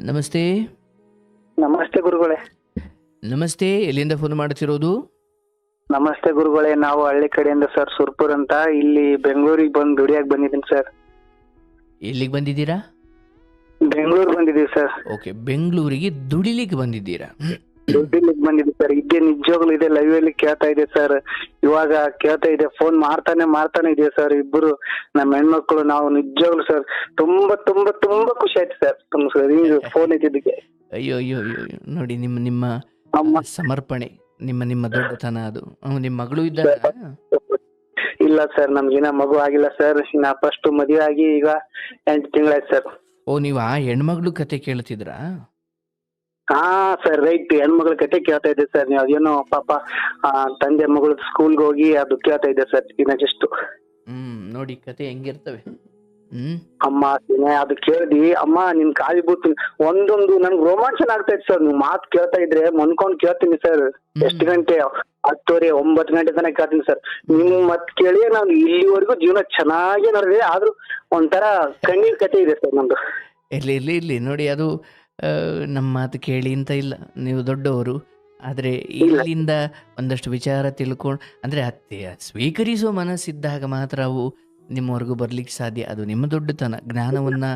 ನಮಸ್ತೆ. ನಮಸ್ತೆ ಗುರುಗಳೇ. ನಮಸ್ತೆ. ಎಲ್ಲಿಂದ ಫೋನ್ ಮಾಡ್ತಿರೋದು? ನಮಸ್ತೆ ಗುರುಗಳೇ, ನಾವು ಹಳ್ಳಿ ಕಡೆಯಿಂದ ಸರ್, ಸುರ್ಪುರ್ ಅಂತ. ಇಲ್ಲಿ ಬೆಂಗಳೂರಿಗೆ ಬಂದು ದುಡಿಯಾಕ್ ಬಂದಿದ್ದೀನಿ ಸರ್. ಎಲ್ಲಿಗೆ ಬಂದಿದ್ದೀರಾ? ಬೆಂಗಳೂರು ಬಂದಿದ್ದೀವಿ ಸರ್. ಓಕೆ, ಬೆಂಗಳೂರಿಗೆ ದುಡಿಲಿಕ್ಕೆ ಬಂದಿದ್ದೀರಾ? ದುಡ್ಡಿಲಿಕ್ಕೆ ಬಂದಿದ್ದೀವಿ ಸರ್. ಇದೇ ನಿಜವಾಗ್ಲೂ ಇದೆ, ಲೈವ್ ಅಲ್ಲಿ ಕೇಳ್ತಾ ಇದೆ ಸರ್. ಇವಾಗ ಕೇಳ್ತಾ ಇದೆ, ಫೋನ್ ಮಾಡ್ತಾನೆ ಇದೆ ಸರ್. ಇಬ್ಬರು ನಮ್ಮ ಹೆಣ್ಮಕ್ಳು ನಾವು ನಿಜವಾಗ್ಲು ಸರ್ ತುಂಬಾ ತುಂಬಾ ತುಂಬಾ ಖುಷಿ ಆಯ್ತು ಸರ್ ಫೋನ್ ಇದ್ದಿದ್ದಕ್ಕೆ. ಅಯ್ಯೋ ಅಯ್ಯೋ ಅಯ್ಯೋ ಅಯ್ಯೋ. ನೋಡಿ ನಿಮ್ಮ ನಿಮ್ಮ ಅಮ್ಮ ಸಮರ್ಪಣೆ, ನಿಮ್ಮ ದೊಡ್ಡತನ ಅದು. ನಿಮ್ಮ ಮಗಳು ಇದ್ದಾರಾ? ಇಲ್ಲ ಸರ್, ನಮ್ಗಿನ್ನ ಮಗು ಆಗಿಲ್ಲ ಸರ್. ನಾ ಫಸ್ಟ್ ಮದುವೆ ಆಗಿ ಈಗ 8 ತಿಂಗಳಾಯ್ತು ಸರ್. ಓ, ನೀವು ಆ ಹೆಣ್ಮಗಳು ಕತೆ ಕೇಳ್ತಿದ್ರಾ? ಹಾ ಸರ್, ರೈಟ್. ಹೆಣ್ಮಗಳ ಕತೆ ಕೇಳ್ತಾ ಇದ್ದೆ ಸರ್. ನೀವು ಅದೇನೋ ಪಾಪ ತಂದೆ ಮಗಳು ಸ್ಕೂಲ್ಗೆ ಹೋಗಿ ಅದು ಕೇಳ್ತಾ ಇದ್ದೆ ಸರ್ ಇನ್ನ ಜಸ್ಟ್. ನೋಡಿ ಕತೆ ಹೆಂಗಿರ್ತವೆ. ಅಮ್ಮ ಅದು ಕೇಳ್ದಿ ಅಮ್ಮ, ನಿನ್ ಕಾಲಿ ಬೂತ್ ಒಂದೊಂದು ನನ್ಗೆ ರೋಮಾಂಚನ ಆಗ್ತಾ ಇತ್ತು ಸರ್. ನೀವು ಮಾತು ಕೇಳ್ತಾ ಇದ್ರೆ ಮನ್ಕೊಂಡ್ ಕೇಳ್ತೀನಿ ಸರ್. ಎಷ್ಟು ಗಂಟೆ? 10:30 9 ಗಂಟೆ ತನಕ ಕೇಳ್ತೀನಿ ಸರ್. ನಿಮ್ ಮತ್ ಕೇಳಿ ನಾನು ಇಲ್ಲಿವರೆಗೂ ಜೀವನ ಚೆನ್ನಾಗಿ ನಡೆದಿದೆ. ಆದ್ರೂ ಒಂಥರ ಕಣ್ಣೀರ್ ಕತೆ ಇದೆ ಸರ್ ನಂದು. ಇರ್ಲಿ ನೋಡಿ, ಅದು ನಮ್ಮ ಮಾತು ಕೇಳಿ ಅಂತ ಇಲ್ಲ, ನೀವು ದೊಡ್ಡವರು. ಆದರೆ ಇಲ್ಲಿಂದ ಒಂದಷ್ಟು ವಿಚಾರ ತಿಳ್ಕೊಂಡು, ಅಂದರೆ ಸ್ವೀಕರಿಸೋ ಮನಸ್ಸಿದ್ದಾಗ ಮಾತ್ರ ಅವು ನಿಮ್ಮವರೆಗೂ ಬರ್ಲಿಕ್ಕೆ ಸಾಧ್ಯ. ಅದು ನಿಮ್ಮ ದೊಡ್ಡತನ. ಜ್ಞಾನವನ್ನು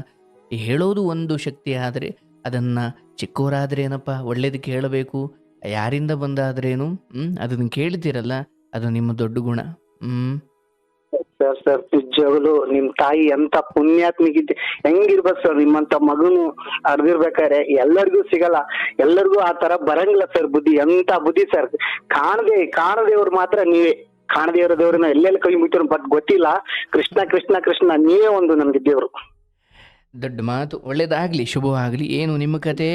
ಹೇಳೋದು ಒಂದು ಶಕ್ತಿ, ಆದರೆ ಅದನ್ನು ಚಿಕ್ಕವರಾದ್ರೆ ಏನಪ್ಪ ಒಳ್ಳೇದಕ್ಕೆ ಹೇಳಬೇಕು, ಯಾರಿಂದ ಬಂದಾದ್ರೇನು ಅದನ್ನು ಕೇಳ್ತೀರಲ್ಲ, ಅದು ನಿಮ್ಮ ದೊಡ್ಡ ಗುಣ. ಸರ್ ನಿಜವಾಗ್ಲು ನಿಮ್ ತಾಯಿ ಎಂತ ಪುಣ್ಯಾತ್ಮಿಗಿದ್ದೆ. ಹೆಂಗಿರ್ಬೇಕು ಸರ್, ನಿಮ್ಮಂತ ಮಗನು ಅರ್ದಿರ್ಬೇಕಾರೆ ಎಲ್ಲರಿಗೂ ಸಿಗಲ್ಲ, ಎಲ್ಲರಿಗೂ ಆ ತರ ಬರಂಗಿಲ್ಲ ಸರ್ ಬುದ್ಧಿ. ಎಂತ ಬುದ್ಧಿ ಸರ್. ಕಾಣದೇವ್ರು ಮಾತ್ರ ನೀವೇ. ಕಾಣದೇವ್ರ ದೇವ್ರನ್ನ ಎಲ್ಲೆಲ್ಲಿ ಕೈ ಮುಟ್ಟಿರೋ ಬಟ್ ಗೊತ್ತಿಲ್ಲ. ಕೃಷ್ಣ ಕೃಷ್ಣ ಕೃಷ್ಣ ನೀವೇ ಒಂದು ನಮ್ಗೆ ದೇವ್ರು. ದೊಡ್ಡ ಮಾತು. ಒಳ್ಳೇದಾಗ್ಲಿ, ಶುಭವಾಗ್ಲಿ. ಏನು ನಿಮ್ಮ ಕತೆ?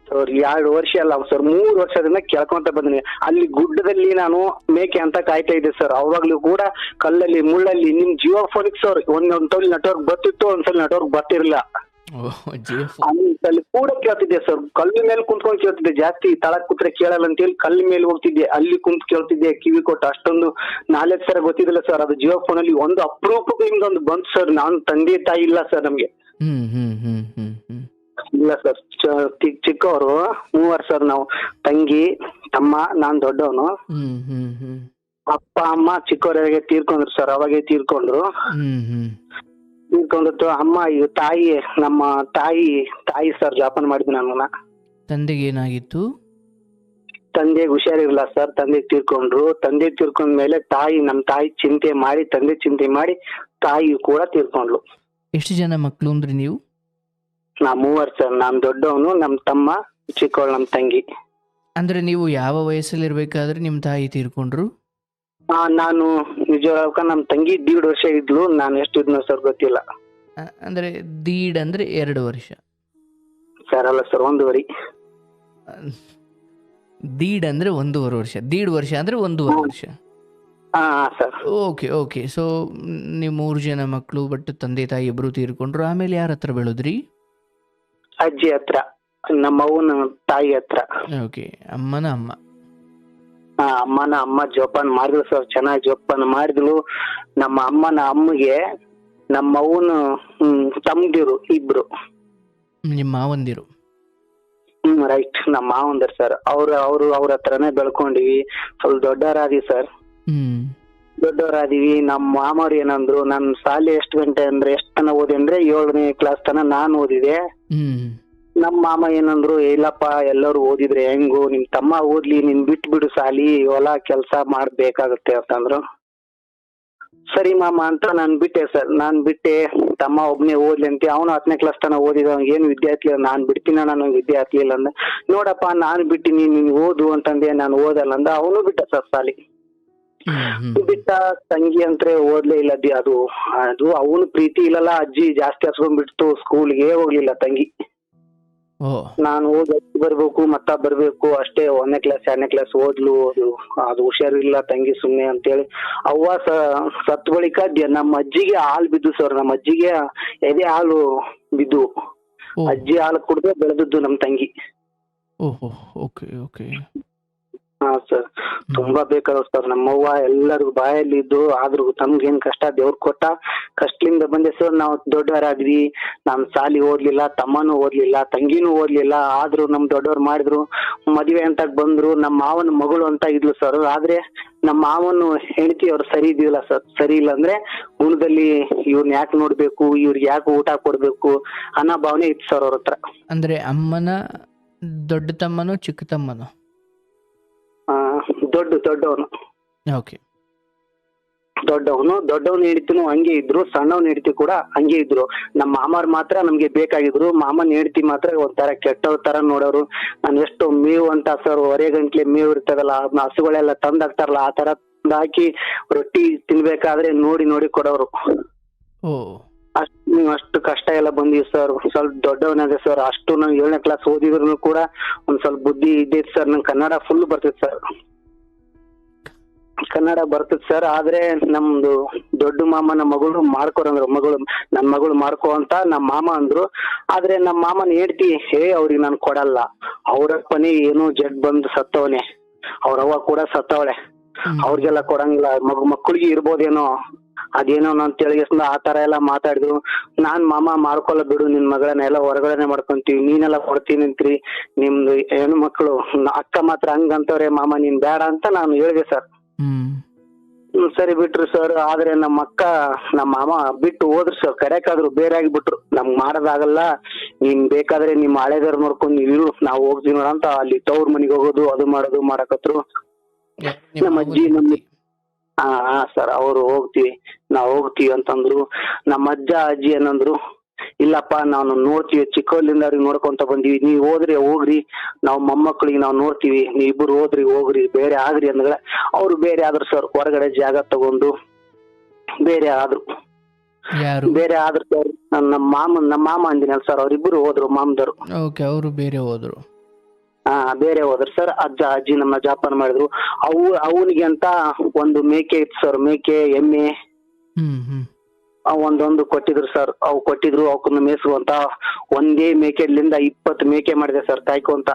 ಸರ್ 2 ವರ್ಷ ಅಲ್ಲ ಸರ್, 3 ವರ್ಷದಿಂದ ಕೇಳ್ಕೊಂತ ಬಂದಿನಿ. ಅಲ್ಲಿ ಗುಡ್ಡದಲ್ಲಿ ನಾನು ಮೇಕೆ ಅಂತ ಕಾಯ್ತಾ ಇದ್ದೆ ಸರ್. ಅವಾಗ್ಲೂ ಕೂಡ ಕಲ್ಲಲ್ಲಿ ಮುಳ್ಳಲ್ಲಿ ನಿಮ್ ಜಿಯೋ ಫೋನಿಕ್ ಸರ್ ಒಂದೊಂದ್ಸಲ ನೆಟ್ವರ್ಕ್ ಬರ್ತಿತ್ತು, ಒಂದ್ಸಲ ನೆಟ್ವರ್ಕ್ ಬರ್ತಿರ್ಲಿಲ್ಲ. ಅಲ್ಲಿ ಕೂಡ ಕೇಳ್ತಿದ್ದೆ ಸರ್. ಕಲ್ಲು ಮೇಲೆ ಕುಂತ್ಕೊಂಡು ಕೇಳ್ತಿದ್ದೆ. ಜಾಸ್ತಿ ತಳಕ್ ಕೂತ್ರೆ ಕೇಳಲ್ಲ ಅಂತೇಳಿ ಕಲ್ಲು ಮೇಲೆ ಹೋಗ್ತಿದ್ದೆ, ಅಲ್ಲಿ ಕುಂತ್ ಕೇಳ್ತಿದ್ದೆ. ಕಿವಿ ಕೊಟ್ಟು ಅಷ್ಟೊಂದು ನಾಲೆಜ್ ಸರ್ ಗೊತ್ತಿದ್ದಿಲ್ಲ ಸರ್. ಅದು ಜಿಯೋ ಫೋನ್ ಅಲ್ಲಿ ಒಂದು ಅಪರೂಪಕ್ಕೆ ನಿಮ್ದೊಂದು ಬಂತು ಸರ್. ನಾನು ತಂದೆ ತಾಯಿ ಇಲ್ಲ ಸರ್ ನಮ್ಗೆ. ಇಲ್ಲ ಸರ್, ಚಿಕ್ಕವರು 3 ಸರ್. ನಾವು ತಂಗಿ ತಮ್ಮ, ನಾನ್ ದೊಡ್ಡವನು. ಅಪ್ಪ ಅಮ್ಮ ಚಿಕ್ಕವರಿಗೆ ತೀರ್ಕೊಂಡ್ರು ಸರ್. ಅವಾಗೆ ತೀರ್ಕೊಂಡ್ರು. ಅಮ್ಮ ಈಗ ತಾಯಿ, ನಮ್ಮ ತಾಯಿ ಸರ್ ಜಾಪನ್ ಮಾಡಿದ್ವಿ ನನ್ನ. ತಂದೆಗೆ ಏನಾಗಿತ್ತು? ತಂದೆಗೆ ಹುಷಾರಿರ್ಲಿಲ್ಲ ಸರ್. ತಂದೆ ತೀರ್ಕೊಂಡ್ರು. ತಂದೆ ತೀರ್ಕೊಂಡ್ಮೇಲೆ ನಮ್ಮ ತಾಯಿ ಚಿಂತೆ ಮಾಡಿ, ತಂದೆ ಚಿಂತೆ ಮಾಡಿ ತಾಯಿ ಕೂಡ ತೀರ್ಕೊಂಡ್ಲು. ಎಷ್ಟು ಜನ ಮಕ್ಕಳು ಅಂದ್ರಿ ನೀವು? ನಾ 3 ಸರ್. ನಾನ್ ದೊಡ್ಡವನು, ನಮ್ ತಮ್ಮ, ಚಿಕ್ಕವಳು ನಮ್ ತಂಗಿ. ಅಂದ್ರೆ ನೀವು ಯಾವ ವಯಸ್ಸಲ್ಲಿ ಇರ್ಬೇಕಾದ್ರೆ ನಿಮ್ ತಾಯಿ ತೀರ್ಕೊಂಡ್ರು? ನಾನು ನಿಜವಾಗ ನಮ್ ತಂಗಿ 1.5 ವರ್ಷ ಇದ್ಲು. ನಾನು ಎಷ್ಟು ಇದ್ನೋ ಸರ್ ಗೊತ್ತಿಲ್ಲ. ಅಂದ್ರೆ ದೀಡ್ ಅಂದ್ರೆ 2 ವರ್ಷ ಸರ್? ಅಲ್ಲ ಸರ್, 1.5. ದೀಡ್ ಅಂದ್ರೆ 1.5 ವರ್ಷ. 1.5 ವರ್ಷ ಅಂದ್ರೆ 1.5 ವರ್ಷ. ಸರ್. ಓಕೆ. ಸೊ ನೀವು 3 ಜನ ಮಕ್ಕಳು, ಬಟ್ ತಂದೆ ತಾಯಿ ಇಬ್ರು ತೀರ್ಕೊಂಡ್ರು. ಆಮೇಲೆ ಯಾರ ಹತ್ರ ಬೆಳೆದ್ರಿ? ಅಜ್ಜಿ ಹತ್ರ, ನಮ್ಮ ಅವ್ವನ ತಾಯಿ ಹತ್ರ. ಓಕೆ, ಅಮ್ಮನ ಅಮ್ಮ. ಅಮ್ಮನ ಅಮ್ಮ ಜೋಪಾನ ಮಾಡಿದ್ಲು ಸರ್. ಚೆನ್ನಾಗಿ ಜೋಪಾನ ಮಾಡಿದ್ಲು. ನಮ್ಮ ಅಮ್ಮನ ಅಮ್ಮಗೆ ನಮ್ಮ ಅವ್ವನ ತಮ್ಮದಿರು ಇಬ್ರು. ನಿಮ್ಮ ಮಾವಂದಿರು? ರೈಟ್, ನಮ್ಮ ಮಾವಂದಿರು ಸರ್. ಅವ್ರ ಹತ್ರನೇ ಬೆಳ್ಕೊಂಡಿವಿ. Full ದೊಡ್ಡವರಾದಿ sir. ದೊಡ್ಡವರಾದಿವಿ. ನಮ್ಮ ಮಾಮವ್ರು ಏನಂದ್ರು, ನನ್ನ ಶಾಲೆ ಎಷ್ಟು ಗಂಟೆ ಅಂದ್ರೆ ಎಷ್ಟು ತನ ಓದಿ ಅಂದ್ರೆ 7ನೇ ಕ್ಲಾಸ್ ತನ ನಾನು ಓದಿದೆ. ನಮ್ಮ ಮಾಮ ಏನಂದ್ರು, ಇಲ್ಲಪ್ಪ ಎಲ್ಲರೂ ಓದಿದ್ರೆ ಹೆಂಗು, ನಿಮ್ ತಮ್ಮ ಓದ್ಲಿ, ನೀನ್ ಬಿಟ್ಬಿಡು ಸಾಲಿ, ಹೊಲ ಕೆಲ್ಸ ಮಾಡ್ಬೇಕಾಗತ್ತೆ ಅಂತಂದ್ರು. ಸರಿ ಮಾಮ ಅಂತ ನಾನ್ ಬಿಟ್ಟೆ ಸರ್. ನಾನ್ ಬಿಟ್ಟೆ. ತಮ್ಮ ಒಬ್ನೇ ಓದ್ಲಿ ಅಂತ. ಅವನು 10ನೇ ಕ್ಲಾಸ್ ತನ ಓದಿದ. ಏನು ವಿದ್ಯಾರ್ಥಿ ನಾನ್ ಬಿಡ್ತೀನ, ನಾನು ವಿದ್ಯಾರ್ಥಿ ಇಲ್ಲ ಅಂದ. ನೋಡಪ್ಪ ನಾನ್ ಬಿಟ್ಟಿನಿ, ನೀನ್ ಓದು ಅಂತಂದೆ. ನಾನು ಓದಲ್ಲ ಅಂದ. ಅವನು ಬಿಟ್ಟ ಸರ್ ಸಾಲಿ. ಬಿಟ್ಟ. ತಂಗಿ ಅಂದ್ರೆ ಓದ್ಲೇ ಇಲ್ಲ. ಅದು ಅವನು ಪ್ರೀತಿ ಇಲ್ಲಲ್ಲ, ಅಜ್ಜಿ ಜಾಸ್ತಿ ಹಸ್ಕೊಂಡ್ಬಿಡ್ತು. ಸ್ಕೂಲ್ಗೆ ಹೋಗ್ಲಿಲ್ಲ ತಂಗಿ. ನಾನು ಓದಿ ಬರ್ಬೇಕು, ಮತ್ತ ಬರ್ಬೇಕು ಅಷ್ಟೇ. 1ನೇ ಕ್ಲಾಸ್ 2ನೇ ಕ್ಲಾಸ್ ಓದ್ಲು. ಅದು ಹುಷಾರಿಲ್ಲ ತಂಗಿ ಸುಮ್ನೆ ಅಂತೇಳಿ ಅವ್ವ ಸತ್ ಬಳಿಕ ನಮ್ಮ ಅಜ್ಜಿಗೆ ಹಾಲು ಬಿದ್ದು ಸರ್. ನಮ್ಮ ಅಜ್ಜಿಗೆ ಎದೆ ಹಾಲು ಬಿದ್ದು, ಅಜ್ಜಿ ಹಾಲು ಕುಡ್ದೆ ಬೆಳೆದದ್ದು ನಮ್ ತಂಗಿ. ಹಾ ಸರ್, ತುಂಬಾ ಬೇಕಾದವ್ ಸರ್. ನಮ್ಮವ್ವ ಎಲ್ಲರಿಗೂ ಬಾಯಲ್ಲಿ ಇದ್ದು ಆದ್ರೂ ತಮ್ಗೇನ್ ಕಷ್ಟ ದೇವ್ರ ಕೊಟ್ಟ ಕಷ್ಟದಿಂದ ಬಂದೆ ಸರ್. ನಾವು ದೊಡ್ಡವರಾದ್ವಿ, ನಾನ್ ಸಾಲಿ ಓದ್ಲಿಲ್ಲ, ತಮ್ಮನೂ ಓದ್ಲಿಲ್ಲ, ತಂಗಿನೂ ಓದ್ಲಿಲ್ಲ, ಆದ್ರೂ ನಮ್ ದೊಡ್ಡವ್ರು ಮಾಡಿದ್ರು. ಮದ್ವೆ ಅಂತ ಬಂದ್ರು, ನಮ್ಮ ಮಾವನ ಮಗಳು ಅಂತ ಇದ್ಲು ಸರ್. ಆದ್ರೆ ನಮ್ಮ ಮಾವನು ಹೆಂಡತಿ ಅವ್ರು ಸರಿ ಇದ್ದಿಲ್ಲ ಸರ್. ಸರಿ ಇಲ್ಲ ಅಂದ್ರೆ ಗುಣದಲ್ಲಿ ಇವ್ರನ್ನ ಯಾಕೆ ನೋಡ್ಬೇಕು, ಇವ್ರಿಗೆ ಯಾಕೆ ಊಟ ಕೊಡ್ಬೇಕು ಅನ್ನೋ ಭಾವನೆ ಇತ್ತು ಸರ್ ಅವ್ರ ಹತ್ರ. ಅಂದ್ರೆ ಅಮ್ಮನ ದೊಡ್ಡ ತಮ್ಮನೋ ಚಿಕ್ಕ ತಮ್ಮನೋ? ಆ, ದೊಡ್ಡವನು ಓಕೆ. ದೊಡ್ಡವನ್ ಹೆಂಡತಿನೂ ಹಂಗೆ ಇದ್ರು, ಸಣ್ಣವನ್ ಹೆಂಡತಿ ಕೂಡ ಹಂಗೆ ಇದ್ರು. ನಮ್ಮ ಮಾಮಾರ್ ಮಾತ್ರ ನಮ್ಗೆ ಬೇಕಾಗಿದ್ರು. ಮಾಮನ್ ಹೆಂಡತಿ ಮಾತ್ರ ಒಂಥರ ಕೆಟ್ಟವ್ ತರ ನೋಡೋರು. ನಾನ್ ಎಷ್ಟು ಮೇವು ಅಂತ ಸರ್, ಹೊರೆಗಂಟ್ಲೆ ಮೇವು ಇರ್ತದಲ್ಲ, ಹಸುಗಳೆಲ್ಲ ತಂದಾಕ್ತಾರಲ್ಲ, ಆ ತರ ಹಾಕಿ ರೊಟ್ಟಿ ತಿನ್ಬೇಕಾದ್ರೆ ನೋಡಿ ನೋಡಿ ಕೊಡೋರು. ಓ, ಅಷ್ಟು ಕಷ್ಟ ಎಲ್ಲ ಬಂದಿವಿ ಸರ್. ಸ್ವಲ್ಪ ದೊಡ್ಡವನಾದೆ ಸರ್. ಅಷ್ಟು ನಾವು 7ನೇ ಕ್ಲಾಸ್ ಓದಿದ್ರು ಕೂಡ ಒಂದ್ ಸ್ವಲ್ಪ ಬುದ್ಧಿ ಇದ್ದೈತಿ ಸರ್. ನಂಗೆ ಕನ್ನಡ ಫುಲ್ ಬರ್ತೈತಿ ಸರ್. ಕನ್ನಡ ಬರ್ತದ ಸರ್. ಆದ್ರೆ ನಮ್ದು ದೊಡ್ಡ ಮಾಮನ ಮಗಳು ಮಾಡ್ಕೊರಂದ್ರು. ನನ್ ಮಗಳು ಮಾಡ್ಕೊ ಅಂತ ನಮ್ಮ ಮಾಮ ಅಂದ್ರು. ಆದ್ರೆ ನಮ್ಮ ಮಾಮನ ಹೇಳ್ತಿ ಅವ್ರಿಗೆ ನಾನ್ ಕೊಡಲ್ಲ. ಅವ್ರಪ್ಪನೇ ಏನೋ ಜಡ್ ಬಂದು ಸತ್ತವನೆ, ಅವ್ರವ್ವ ಕೂಡ ಸತ್ತವಳೆ, ಅವ್ರಿಗೆಲ್ಲ ಕೊಡಂಗಿಲ್ಲ, ಮಕ್ಕಳಿಗೆ ಇರ್ಬೋದೇನೋ ಅದೇನೋ ನಾನ್ ತಿಳಿಸ್ದ ಆ ತರ ಎಲ್ಲ ಮಾತಾಡಿದ್ರು. ನಾನ್ ಮಾಮ ಮಾಡ್ಕೊಲ್ಲ ಬಿಡು, ನಿನ್ ಮಗಳನ್ನ ಎಲ್ಲ ಹೊರಗಡೆನೆ ಮಾಡ್ಕೊಂತೀವಿ, ನೀನೆಲ್ಲ ಕೊಡ್ತೀನಿ ಅಂತ್ರಿ, ನಿಮ್ದು ಹೆಣ್ಣು ಮಕ್ಕಳು ಅಕ್ಕ ಮಾತ್ರ ಹಂಗಂತವ್ರೆ, ಮಾಮ ನೀನ್ ಬೇಡ ಅಂತ ನಾನು ಹೇಳಿದೆ ಸರ್. ಸರಿ ಬಿಟ್ರು ಸರ್. ಆದ್ರೆ ನಮ್ಮ ಅಕ್ಕ ನಮ್ಮ ಮಾಮ ಬಿಟ್ಟು ಹೋದ್ರು ಸರ್. ಕರೆಕಾದ್ರು ಬೇರೆ ಆಗಿಬಿಟ್ರು. ನಮ್ಗ್ ಮಾಡೋದಾಗಲ್ಲ, ನೀನ್ ಬೇಕಾದ್ರೆ ನಿಮ್ ಹಳೆದವ್ರ ನೋಡ್ಕೊಂಡ್ ನೀವಿರು, ನಾವ್ ಹೋಗ್ತೀವಿ ನೋಡ ಅಂತ ಅಲ್ಲಿ ತವ್ರ ಮನಿಗ್ ಹೋಗೋದು ಅದು ಮಾಡೋದು ಮಾಡಕತ್ರು. ನಮ್ಮ ಅಜ್ಜಿ ಹಾ ಸರ್, ಅವ್ರು ನಾವ್ ಹೋಗ್ತೀವಿ ಅಂತಂದ್ರು. ನಮ್ಮ ಅಜ್ಜ ಅಜ್ಜಿ ಏನಂದ್ರು, ಇಲ್ಲಪ್ಪ ನಾವು ನೋಡ್ತೀವಿ, ಚಿಕ್ಕವಲ್ಲಿಂದ ಅವ್ರಿಗೆ ನೋಡ್ಕೊಂತ ಬಂದಿವಿ, ನೀವ್ ಹೋದ್ರೆ ಹೋಗ್ರಿ, ನಾವ್ ಮೊಮ್ಮಕ್ಕಳಿಗೆ ನಾವ್ ನೋಡ್ತೀವಿ, ನೀವಿಬ್ರು ಹೋಗ್ರಿ ಬೇರೆ ಆಗ್ರಿ ಅಂದ್ರ ಅವ್ರು ಬೇರೆ ಆದ್ರು ಸರ್. ಹೊರಗಡೆ ಜಾಗ ತಗೊಂಡು ಬೇರೆ ಆದ್ರು ಸರ್. ನಮ್ಮ ಮಾಮ ಅಂದಿನಲ್ಲ ಸರ್, ಅವ್ರಿಬ್ರು ಹೋದ್ರು ಮಾಮದವ್ರು. ಅವರು ಬೇರೆ ಹೋದ್ರು. ಬೇರೆ ಹೋದ್ರು ಸರ್. ಅಜ್ಜ ಅಜ್ಜಿ ನಮ್ಮ ಜಾಪಾನ ಮಾಡಿದ್ರು. ಅವನಿಗೆ ಅಂತ ಒಂದು ಮೇಕೆ ಇತ್ತು ಸರ್, ಮೇಕೆ ಎಮ್ಮೆ ಒಂದೊಂದು ಕೊಟ್ಟಿದ್ರು ಸರ್. ಅವಕ್ಕನ್ನ ಮೇಯಿಸುವಂತ ಒಂದೇ ಮೇಕೆಲಿಂದ 20 ಮೇಕೆ ಮಾಡಿದೆ ಸರ್, ಕಾಯ್ಕೊಂತ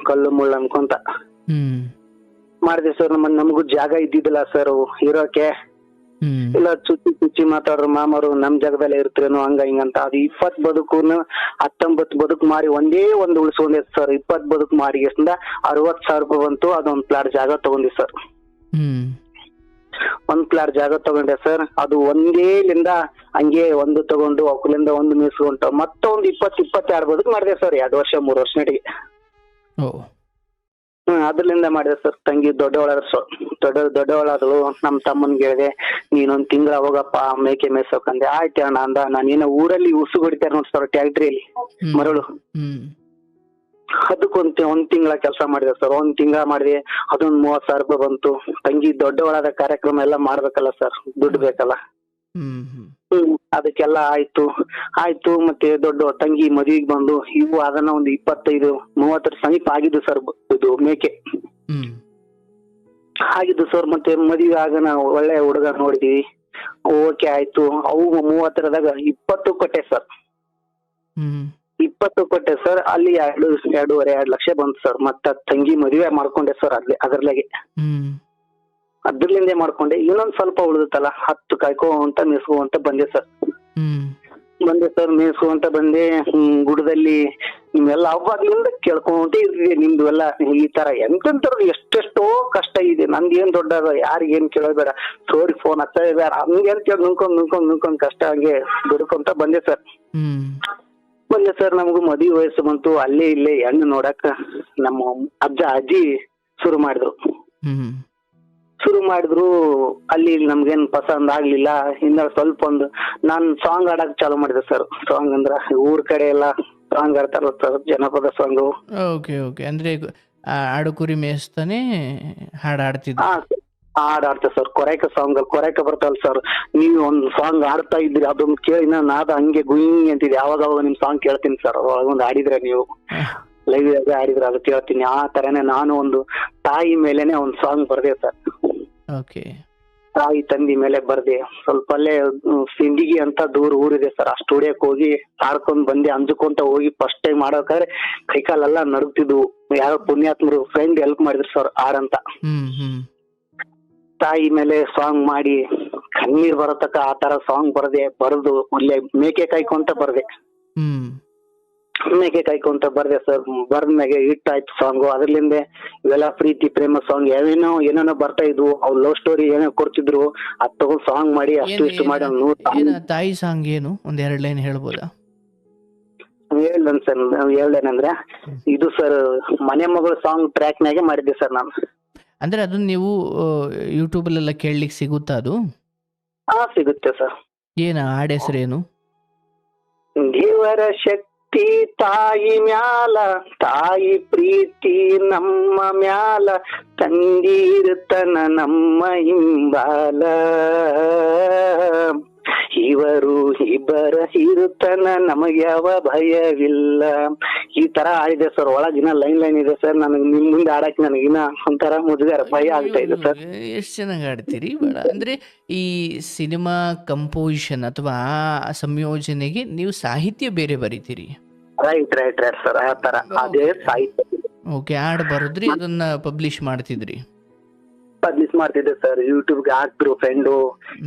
ಕಲ್ಲು ಮುಳ್ಳು ಅನ್ಕೊಂತ ಮಾಡಿದೆ ಸರ್. ನಮಗೂ ಜಾಗ ಇದ್ದಿದ್ದಿಲ್ಲ ಸರ್ ಇರೋಕೆ. ಇಲ್ಲ ಚುಚ್ಚಿ ಮಾತಾಡ್ರು ಮಾಮರು, ನಮ್ ಜಾಗದಲ್ಲೇ ಇರ್ತೀರೇನೋ ಹಂಗ ಹಿಂಗಂತ. ಅದು 20 ಬದುಕುನು 19 ಬದುಕು ಮಾರಿ ಒಂದೇ ಒಂದು ಉಳಿಸ್ಕೊಂಡೆ ಸರ್. 20 ಬದುಕು ಮಾರಿ ಎಷ್ಟಿಂದ 60,000 ರೂಪಾಯಿ ಬಂತು. ಅದೊಂದ್ ಪ್ಲಾಟ್ ಜಾಗ ತಗೊಂಡಿ ಸರ್. ಒಂದ್ ಪ್ಲಾಟ್ ಜಾಗ ತಗೊಂಡೆ ಸರ್. ಅದು ಒಂದೇಲಿಂದ ಹಂಗೆ ಒಂದು ತಗೊಂಡು ಅವಕಲಿಂದ ಒಂದು ಮೀಸ್ಕೊಂಡು ಮತ್ತೊಂದು 22 ಬದುಕು ಮಾಡಿದೆ ಸರ್. 2 ವರ್ಷ 3 ವರ್ಷ ನಡಿಗೆ. ಅದ್ರಲಿಂದ ಮಾಡಿದೆ ಸರ್. ತಂಗಿ ದೊಡ್ಡವಳಾದಳು. ನಮ್ ತಮ್ಮನ್ಗೆ ಹೇಳಿದೆ, ನೀನೊಂದ್ ತಿಂಗಳ ಹೋಗಪ್ಪ ಮೇಕೆ ಮೇಯ್ಸೋಕಂದೆ. ಆಯ್ತು ಅಣ್ಣ ಅಂದ. ನಾನೇನೋ ಊರಲ್ಲಿ ಉಸು ಹೊಡಿತಾರೆ ನೋಡಿ ಸರ್, ಟ್ಯಾಕ್ಟ್ರಿಯಲ್ಲಿ ಮರಳು, ಅದಕ್ಕೊಂದ್ ತಿಂಗಳ ಕೆಲಸ ಮಾಡಿದೆ ಸರ್. 1 ತಿಂಗಳ ಮಾಡಿದೆ. ಅದೊಂದ್ 30,000 ರೂಪಾಯಿ ಬಂತು. ತಂಗಿ ದೊಡ್ಡವಳಾದ ಕಾರ್ಯಕ್ರಮ ಎಲ್ಲ ಮಾಡ್ಬೇಕಲ್ಲ ಸರ್, ದುಡ್ಡು ಬೇಕಲ್ಲ. ಅದಕ್ಕೆಲ್ಲ ಆಯ್ತು. ಮತ್ತೆ ದೊಡ್ಡ ತಂಗಿ ಮದ್ವಿಗ್ ಬಂದು ಇವು ಅದನ್ನ ಒಂದು 25-30 ಸಮೀಪ ಆಗಿದ್ದು ಸರ್. ಇದು ಮೇಕೆ ಆಗಿದ್ದು ಸರ್. ಮತ್ತೆ ಮದ್ವೆ ಆಗನ ಒಳ್ಳೆ ಹುಡುಗ ನೋಡಿದೀವಿ, ಓಕೆ ಆಯ್ತು. ಅವು 30ದಾಗ 20 ಕೊಟ್ಟೆ ಸರ್. 20 ಕೊಟ್ಟೆ ಸರ್. ಅಲ್ಲಿ 2.5 ಲಕ್ಷ ಬಂತು ಸರ್. ಮತ್ತ ತಂಗಿ ಮದುವೆ ಮಾಡ್ಕೊಂಡೆ ಸರ್. ಅದ್ರಲ್ಲಾಗೆ ಅದ್ರಲಿಂದೇ ಮಾಡ್ಕೊಂಡೆ. ಇನ್ನೊಂದ್ ಸ್ವಲ್ಪ ಉಳಿದತ್ತಲ್ಲ, 10 ಕಾಯ್ಕೊಂತ ಮೇಯಿಸ್ಕೊಂತ ಬಂದೆ ಸರ್. ಮೇಯಿಸ್ಕೊಂತ ಬಂದೆ. ಗುಡದಲ್ಲಿ ನಿಮ್ಮೆಲ್ಲ ಅವಾಗ್ಲಿಂದ ಕೇಳ್ಕೊಂತ ಇದ್ವಿ, ನಿಮ್ದು ಎಲ್ಲ ಈ ತರ ಎಂತೆಂತರು ಎಷ್ಟೆಷ್ಟೋ ಕಷ್ಟ ಇದೆ. ನಂದೇನ್ ದೊಡ್ಡದ, ಯಾರಿಗೇನ್ ಕೇಳಬೇಡ, ಸೋರಿ ಫೋನ್ ಹಚ್ಚ ಬೇಡ, ಹಂಗೇನ್ ಕೇಳಿ ನುಂಕೊಂಡ್ ಕಷ್ಟ ಹಂಗೆ ದುಡ್ಕೊಂತ ಬಂದೆ ಸರ್. ನಮಗೂ ಮದುವೆ ವಯಸ್ಸು ಬಂತು. ಅಲ್ಲೇ ಇಲ್ಲೇ ಹೆಣ್ಣು ನೋಡಕ್ ನಮ್ಮ ಅಜ್ಜ ಅಜ್ಜಿ ಶುರು ಮಾಡಿದ್ರು. ಅಲ್ಲಿ ನಮ್ಗೇನ್ ಪಸಂದ್ ಆಗ್ಲಿಲ್ಲ. ಇನ್ನ ಸ್ವಲ್ಪ ನಾನ್ ಸಾಂಗ್ ಆಡಕ್ ಚಾಲು ಮಾಡಿದೆ ಸರ್. ಸಾಂಗ್ ಅಂದ್ರ ಊರ್ ಕಡೆ ಎಲ್ಲ ಸಾಂಗ್ ಆಡ್ತಾರ ಸರ್, ಜನಪದ ಸಾಂಗ್. ಅಂದ್ರೆ ಆಡು ಕುರಿ ಮೇಯಿಸ್ತಾನೆ ಹಾಡ್ ಆಡ್ತಾ ಸರ್. ಕೊರಕ ಬರ್ತಾವಲ್ಲ ಸರ್, ನೀವು ಒಂದ್ ಸಾಂಗ್ ಆಡ್ತಾ ಇದ್ರಿ, ಅದೊಂದು ಕೇಳಿ ನಾದ ಹಂಗೆ ಗುಯಿ ಅಂತಿದೆ. ಯಾವಾಗ ನಿಮ್ ಸಾಂಗ್ ಕೇಳ್ತೀನಿ ಸರ್. ಒಂದ್ ಆಡಿದ್ರೆ ನೀವು ಲೈವ್ ಆಗಿ ಆಡಿದ್ರೆ ಅದು ಕೇಳ್ತೀನಿ. ಆ ತರನೇ ನಾನು ಒಂದು ತಾಯಿ ಮೇಲೆನೆ ಒಂದ್ ಸಾಂಗ್ ಬರ್ದೆ ಸರ್. ತಾಯಿ ತಂದಿ ಮೇಲೆ ಬರ್ದೆ ಸ್ವಲ್ಪ ಅಲ್ಲೇ ಸಿಂದಿಗಿ ಅಂತ ದೂರ ಊರಿದೆ ಸರ್. ಆ ಸ್ಟುಡಿಯೋಕ್ ಹೋಗಿ ಹಾಡ್ಕೊಂಡ್ ಬಂದೆ, ಅಂಜುಕೊಂತ ಹೋಗಿ ಫಸ್ಟ್ ಟೈಮ್ ಮಾಡೋಕಾದ್ರೆ ಕೈಕಾಲೆಲ್ಲ ನಡುಗ್ತಿದ್ವು. ಯಾರೋ ಪುಣ್ಯಾತ್ಮರು ಫ್ರೆಂಡ್ ಹೆಲ್ಪ್ ಮಾಡಿದ್ರು ಸರ್ ಹಾಡಂತ. ತಾಯಿ ಮೇಲೆ ಸಾಂಗ್ ಮಾಡಿ ಕಣ್ಣೀರ್ ಬರತಕ್ಕ ಆ ತರ ಸಾಂಗ್ ಬರೆದು ಒಳ್ಳೆ ಮೇಕೆ ಕಾಯ್ಕೊಂತ ಬರ್ದೆ. ಮೇಕೆ ಕಾಯ್ಕೊಂತ ಬರ್ದೆ ಸರ್. ಬರ್ದ್ಮ್ಯಾಗೆ ಹಿಟ್ ಆಯ್ತು ಸಾಂಗು. ಅದ್ರಲ್ಲಿಂದ ಇವೆಲ್ಲ ಪ್ರೀತಿ ಪ್ರೇಮ ಸಾಂಗ್ ಏನೇನೋ ಬರ್ತಾ ಇದ್ವು. ಅವ್ರ ಲವ್ ಸ್ಟೋರಿ ಏನೋ ಕೊಡ್ತಿದ್ರು, ಅದ್ ತಗೊಂಡ್ ಸಾಂಗ್ ಮಾಡಿ ಅಷ್ಟು ಇಷ್ಟು ಮಾಡಿ ತಾಯಿ ಸಾಂಗ್ ಏನು ಒಂದ್ 2 ಲೈನ್ ಹೇಳ್ಬೋದಾ? ಹೇಳ್ದನ್ ಸರ್. ಹೇಳ್ದೇನಂದ್ರೆ ಇದು ಸರ್ ಮನೆ ಮಗಳು ಸಾಂಗ್ ಟ್ರ್ಯಾಕ್ ನಾಗೆ ಮಾಡಿದ್ದೆ ಸರ್ ನಾನು. ಅಂದ್ರೆ ಅದನ್ನ ನೀವು ಯೂಟ್ಯೂಬ್ ಅಲ್ಲೆಲ್ಲ ಕೇಳಲಿಕ್ಕೆ ಸಿಗುತ್ತಾ ಅದು? ಸಿಗುತ್ತೆ ಸರ್. ಏನ ಹಾಡ್ ಹೆಸರೇನು? ದೇವರ ಶಕ್ತಿ ತಾಯಿ ಮ್ಯಾಲ, ತಾಯಿ ಪ್ರೀತಿ ನಮ್ಮ ಮ್ಯಾಲ, ತಂದಿರುತ್ತನ ನಮ್ಮ ಹಿಂಬಾಲ, ಇವರು ಇಬ್ಬರ ಇರುತ್ತನ ನಮಗ್ಯಾವ ಭಯವಿಲ್ಲ. ಈ ತರ ಆಡಿದೆ ಸರ್. ಒಳಗಿನ ಲೈನ್ ಇದೆ ಸರ್. ನನಗೆ ನಿಮ್ ಮುಂದೆ ಆಡಕ್ ನನಗಿನ ಒಂಥರ ಮುಜುಗರ ಭಯ ಆಗ್ತಾ ಇದೆ ಸರ್. ಎಷ್ಟು ಚೆನ್ನಾಗಿ ಆಡ್ತೀರಿ ಬೇಡ. ಅಂದ್ರೆ ಈ ಸಿನಿಮಾ ಕಂಪೋಸಿಷನ್ ಅಥವಾ ಆ ಸಂಯೋಜನೆಗೆ ನೀವು ಸಾಹಿತ್ಯ ಬೇರೆ ಬರೀತೀರಿ? Right sir. ಆ ತರ ಅದೇ ಸಾಹಿತ್ಯ. ಓಕೆ, ಹಾಡ್ ಬರೋದ್ರಿ ಅದನ್ನ ಪಬ್ಲಿಷ್ ಮಾಡ್ತಿದ್ರಿ? ಪಬ್ಲಿಷ್ ಮಾಡ್ತಿದ್ದೆ ಸರ್. ಯೂಟ್ಯೂಬ್ಗೆ ಹಾಕ್ತಿರು ಫ್ರೆಂಡು,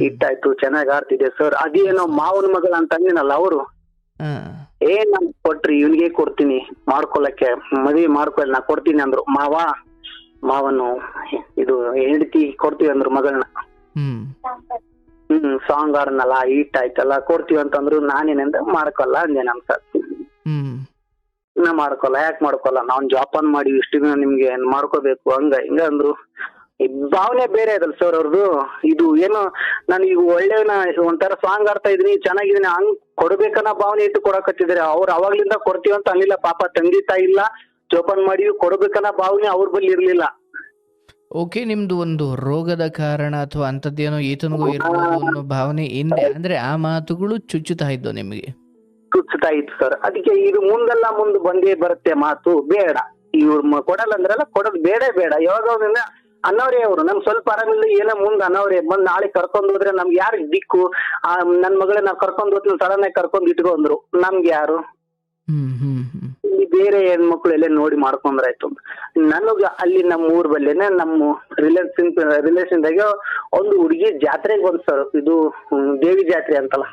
ಇಟ್ಟಾಯ್ತು ಚೆನ್ನಾಗಿ ಆಡ್ತಿದ್ದೆ ಸರ್. ಅದೇನೋ ಮಾವನ ಮಗಳ ಅಂತ ಅಂದಿನಲ್ಲ ಅವರು, ನನ್ ಕೊಟ್ರಿ ಇವ್ನಿಗೆ ಕೊಡ್ತೀನಿ ಮಾಡ್ಕೊಳಕ್ಕೆ, ಮದ್ವೆ ಮಾಡ್ಕೊಳ್ ನಾ ಕೊಡ್ತೀನಿ ಅಂದ್ರು. ಮಾವನು ಇದು ಹೆಂಡತಿ ಕೊಡ್ತೀವಿ ಅಂದ್ರು ಮಗಳನ್ನ. ಸಾಂಗ್ ಆಡನಲ್ಲ ಹಿಟ್ ಆಯ್ತಲ್ಲ ಕೊಡ್ತೀವಿ ಅಂತಂದ್ರು. ನಾನೇನಂದ್ರೆ ಮಾಡ್ಕೊಲ್ಲ ಅಂದೆ ನಮ್ ಸರ್. ನಾ ಮಾಡ್ಕೊಲ್ಲ. ಯಾಕೆ ಮಾಡ್ಕೊಲ್ಲ, ನಾವ್ ಜಾಪಾನ್ ಮಾಡಿ ಇಷ್ಟು ದಿನ ನಿಮ್ಗೆ ಮಾಡ್ಕೋಬೇಕು ಹಂಗ ಹಿಂಗ ಅಂದ್ರು. ಭಾವನೆ ಬೇರೆ ಇದಲ್ಲ ಸರ್ ಅವ್ರದ್ದು. ಇದು ಏನೋ ನಾನು ಈಗ ಒಳ್ಳೆನ ಒಂಥರ ಸಾಂಗ್ ಆಡ್ತಾ ಇದೀನಿ, ಚೆನ್ನಾಗಿದ್ದೀನಿ, ಹಂಗ್ ಕೊಡ್ಬೇಕನ್ನ ಭಾವನೆ ಇಟ್ಟು ಕೊಡಕತ್ತಿದ್ದಾರೆ ಅವ್ರು. ಅವಾಗ್ಲಿಂದ ಕೊಡ್ತೀವಂತ ಅನ್ಲಿಲ್ಲ ಪಾಪ. ತಂದೆ ತಾಯಿ ಇಲ್ಲ, ಜೋಪಾನ್ ಮಾಡಿ ಕೊಡ್ಬೇಕನ್ನ ಭಾವನೆ ಅವ್ರ ಬಳಿ ಇರ್ಲಿಲ್ಲ. ಓಕೆ, ನಿಮ್ದು ಒಂದು ರೋಗದ ಕಾರಣ ಅಥವಾ ಅಂತದ್ದೇನೋ ಈತನಿಗೂ ಇರ್ಬೋದು ಅನ್ನೋ ಭಾವನೆ ಹಿಂದೆ ಅಂದ್ರೆ ಆ ಮಾತುಗಳು ಚುಚ್ಚುತ್ತಾ ಇದ್ದೋ ನಿಮಗೆ? ಚುಚ್ಚುತ್ತಾ ಇತ್ತು ಸರ್. ಅದಕ್ಕೆ ಇದು ಮುಂದೆಲ್ಲ ಮುಂದೆ ಬಂದೇ ಬರುತ್ತೆ ಮಾತು. ಬೇಡ ಇವ್ರು ಕೊಡಲ್ಲ ಅಂದ್ರಲ್ಲ, ಕೊಡೋದು ಬೇಡ. ಯಾವಾಗ ಅನ್ನವ್ರೆ ಅವರು ನಮ್ ಸ್ವಲ್ಪ ಆರಾಮಿಲ್ಲ ಏನೋ ಮುಂದ್ ಅನ್ನವ್ರೆ ಬಂದ್ ನಾಳೆ ಕರ್ಕೊಂಡ್ ಹೋದ್ರೆ ನಮ್ಗೆ ಯಾರು ದಿಕ್ಕು? ನನ್ ಮಗಳೇ ನಾವ್ ಕರ್ಕೊಂಡ್ ಹೋಗ್ತೀವಿ, ಸಡನ್ ಆಗಿ ಕರ್ಕೊಂಡ್ ಇಟ್ಕೊಂಡ್ರು, ನಮ್ಗೆ ಯಾರು? ಇಲ್ಲಿ ಬೇರೆ ಹೆಣ್ಮಕ್ಳು ಎಲ್ಲ ನೋಡಿ ಮಾಡ್ಕೊಂಡ್ರಾಯ್ತು. ನನಗ ಅಲ್ಲಿ ನಮ್ಮ ಊರ್ ಬಲ್ಲೇನೆ ನಮ್ಮ ರಿಲೇಷನ್ದಾಗೆ ಒಂದು ಹುಡುಗಿ ಜಾತ್ರೆಗೆ ಬಂದ್ ಸರ್. ಇದು ದೇವಿ ಜಾತ್ರೆ ಅಂತಲ್ಲ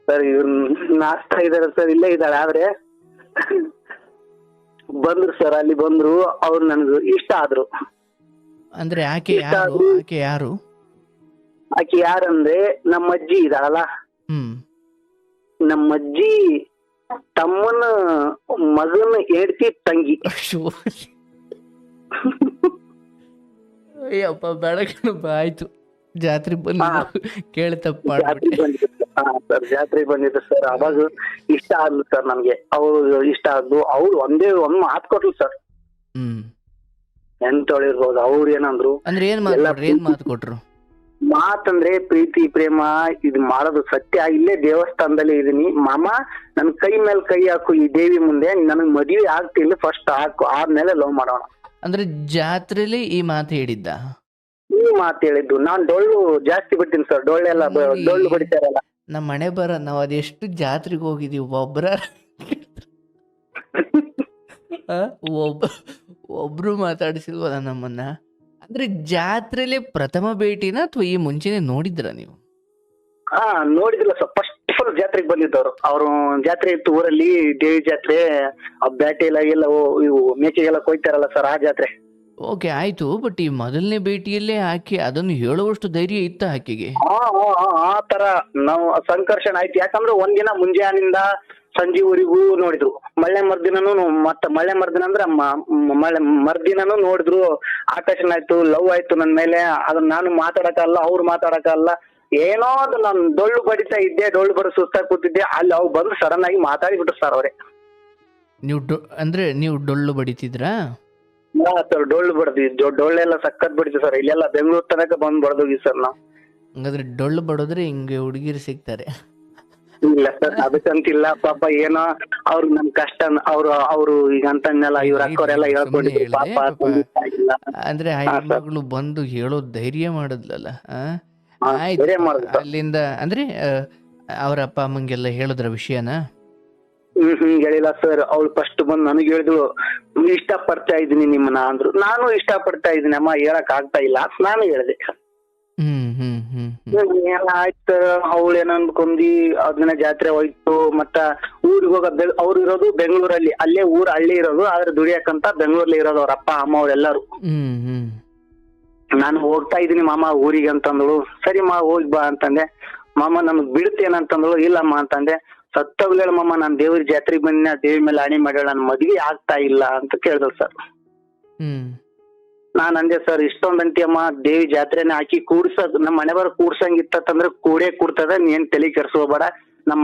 ಸರ್. ಇವ್ರು ನಾಚ್ತಾ ಇದಾರೆ ಸರ್, ಇಲ್ಲೇ ಇದ್ದಾಳೆ. ಆದ್ರೆ ಬಂದ್ರು ಸರ್, ಅಲ್ಲಿ ಬಂದ್ರು. ಅವ್ರು ನನ್ಗೆ ಇಷ್ಟ ಆದ್ರು. ಅಂದ್ರೆ ಆಕೆ ಯಾರು? ಆಕೆ ಯಾರಂದ್ರೆ ನಮ್ಮ ಅಜ್ಜಿ ಇದಾಳಲ್ಲ, ನಮ್ಮ ಅಜ್ಜಿ ತಮ್ಮನ ಮಗನ ಹೆಂಡತಿ ತಂಗಿ. ಅಯ್ಯಪ್ಪ ಬೆಳಕನಪ್ಪ. ಆಯ್ತು, ಜಾತ್ರೆ ಬಂದು ಕೇಳ್ತಪ್ಪ. ಜಾತ್ರೆ ಬಂದಿದ್ರು ಸರ್. ಅವಾಗ ಇಷ್ಟ ಆದ್ಲು ಸರ್ ನಮ್ಗೆ. ಅವ್ರು ಇಷ್ಟ ಆದ್ಲು. ಅವ್ರು ಒಂದ್ ಮಾತು ಕೊಟ್ಲು ಸರ್. ಎಂತೊಳಿರ್ಬೋದು. ಅವ್ರು ಏನಂದ್ರು ಅಂದ್ರೆ ಏನ್ ಮಾತು ಕೊಟ್ರು? ಮಾತಂದ್ರೆ ಪ್ರೀತಿ ಪ್ರೇಮ ಇದು ಮಾಡೋದು ಸತ್ಯ. ಇಲ್ಲೇ ದೇವಸ್ಥಾನದಲ್ಲಿ ಇದೀನಿ ಮಾಮ, ನನ್ ಕೈ ಮೇಲೆ ಕೈ ಹಾಕು ಈ ದೇವಿ ಮುಂದೆ, ನನಗ್ ಮದ್ವೆ ಆಗ್ತಿಲ್ಲ, ಫಸ್ಟ್ ಹಾಕು, ಆದ್ಮೇಲೆ ಲವ್ ಮಾಡೋಣ. ಅಂದ್ರೆ ಜಾತ್ರೆಲಿ ಈ ಮಾತು ಹೇಳಿದ್ದ? ಈ ಮಾತು ಹೇಳಿದ್ದು. ನಾನ್ ಡೊಳ್ಳು ಜಾಸ್ತಿ ಬಿಡ್ತೀನಿ ಸರ್. ಡೊಳ್ಳೆಲ್ಲ ಡೊಳ್ಳು ಬಡಿತಾರಲ್ಲ ನಮ್ಮ ಮನೆ ಬರ. ನಾವ್ ಅದೆಷ್ಟು ಜಾತ್ರೆಗೆ ಹೋಗಿದೀವಿ, ಒಬ್ರು ಮಾತಾಡಿಸಿಲ್ವಲ್ಲ ನಮ್ಮನ್ನ? ಅಂದ್ರೆ ಜಾತ್ರೆಲೆ ಪ್ರಥಮ ಭೇಟಿನ ಅಥವಾ ಈ ಮುಂಚೆನೆ ನೋಡಿದ್ರ ನೀವು? ನೋಡಿದಿಲ್ಲ ಸರ್. ಫಸ್ಟ್ ಜಾತ್ರೆಗೆ ಬಂದಿದ್ದವ್ರು. ಅವ್ರು ಜಾತ್ರೆ ಇತ್ತು ಊರಲ್ಲಿ, ದೇವಿ ಜಾತ್ರೆ. ಬ್ಯಾಟೆ ಎಲ್ಲ ಇವು ಮೇಕೆಗೆಲ್ಲ ಕೊಯ್ತಾರಲ್ಲ ಸರ್, ಆ ಜಾತ್ರೆ. ಓಕೆ, ಆಯ್ತು. ಬಟ್ ಈ ಮೊದಲನೇ ಭೇಟಿಯಲ್ಲೇ ಆಕೆ ಅದನ್ನು ಹೇಳುವಷ್ಟು ಧೈರ್ಯ ಇತ್ತ ಆಕೆಗೆ? ಆ ತರ ನಾವು ಸಂಕರ್ಷಣ ಆಯ್ತು. ಯಾಕಂದ್ರೆ ಒಂದಿನ ಮುಂಜಾನಿಂದ ಸಂಜೆವರೆಗೂ ನೋಡಿದ್ರು. ಮಳೆ ಮರ್ದಿನನು ಮಳೆ ಮರ್ದಿನ ಅಂದ್ರೆ ಮಳೆ ಮರ್ದಿನನು ನೋಡಿದ್ರು. ಆಕರ್ಷಣೆ ಆಯ್ತು, ಲವ್ ಆಯ್ತು ನನ್ ಮೇಲೆ. ಅದನ್ನ ನಾನು ಮಾತಾಡಕಲ್ಲ, ಅವ್ರು ಮಾತಾಡಕಲ್ಲ. ಏನೋ ಅದು ನಾನು ಡೊಳ್ಳು ಬಡಿತಾ ಇದ್ದೆ, ಡೊಳ್ಳು ಬಡ ಸುಸ್ತಾಗಿ ಕೂತಿದ್ದೆ. ಅಲ್ಲಿ ಅವ್ರು ಬಂದು ಸಡನ್ ಆಗಿ ಮಾತಾಡಿಬಿಟ್ರು ಸರ್ ಅವ್ರೆ. ನೀವು ಡೊಳ್ಳು ಬಡಿತಿದ್ರಾ? ಸರ್ ಡೊಳ್ಳು ಬಡ್ದಿ. ಡೊಳ್ಳೆಲ್ಲ ಸಖತ್ ಬಡಿದ್ವಿ ಸರ್. ಇಲ್ಲೆಲ್ಲ ಬೆಂಗಳೂರು ತನಕ ಬಂದ್ ಬಡ್ದೋಗಿ ಸರ್ ನಾವು. ಹಂಗಾದ್ರೆ ಡೊಳ್ಳು ಬಡೋದ್ರೆ ಹಿಂಗೆ ಹುಡುಗಿರು ಸಿಗ್ತಾರೆ. ಇಲ್ಲ ಸರ್ ಅದಕ್ಕಂತಿಲ್ಲ ಪಾಪ ಏನೋ ಅವ್ರು ನಮ್ ಕಷ್ಟ ಅವ್ರು ಈಗ ಅಂತಂದೆಲ್ಲ ಇವ್ರ ಅಕ್ಕವರೆಲ್ಲ ಸುಮ್ಮನೆ ಹೇಳ್ಕೊಂಡಿದ್ರು ಹೇಳಿದೆ ಪಾಪ ಪಾಪ. ತಂದೆ ತಾಯಿ ಇಲ್ಲ. ಅಂದ್ರೆ ಆ ಹಾ ಸರ್, ಹೆಣ್ಮಗಳು ಬಂದು ಹೇಳೋ ಧೈರ್ಯ ಮಾಡಿದ್ಲಲ್ಲ. ಹಾ ಆಯ್ತು. ಬೇರೆ ಮಾಡುದು ಸರ್. ಅಲ್ಲಿಂದ ಅಂದ್ರೆ ಅವ್ರ ಅಪ್ಪ ಅಮ್ಮಂಗೆಲ್ಲ ಹೇಳಿದ್ರ ವಿಷಯನ? ಹೇಳಿಲ್ಲ ಸರ್. ಅವಳು ಫಸ್ಟ್ ಬಂದು ನನಗೆ ಹೇಳಿದ್ಳು, ಇಷ್ಟ ಪಡ್ತಾ ಇದ್ದೀನಿ ನಿಮ್ಮನ್ನ ಅಂದ್ರು. ನಾನು ಇಷ್ಟ ಪಡ್ತಾ ಇದ್ದೀನಿ ಅಮ್ಮ, ಹೇಳಕ್ ಆಗ್ತಾ ಇಲ್ಲ ಅಂತ ನಾನು ಹೇಳಿದೆ. ಹ್ಮ್ ಹ್ಮ್ ಹ್ಮ್ ಹ್ಮ್ ಆಯ್ತು, ಅವಳು ಏನೋ ಅನ್ಕೊಂಡಿ ಅದನ್ನ ಜಾತ್ರೆ ಹೋಯ್ತು. ಮತ್ತ ಊರಿಗೆ ಹೋಗ ಅವ್ರು ಇರೋದು ಬೆಂಗಳೂರಲ್ಲಿ, ಅಲ್ಲೇ ಊರ್ ಹಳ್ಳಿ ಇರೋದು, ಆದ್ರೆ ದುಡಿಯಕ್ಕಂತ ಬೆಂಗಳೂರಲ್ಲಿ ಇರೋದು ಅವ್ರ ಅಪ್ಪ ಅಮ್ಮ ಅವ್ರೆಲ್ಲರೂ. ಹ್ಮ್ ಹ್ಮ್ ನಾನು ಹೋಗ್ತಾ ಇದೀನಿ ಮಾಮ ಊರಿಗೆ ಅಂತಂದಳು. ಸರಿ ಮಾ ಹೋಗಿ ಬಾ ಅಂತಂದೆ. ಮಾಮ ನಮಗ್ ಬಿಡುತ್ತೇನಂತಂದಳು. ಇಲ್ಲಮ್ಮ ಅಂತಂದೆ. ಸತ್ತೋಗ್ಲೇಳ ಮಾಮ, ನಾನ್ ದೇವ್ರ ಜಾತ್ರೆಗೆ ಬಂದಿನ, ದೇವಿ ಮೇಲೆ ಆಣಿ ಮಾಡ್ಯಾಳ, ನನ್ ಮದ್ವೆ ಆಗ್ತಾ ಇಲ್ಲ ಅಂತ ಕೇಳಿದ್ರು ಸರ್. ಹ್ಮ್ ನಾನ್ ಅಂದೆ ಸರ್, ಇಷ್ಟೊಂದಂತಿ ಅಮ್ಮ ದೇವಿ ಜಾತ್ರೆನ ಹಾಕಿ ಕೂಡ್ಸದ್ ನಮ್ಮ ಮನೆ ಬರ ಕೂಡ್ಸಂಗಿತ್ತಂದ್ರೆ ಕೂಡೇ ಕೂಡ್ತದ, ನೀನ್ ತಲೆ ಕೆರ್ಸ್ಕೋಬೇಡ, ನಾ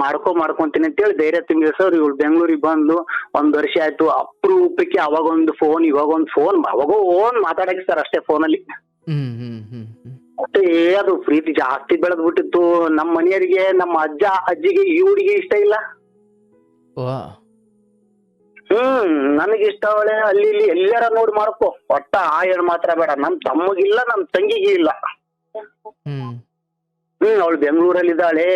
ಮಾಡ್ಕೊಂತೀನಿ ಅಂತೇಳಿ ಧೈರ್ಯ ತುಂಬಿದೆ ಸರ್. ಇವಳು ಬೆಂಗಳೂರಿಗೆ ಬಂದ್ಲು, 1 ವರ್ಷ ಆಯ್ತು. ಅಪರೂಪಕ್ಕೆ ಅವಾಗೊಂದು ಫೋನ್, ಇವಾಗೊಂದು ಫೋನ್, ಅವಾಗೋ ಮಾತಾಡಕ್ಕೆ ಸರ್ ಅಷ್ಟೇ ಫೋನಲ್ಲಿ. ಹ್ಮ್ ಹ್ಮ್ ಹ್ಮ್ ಹ್ಮ್ ಅಷ್ಟೇ ಅದು ಪ್ರೀತಿ ಜಾಸ್ತಿ ಬೆಳೆದ್ ಬಿಟ್ಟಿತ್ತು. ನಮ್ಮ ಮನೆಯವರಿಗೆ, ನಮ್ಮ ಅಜ್ಜ ಅಜ್ಜಿಗೆ ಈ ಹುಡುಗಿ ಇಷ್ಟ ಇಲ್ಲ. ವಾ. ನನಗೆ ಇಷ್ಟ ಅವಳೆ. ಅಲ್ಲಿ ಇಲ್ಲಿ ಎಲ್ಲಾರ ನೋಡಿ ಮಾಡ್ಕೊ, ಒಟ್ಟ ಆ ಹೆಣ್ಣು ಮಾತ್ರ ಬೇಡ. ನಮ್ ತಮ್ಮಗಿಲ್ಲ, ನಮ್ ತಂಗಿಗೆ ಇಲ್ಲ. ಹ್ಮ್ ಅವಳು ಬೆಂಗಳೂರಲ್ಲಿ ಇದ್ದಾಳೆ,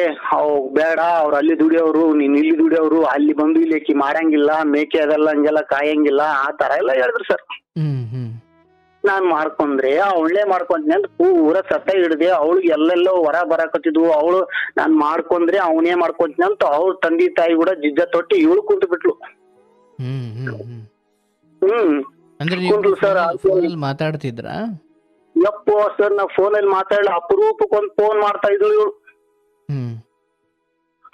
ಬೇಡ, ಅವ್ರು ಅಲ್ಲಿ ದುಡಿಯೋರು, ನೀನ್ ಇಲ್ಲಿ ದುಡಿಯೋರು, ಅಲ್ಲಿ ಬಂದು ಇಲ್ಲಿ ಅಕ್ಕಿ ಮಾಡಂಗಿಲ್ಲ, ಮೇಕೆ ಅದೆಲ್ಲ ಹಂಗೆಲ್ಲ ಕಾಯಂಗಿಲ್ಲ, ಆ ತರ ಎಲ್ಲ ಹೇಳಿದ್ರು ಸರ್. ಹ್ಮ್ ಹ್ಮ್ ನಾನ್ ಮಾಡ್ಕೊಂಡ್ರೆ ಅವಳೇ ಮಾಡ್ಕೊಂತೀನಿ ಅಂತ ಪೂರ ಸತ ಹಿಡ್ದೆ. ಅವಳಿಗೆ ಎಲ್ಲೆಲ್ಲೋ ಹೊರ ಬರಾಕತ್ತಿದ್ವು. ಅವಳು ನಾನ್ ಮಾಡ್ಕೊಂಡ್ರೆ ಅವನೇ ಮಾಡ್ಕೊಂತೀನಿ ಅಂತ ಅವ್ರ ತಂದೆ ತಾಯಿ ಕೂಡ ಜಿಜ್ಜ ತೊಟ್ಟಿ ಇವಳು ಕುಂತು ಬಿಟ್ಲು. ಹ್ಮ್ ಹ್ಮ್ ಹ್ಮ್ ಅಂದ್ರೆ ಕುಂತು ಸರ್. ಫೋನಲ್ಲಿ ಮಾತಾಡ್ತಿದ್ರಾ? ಯಪ್ಪೋ ಸರ್, ನಾ ಫೋನಲ್ಲಿ ಮಾತಾಡಲ್ಲ. ಅಪರೂಪಕ್ಕೆ ಒಂದ್ ಫೋನ್ ಮಾಡ್ತಾ ಇದ್ಳು ಇವಳು. ಹ್ಮ್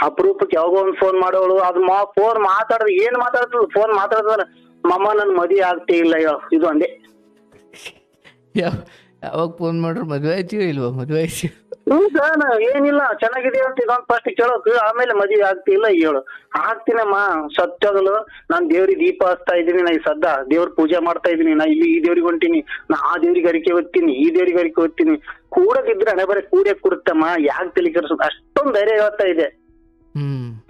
ಅಪರೂಪಕ್ಕೆ ಯಾವಾಗ ಒಂದ್ ಫೋನ್ ಮಾಡೋಳು. ಅದು ಫೋನ್ ಮಾತಾಡಿದ್ರೆ ಏನ್ ಮಾತಾಡ್ತಳು, ಫೋನ್ ಮಾತಾಡಿದ್ರೆ ಮಮ್ಮ ನನ್ ಮದುವೆ ಆಗ್ತೇ ಇಲ್ಲ ಇದು ಅಂದೆ. ಯಾವಾಗ ಫೋನ್ ಮಾಡ್ರು ಮದ್ವೆ ಆಯ್ತೀವ ಇಲ್ವಾ? ಮದ್ವೆ ಆಯ್ತು. ಸರ್, ಏನಿಲ್ಲ, ಚೆನ್ನಾಗಿದೆ ಅಂತ ಇದೊಂದು ಫಸ್ಟ್ ಕೇಳೋಕ್, ಆಮೇಲೆ ಮದುವೆ ಆಗ್ತಿಲ್ಲ ಹೇಳು. ಆಗ್ತೀನಮ್ಮ, ಸತ್ಯಗಳು. ನಾನ್ ದೇವ್ರಿಗೆ ದೀಪ ಹಚ್ತಾ ಇದ್ದೀನಿ, ನಾ ಈ ಸದ್ದ ದೇವ್ರ ಪೂಜೆ ಮಾಡ್ತಾ ಇದೀನಿ, ನಾ ಇಲ್ಲಿ ಈ ದೇವ್ರಿಗೆ ಹೊಂಟೀನಿ, ನಾ ಆ ದೇವ್ರಿಗೆ ಅರಿಕೆ ಹೊತ್ತೀನಿ, ಈ ದೇವ್ರಿಗೆ ಅರಿಕೆ ಹೊತ್ತೀನಿ. ಕೂಡದಿದ್ರೆ ಹಣೆ ಬರೀ ಕೂಡೇ ಕೊಡುತ್ತಮ್ಮ, ಯಾಕೆ ತಲೆ ಕೆಡಿಸೋದು, ಅಷ್ಟೊಂದು ಧೈರ್ಯ ಹೇಳ್ತಾ ಇದೆ.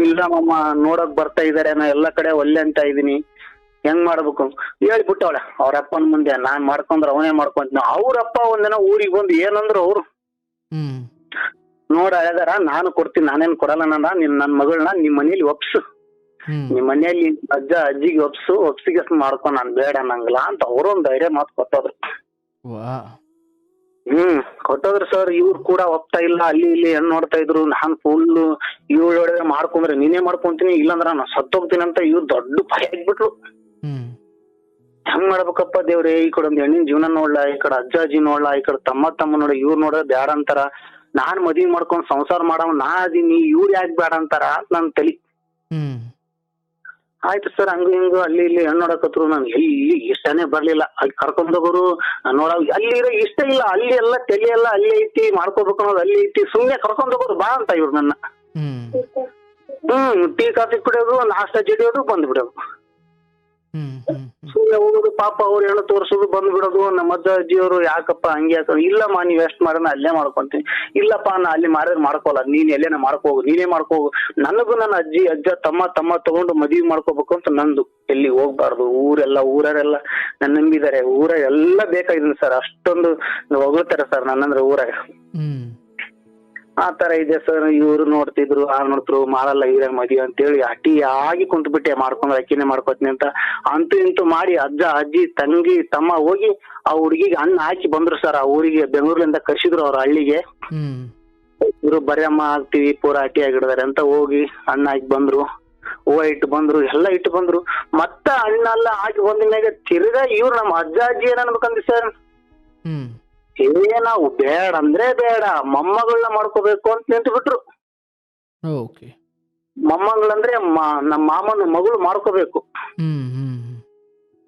ಇಲ್ಲಮ್ಮ ನೋಡಕ್ ಬರ್ತಾ ಇದಾರೆ, ನಾ ಎಲ್ಲಾ ಕಡೆ ಒಲ್ಲೆ ಅಂತ ಇದೀನಿ, ಹೆಂಗ್ ಮಾಡ್ಬೇಕು ಹೇಳ್ಬಿಟ್ಟವಳೆ ಅವ್ರ ಅಪ್ಪನ ಮುಂದೆ. ನಾನ್ ಮಾಡ್ಕೊಂಡ್ರ ಅವನೇ ಮಾಡ್ಕೊಂತೀನಿ. ಅವ್ರಪ್ಪ ಒಂದಿನ ಊರಿಗೆ ಬಂದು ಏನಂದ್ರು ಅವ್ರು, ನೋಡ ಹೇಳಿದಾರ, ನಾನು ಕೊಡ್ತೀನಿ, ನಾನೇನ್ ಕೊಡಲ್ಲ, ನನ್ ಮಗಳನ್ನ ನಿಮ್ ಮನೇಲಿ ಒಪ್ಸು, ನಿಮ್ ಮನೆಯಲ್ಲಿ ಅಜ್ಜ ಅಜ್ಜಿಗೆ ಒಪ್ಸಿಗೆ ಮಾಡ್ಕೊಂಡ್ ನಾನ್ ಬೇಡ ನಂಗಲ್ಲ ಅಂತ ಅವ್ರೊಂದ್ ಧೈರ್ಯ ಮಾತು ಕೊಟ್ಟೋದ್ರು. ಕೊಟ್ಟೋದ್ರು ಸರ್. ಇವ್ರು ಕೂಡ ಒಪ್ತಾ ಇಲ್ಲ, ಅಲ್ಲಿ ಇಲ್ಲಿ ಹೆಣ್ ನೋಡ್ತಾ ಇದ್ರು. ನಾನ್ ಫುಲ್ ಇವಳು ಹೇಳಿದ್ರೆ ಮಾಡ್ಕೊಂಡ್ರೆ ನೀನೇ ಮಾಡ್ಕೊಂತೀನಿ, ಇಲ್ಲಾಂದ್ರ ನಾನು ಸತ್ತೋಗ್ತೀನಿ ಅಂತ ಇವ್ರು ದೊಡ್ಡ ಭಯ ಆಗ್ಬಿಟ್ರು. ಹೆಂಗ್ ಮಾಡ್ಬೇಕಪ್ಪ ದೇವ್ರೆ, ಈ ಕಡೆ ಒಂದ್ ಹೆಣ್ಣಿನ ಜೀವನ ನೋಡ್ಲಾ, ಈ ಕಡೆ ಅಜ್ಜ ಅಜ್ಜಿ ನೋಡ್ಲಾ, ಈ ಕಡೆ ತಮ್ಮ ನೋಡ, ಇವ್ರು ನೋಡಿದ್ರೆ ಬ್ಯಾಡ ಅಂತಾರ, ನಾನ್ ಮದ್ವಿ ಮಾಡ್ಕೊಂಡ್ ಸಂಸಾರ ಮಾಡವ ನಾ ಅದೀನಿ, ಇವ್ರು ಯಾಕೆ ಬೇಡ ಅಂತಾರ ನನ್ ತಲಿ. ಆಯ್ತು ಸರ್, ಹಂಗ ಹಿಂಗ ಅಲ್ಲಿ ಇಲ್ಲಿ ಹೆಣ್ಣು ನೋಡಕತ್ರು. ನಾನು ಎಲ್ಲಿ ಇಷ್ಟನೇ ಬರ್ಲಿಲ್ಲ. ಅಲ್ಲಿ ಕರ್ಕೊಂಡೋಗೋರು ನೋಡ, ಅಲ್ಲಿ ಇರೋ ಇಷ್ಟ ಇಲ್ಲ, ಅಲ್ಲಿ ಎಲ್ಲ ತಲೆ ಎಲ್ಲ ಅಲ್ಲಿ ಐತಿ, ಮಾಡ್ಕೋಬೇಕು ಅನ್ನೋದು ಅಲ್ಲಿ ಐತಿ, ಸುಮ್ನೆ ಕರ್ಕೊಂಡೋಗೋರು ಬಾ ಅಂತ ಇವ್ರು ನನ್ನ. ಟೀ ಕಾಫಿ ಕುಡಿಯೋದು, ನಾಷ್ಟ ಜಡಿಯೋದು, ಬಂದ್ಬಿಡೋದು. ಸುಮ್ನೆ ಹೋಗೋದು, ಪಾಪ ಅವ್ರು ಹೆಣ್ಣು ತೋರ್ಸೋದು, ಬಂದ್ಬಿಡೋದು. ನಮ್ಮ ಅಜ್ಜ ಅಜ್ಜಿಯವರು ಯಾಕಪ್ಪ ಹಂಗೆ ಯಾಕ, ಇಲ್ಲಮ್ಮ ನೀವ್ ಎಷ್ಟ್ ಮಾಡೋಣ ಅಲ್ಲೇ ಮಾಡ್ಕೊಂತೀನಿ. ಇಲ್ಲಪ್ಪ ನಾ ಅಲ್ಲಿ ಮಾಡಿದ್ರೆ ಮಾಡ್ಕೋಲ್ಲ, ನೀನ್ ಎಲ್ಲೇನ ಮಾಡ್ಕೋಗು, ನೀನೇ ಮಾಡ್ಕೋಗು. ನನಗೂ ನನ್ನ ಅಜ್ಜಿ ಅಜ್ಜ ತಮ್ಮ ತಗೊಂಡು ಮದ್ವಿ ಮಾಡ್ಕೋಬೇಕು ಅಂತ ನಂದು. ಎಲ್ಲಿ ಹೋಗ್ಬಾರ್ದು, ಊರರೆಲ್ಲ ನನ್ನ ನಂಬಿದ್ದಾರೆ. ಊರಾಗೆಲ್ಲ ಬೇಕಾಗಿದ್ದೀನಿ ಸರ್, ಅಷ್ಟೊಂದು ಹೊಗಳ್ತಾರೆ ಸರ್ ನನ್ನಂದ್ರೆ ಊರಾಗ. ಆ ತರ ಇದೆ ಸರ್. ಇವ್ರು ನೋಡ್ತಿದ್ರು, ಮಾಡಲ್ಲ ಇವ್ರ ಮದ್ವಿ ಅಂತೇಳಿ ಅಟಿ ಆಗಿ ಕುಂತು ಬಿಟ್ಟೆ, ಮಾಡ್ಕೊಂಡ್ರೆ ಅಕ್ಕಿನೇ ಮಾಡ್ಕೋತೀನಿ ಅಂತ. ಅಂತೂ ಇಂತೂ ಮಾಡಿ ಅಜ್ಜ ಅಜ್ಜಿ ತಂಗಿ ತಮ್ಮ ಹೋಗಿ ಆ ಹುಡುಗಿಗೆ ಅನ್ನ ಹಾಕಿ ಬಂದ್ರು ಸರ್. ಆ ಊರಿಗೆ ಬೆಂಗಳೂರಿಂದ ಕರ್ಸಿದ್ರು ಅವ್ರ ಹಳ್ಳಿಗೆ. ಇವ್ರು ಬರೆಯಮ್ಮ ಆಗ್ತೀವಿ, ಪೂರಾ ಅಟಿ ಆಗಿಡಿದಾರೆ ಅಂತ ಹೋಗಿ ಅನ್ನ ಹಾಕಿ ಬಂದ್ರು, ಹೂವ ಇಟ್ಟು ಬಂದ್ರು, ಎಲ್ಲ ಇಟ್ಟು ಬಂದ್ರು. ಮತ್ತ ಅಣ್ಣ ಎಲ್ಲ ಹಾಕಿ ಬಂದಿನಾಗ ತಿರ್ಗಾ ಇವ್ರು ನಮ್ಮ ಅಜ್ಜ ಅಜ್ಜಿ ಏನ್ ಅನ್ಬೇಕಂದಿ ಸರ್, ನಾವು ಬೇಡ ಅಂದ್ರೆ ಬೇಡ, ಮೊಮ್ಮಗಳನ್ನ ಮಾಡ್ಕೋಬೇಕು ಅಂತ ನಿಂತು ಬಿಟ್ರು. ಮೊಮ್ಮಗಳಂದ್ರೆ ನಮ್ಮ ಮಾಮನ ಮಗಳು ಮಾಡ್ಕೋಬೇಕು.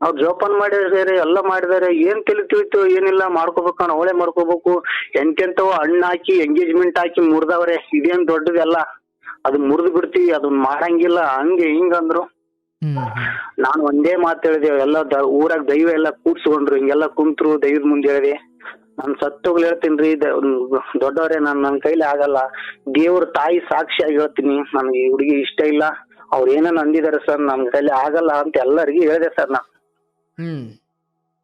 ಅವ್ರು ಜೋಪಾನ ಮಾಡಿದಾರೆ, ಎಲ್ಲ ಮಾಡಿದಾರೆ. ಏನ್ ತಿಳಿತು ಏನಿಲ್ಲ, ಮಾಡ್ಕೋಬೇಕು, ಅವಳೇ ಮಾಡ್ಕೋಬೇಕು. ಎಂತೆಂತವ ಹಣ್ಣು ಹಾಕಿ ಎಂಗೇಜ್ಮೆಂಟ್ ಹಾಕಿ ಮುರಿದವ್ರೆ. ಇದೇನ್ ದೊಡ್ಡದೆಲ್ಲ, ಅದು ಮುರಿದು ಬಿಡ್ತೀವಿ, ಅದನ್ನ ಮಾಡಂಗಿಲ್ಲ, ಹಂಗೆ ಹಿಂಗಂದ್ರು. ನಾನು ಒಂದೇ ಮಾತು ಹೇಳಿದೆ, ಎಲ್ಲ ಊರಾಗ ದೈವ ಎಲ್ಲ ಕೂಡ್ಸ್ಕೊಂಡ್ರು, ಹಿಂಗೆಲ್ಲ ಕುಂತ್ರು, ದೈವದ ಮುಂದೆ ಹೇಳಿದೆ. ನಾನ್ ಸತ್ತೋಗ್ಲಿ ಹೇಳ್ತೀನಿ ದೊಡ್ಡವ್ರೆ, ನನ್ನ ಕೈಲಿ ಆಗಲ್ಲ. ದೇವ್ರ ತಾಯಿ ಸಾಕ್ಷಿಯಾಗಿ ಹೇಳ್ತೀನಿ, ನನ್ಗೆ ಈ ಹುಡುಗಿ ಇಷ್ಟ ಇಲ್ಲ, ಅವ್ರು ಏನೇನು ಅಂದಿದ್ದಾರೆ ಸರ್, ನನ್ ಕೈಲಿ ಆಗಲ್ಲ ಅಂತ ಎಲ್ಲರಿಗೂ ಹೇಳಿದೆ ಸರ್.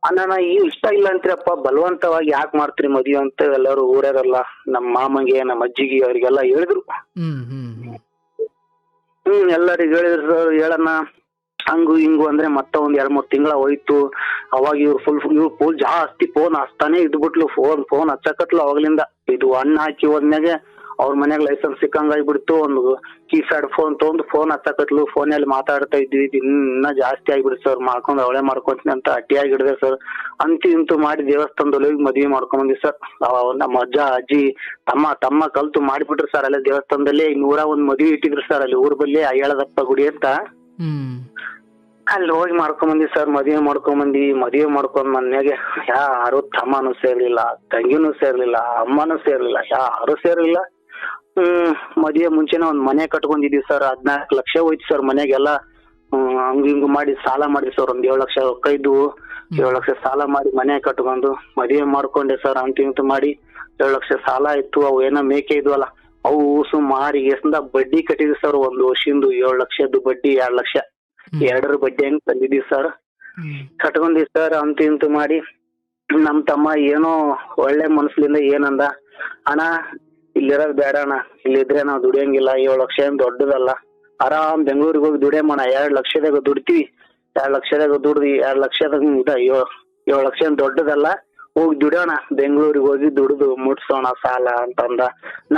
ಅಣ್ಣ ಈ ಇಷ್ಟ ಇಲ್ಲ ಅಂತೀರಪ್ಪ, ಬಲವಂತವಾಗಿ ಯಾಕೆ ಮಾಡ್ತೀರಿ ಮದ್ವೆ ಅಂತ ಎಲ್ಲರೂ ಊರಲ್ಲ, ನಮ್ಮ ಮಾಮಗೆ ನಮ್ಮ ಅಜ್ಜಿಗೆ ಅವ್ರಿಗೆಲ್ಲ ಹೇಳಿದ್ರು. ಎಲ್ಲರಿಗೂ ಹೇಳಿದ್ರು ಸರ್. ಹೇಳಣ್ಣ ಹಂಗು ಹಿಂಗು ಅಂದ್ರೆ ಮತ್ತೆ ಒಂದ್ 2-3 ತಿಂಗಳ ಹೋಯ್ತು. ಅವಾಗ ಇವ್ರು ಫುಲ್ ಜಾಸ್ತಿ ಫೋನ್ ಹಚ್ತಾನೆ ಇದ್ಬಿಟ್ಲು, ಫೋನ್ ಹಚ್ಚಕತ್ಲು ಅವಾಗ್ಲಿಂದ. ಇದು ಹಣ್ಣು ಹಾಕಿ ಹೋದ್ಮ್ಯಾಗೆ ಅವ್ರ ಮನ್ಯಾಗ ಲೈಸೆನ್ಸ್ ಸಿಕ್ಕಂಗಾಗ್ಬಿಡ್ತು. ಒಂದು ಕೀಪ್ಯಾಡ್ ಫೋನ್ ತಗೊಂಡು ಫೋನ್ ಹಚ್ಚಕತ್ಲು, ಫೋನಲ್ಲಿ ಮಾತಾಡ್ತಾ ಇದ್ವಿ. ಇನ್ನ ಜಾಸ್ತಿ ಆಗ್ಬಿಡ್ತು ಸರ್. ಅವಳೆ ಮಾಡ್ಕೊಂತೀನಿ ಅಂತ ಅಟ್ಟಿಯಾಗಿ ಹಿಡಿದೆ ಸರ್. ಅಂತೂ ಇಂತೂ ಮಾಡಿ ದೇವಸ್ಥಾನದಲ್ಲಿ ಹೋಗಿ ಮದ್ವೆ ಮಾಡ್ಕೊಂಡ್ ಸರ್. ನಮ್ಮ ಅಜ್ಜ ಅಜ್ಜಿ ತಮ್ಮ ಕಲ್ತು ಮಾಡಿಬಿಟ್ರು ಸರ್. ಅಲ್ಲೇ ದೇವಸ್ಥಾನದಲ್ಲಿ 101 ಮದ್ವೆ ಇಟ್ಟಿದ್ರು ಸರ್, ಅಲ್ಲಿ ಊರ್ ಬಲ್ಲಿ ಅಯ್ಯಾಳದಪ್ಪ ಗುಡಿ ಅಂತ. ಅಲ್ಲಿ ಹೋಗಿ ಮಾಡ್ಕೊಂಬಂದಿ ಸರ್. ಮದ್ವೆ ಮಾಡ್ಕೊಂಡ್ ಮನ್ಯಾಗೆ ಯಾರು ತಮ್ಮನೂ ಸೇರ್ಲಿಲ್ಲ, ತಂಗಿನೂ ಸೇರ್ಲಿಲ್ಲ, ಅಮ್ಮನೂ ಸೇರ್ಲಿಲ್ಲ, ಯಾರು ಸೇರ್ಲಿಲ್ಲ. ಮದ್ವೆ ಮುಂಚೆನೆ ಒಂದ್ ಮನೆ ಕಟ್ಕೊಂಡಿದೀವಿ ಸರ್. 14 ಲಕ್ಷ ಹೋಯ್ತು ಸರ್ ಮನೆಗೆಲ್ಲ. ಹಂಗ ಹಿಂಗ ಮಾಡಿ ಸಾಲ ಮಾಡಿದ್ವಿ ಸರ್. ಒಂದ್ 7 ಲಕ್ಷ ರೊಕ್ಕ ಇದ್ವು. 7 ಲಕ್ಷ ಸಾಲ ಮಾಡಿ ಮನೆ ಕಟ್ಕೊಂಡು ಮದ್ವೆ ಮಾಡ್ಕೊಂಡೆ ಸರ್. ಇಂತು ಮಾಡಿ 7 ಲಕ್ಷ ಸಾಲ ಇತ್ತು. ಅವು ಏನೋ ಮೇಕೆ ಇದ್ವಲ್ಲ, ಅವು ಸುಮಾರಿ ಎಷ್ಟಿಂದ ಬಡ್ಡಿ ಕಟ್ಟಿದ್ವಿ ಸರ್. ಒಂದು ವರ್ಷಿಂದು 7 ಲಕ್ಷದ್ದು ಬಡ್ಡಿ, 2 ಲಕ್ಷ 2ರ ಬಡ್ಡಿ ಹೆಂಗ್ ತಂದಿದೀವಿ ಸರ್. ಕಟ್ಕೊಂಡಿವಿ ಸರ್. ಇಂತು ಮಾಡಿ ನಮ್ ತಮ್ಮ ಏನೋ ಒಳ್ಳೆ ಮನಸ್ಲಿಂದ ಏನಂದ, ಅಣ್ಣ ಇಲ್ಲಿರೋದ್ ಬೇಡ ಅಣ್ಣ, ಇಲ್ಲಿದ್ರೆ ನಾವ್ ದುಡಿಯಂಗಿಲ್ಲ, 7 ಲಕ್ಷ ಏನ್ ದೊಡ್ಡದಲ್ಲ, ಆರಾಮ್ ಬೆಂಗಳೂರಿಗೆ ಹೋಗಿ ದುಡಿಯಮಣ, 2 ಲಕ್ಷದಾಗ ದುಡ್ತೀವಿ, 2 ಲಕ್ಷದಾಗ ದುಡ್ದಿ 2 ಲಕ್ಷದಾಗ 7 ಲಕ್ಷ ಏನ್ ದೊಡ್ಡದಲ್ಲ, ಹೋಗಿ ದುಡಿಯೋಣ, ಬೆಂಗಳೂರಿಗೆ ಹೋಗಿ ದುಡಿದು ಮುಟ್ಸೋಣ ಸಾಲ ಅಂತಂದ.